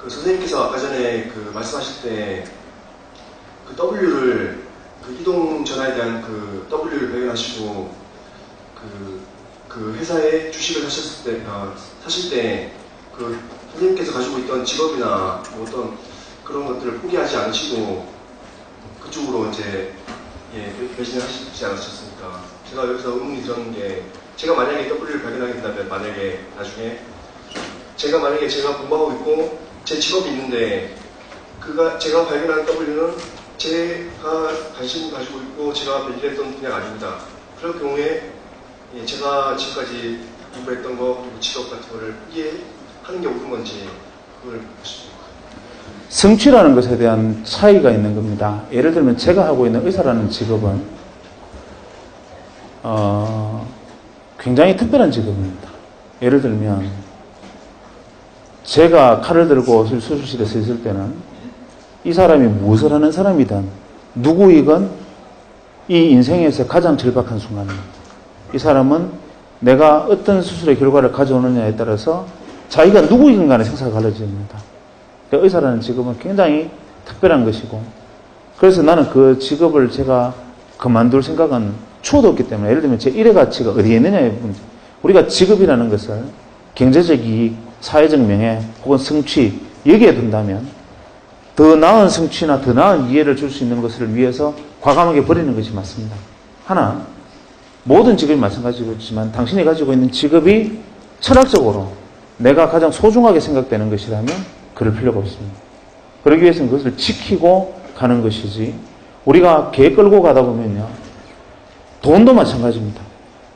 선생님께서 아까 전에 말씀하실 때 W를 이동 전화에 대한 W를 발견하시고 회사에 주식을 사실 때 선생님께서 가지고 있던 직업이나 어떤 그런 것들을 포기하지 않으시고 그쪽으로 이제 배신을 하시지 않으셨습니까? 제가 여기서 의문이 들었는 게, 제가 만약에 W를 발견하게 된다면, 만약에 나중에 제가 공부하고 있고 제 직업이 있는데 제가 발견한 W는 제가 관심 가지고 있고 제가 배신했던 분야가 아닙니다. 그럴 경우에 제가 지금까지 공부했던 거 그리고 직업 같은 거를 이해하는 게 옳은 건지 그걸 성취라는 것에 대한 차이가 있는 겁니다. 예를 들면 제가 하고 있는 의사라는 직업은 굉장히 특별한 직업입니다. 예를 들면 제가 칼을 들고 수술실에 서 있을 때는 이 사람이 무엇을 하는 사람이든 누구이건 이 인생에서 가장 절박한 순간입니다. 이 사람은 내가 어떤 수술의 결과를 가져오느냐에 따라서 자기가 누구이건 간에 생사가 갈라집니다. 의사라는 직업은 굉장히 특별한 것이고, 그래서 나는 그 직업을 제가 그만둘 생각은 추호도 없기 때문에, 예를 들면 제 일의 가치가 어디에 있느냐의 문제. 우리가 직업이라는 것을 경제적 이익, 사회적 명예 혹은 성취 여기에 둔다면 더 나은 성취나 더 나은 이해를 줄 수 있는 것을 위해서 과감하게 버리는 것이 맞습니다. 하나, 모든 직업이 마찬가지겠지만 당신이 가지고 있는 직업이 철학적으로 내가 가장 소중하게 생각되는 것이라면 그럴 필요가 없습니다. 그러기 위해서는 그것을 지키고 가는 것이지, 우리가 개 끌고 가다 보면요, 돈도 마찬가지입니다.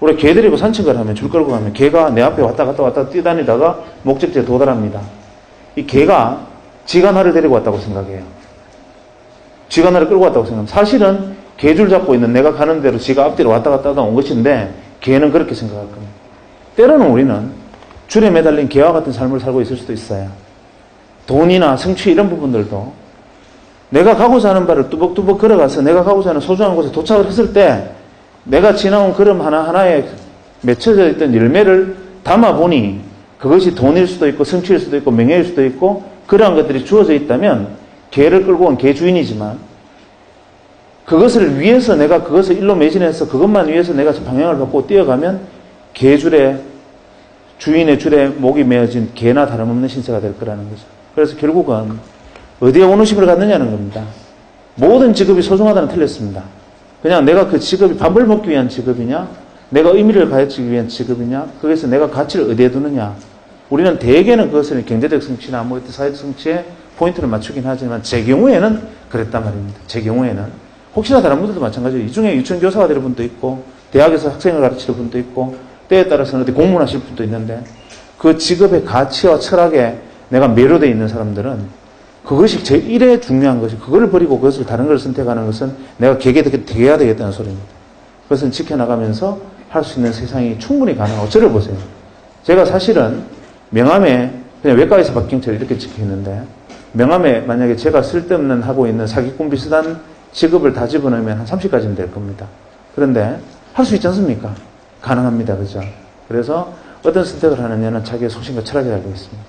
우리가 개 데리고 산책을 하면, 줄 끌고 가면 개가 내 앞에 왔다 갔다 뛰다니다가 목적지에 도달합니다. 이 개가 지가 나를 데리고 왔다고 생각해요. 지가 나를 끌고 왔다고 생각합니다. 사실은 개줄 잡고 있는 내가 가는 대로 지가 앞뒤로 왔다 갔다 온 것인데 개는 그렇게 생각할 겁니다. 때로는 우리는 줄에 매달린 개와 같은 삶을 살고 있을 수도 있어요. 돈이나 성취 이런 부분들도 내가 가고자 하는 바를 뚜벅뚜벅 걸어가서 내가 가고자 하는 소중한 곳에 도착을 했을 때 내가 지나온 걸음 하나하나에 맺혀져 있던 열매를 담아보니 그것이 돈일 수도 있고 성취일 수도 있고 명예일 수도 있고 그러한 것들이 주어져 있다면 개를 끌고 온 개 주인이지만, 그것을 위해서 내가 그것을 일로 매진해서 그것만 위해서 내가 방향을 바꾸고 뛰어가면 개줄에, 주인의 줄에 목이 메어진 개나 다름없는 신세가 될 거라는 거죠. 그래서 결국은 어디에 오너십을 갖느냐는 겁니다. 모든 직업이 소중하다는 틀렸습니다. 그냥 내가 그 직업이 밥을 먹기 위한 직업이냐, 내가 의미를 가지기 위한 직업이냐, 거기서 내가 가치를 어디에 두느냐. 우리는 대개는 그것을 경제적 성취나 사회적 성취에 포인트를 맞추긴 하지만 제 경우에는 그랬단 말입니다. 제 경우에는 혹시나 다른 분들도 마찬가지예요. 이 중에 유치원 교사가 될 분도 있고, 대학에서 학생을 가르치는 분도 있고, 때에 따라서는 어디 공무원하실 분도 있는데, 그 직업의 가치와 철학에 내가 매료되어 있는 사람들은 그것이 제1의 중요한 것이, 그거를 버리고 그것을 다른 걸 선택하는 것은 내가 개개해야 되겠다는 소리입니다. 그것은 지켜나가면서 할 수 있는 세상이 충분히 가능하고, 저를 보세요. 제가 사실은 명함에 그냥 외과에서 박경철 이렇게 찍혀있는데, 명함에 만약에 제가 쓸데없는 하고 있는 사기꾼 비슷한 직업을 다 집어넣으면 한 30가지는 될 겁니다. 그런데 할 수 있지 않습니까? 가능합니다. 그죠? 그래서 어떤 선택을 하느냐는 자기의 소신과 철학에 달려 있습니다.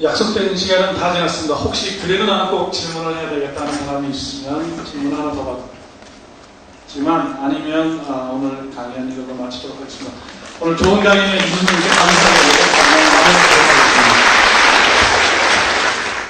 약속된 시간은 다 지났습니다. 혹시 그래도 나는 꼭 질문을 해야 되겠다는 사람이 있으면 질문 하나 더 받지만 아니면 오늘 강연 이걸로 마치도록 하겠습니다. 오늘 좋은 강연에 이준님께 감사드리고